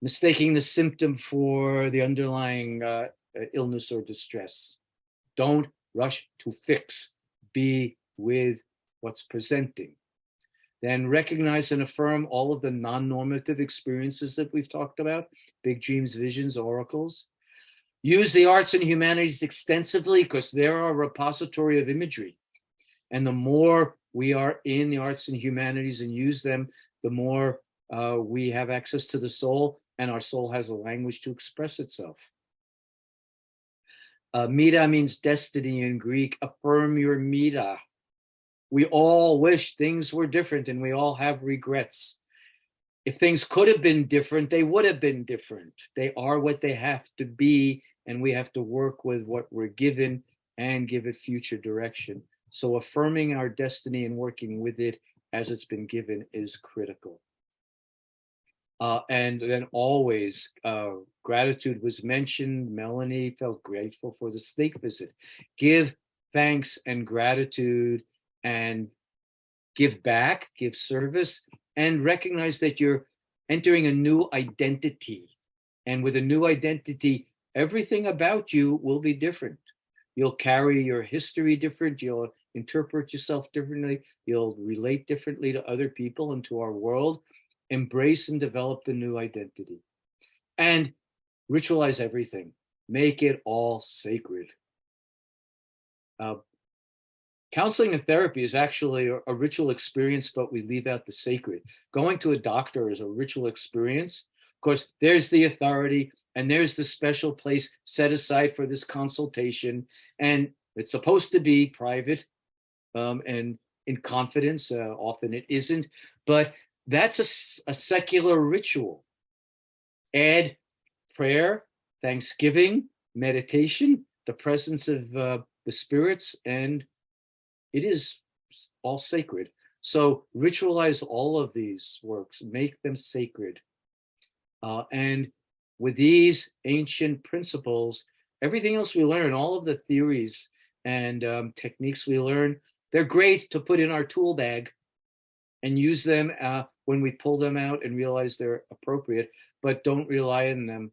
mistaking the symptom for the underlying illness or distress. Don't rush to fix. Be with what's presenting. Then recognize and affirm all of the non-normative experiences that we've talked about, big dreams, visions, oracles. Use the arts and humanities extensively because they're a repository of imagery. And the more we are in the arts and humanities and use them, the more we have access to the soul, and our soul has a language to express itself. Mita means destiny in Greek. Affirm your mita. We all wish things were different, and we all have regrets. If things could have been different, they would have been different. They are what they have to be, and we have to work with what we're given and give it future direction. So affirming our destiny and working with it as it's been given is critical. And then always, gratitude was mentioned. Melanie felt grateful for the snake visit. Give thanks and gratitude and give back, give service, and recognize that you're entering a new identity. And with a new identity, everything about you will be different. You'll carry your history different. You'll interpret yourself differently. You'll relate differently to other people and to our world. Embrace and develop the new identity. And ritualize everything. Make it all sacred. Counseling and therapy is actually a ritual experience, but we leave out the sacred. Going to a doctor is a ritual experience. Of course, there's the authority and there's the special place set aside for this consultation. And it's supposed to be private and in confidence. Often it isn't, but that's a secular ritual. Add prayer, thanksgiving, meditation, the presence of the spirits, and it is all sacred. So ritualize all of these works, make them sacred. And with these ancient principles, everything else we learn, all of the theories and techniques we learn, they're great to put in our tool bag and use them when we pull them out and realize they're appropriate, but don't rely on them.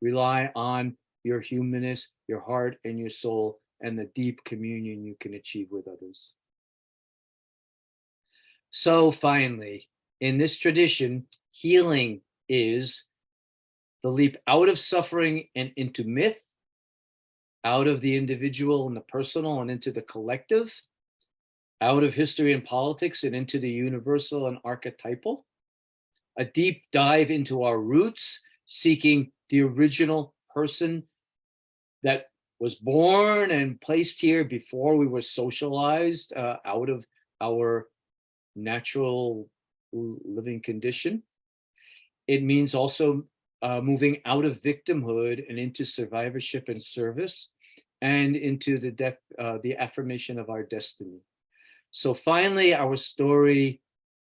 Rely on your humanness, your heart, and your soul, and the deep communion you can achieve with others. So finally, in this tradition, healing is the leap out of suffering and into myth, out of the individual and the personal and into the collective, out of history and politics and into the universal and archetypal, a deep dive into our roots, seeking the original person that was born and placed here before we were socialized out of our natural living condition. It means also moving out of victimhood and into survivorship and service, and into the affirmation of our destiny. So finally, our story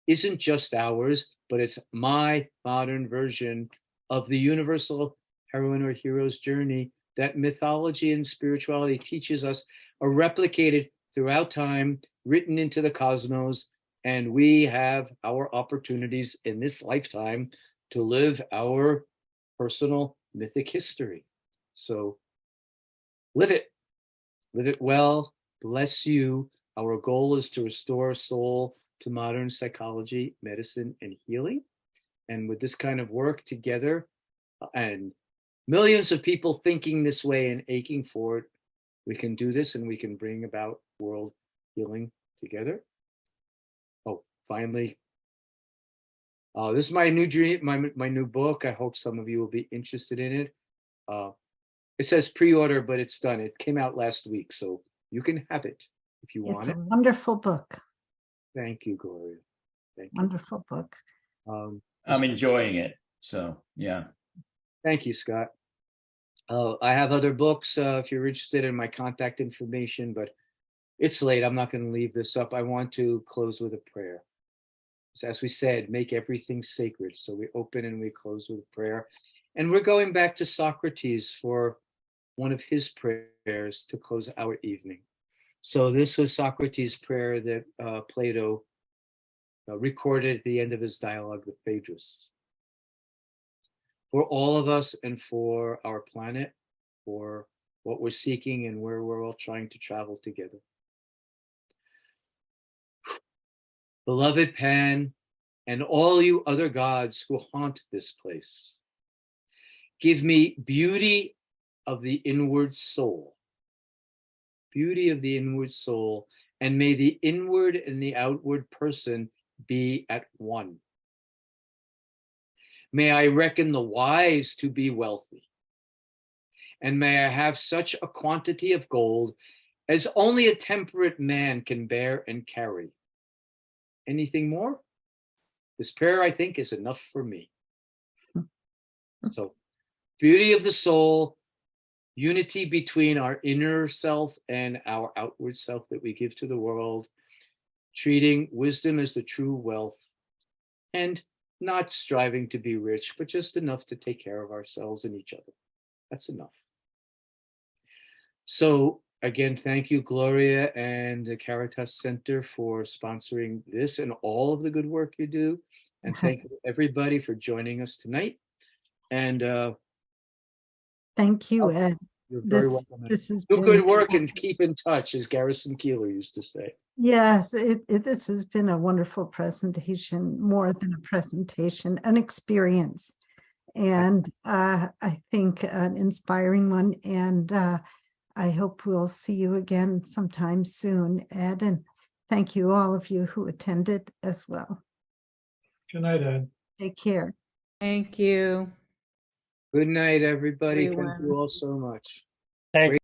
isn't just ours, but it's my modern version of the universal heroine or hero's journey that mythology and spirituality teaches us are replicated throughout time, written into the cosmos, and we have our opportunities in this lifetime to live our personal mythic history. So live it well, bless you. Our goal is to restore soul to modern psychology, medicine, and healing. And with this kind of work together, and millions of people thinking this way and aching for it, we can do this and we can bring about world healing together. Oh, finally, this is my new dream, my new book. I hope some of you will be interested in it. It says pre-order, but it's done. It came out last week, so you can have it if you want it. It's a wonderful book. Thank you, Gloria. Thank you. Wonderful book. I'm enjoying it. So, yeah. Thank you, Scott. I have other books if you're interested in my contact information, but it's late. I'm not going to leave this up. I want to close with a prayer. So as we said, make everything sacred. So we open and we close with a prayer. And we're going back to Socrates for one of his prayers to close our evening. So this was Socrates' prayer that Plato recorded at the end of his dialogue with Phaedrus. For all of us and for our planet, for what we're seeking and where we're all trying to travel together. Beloved Pan, and all you other gods who haunt this place, give me beauty of the inward soul. Beauty of the inward soul, and may the inward and the outward person be at one. May I reckon the wise to be wealthy, and may I have such a quantity of gold as only a temperate man can bear and carry. Anything more? This prayer, I think, is enough for me. So, beauty of the soul, unity between our inner self and our outward self that we give to the world, treating wisdom as the true wealth, and not striving to be rich, but just enough to take care of ourselves and each other. That's enough. So again, thank you, Gloria and the Caritas Center for sponsoring this and all of the good work you do. And thank you everybody for joining us tonight. And thank you, Ed. You're very this welcome. this has Do been good work and keep in touch, as Garrison Keillor used to say. yes, this has been a wonderful presentation, more than a presentation, an experience, and I think an inspiring one. And I hope we'll see you again sometime soon, Ed. And thank you, all of you who attended as well. Good night, Ed. Take care. Thank you. Good night, everybody. Thank Everyone. you all so much. Thank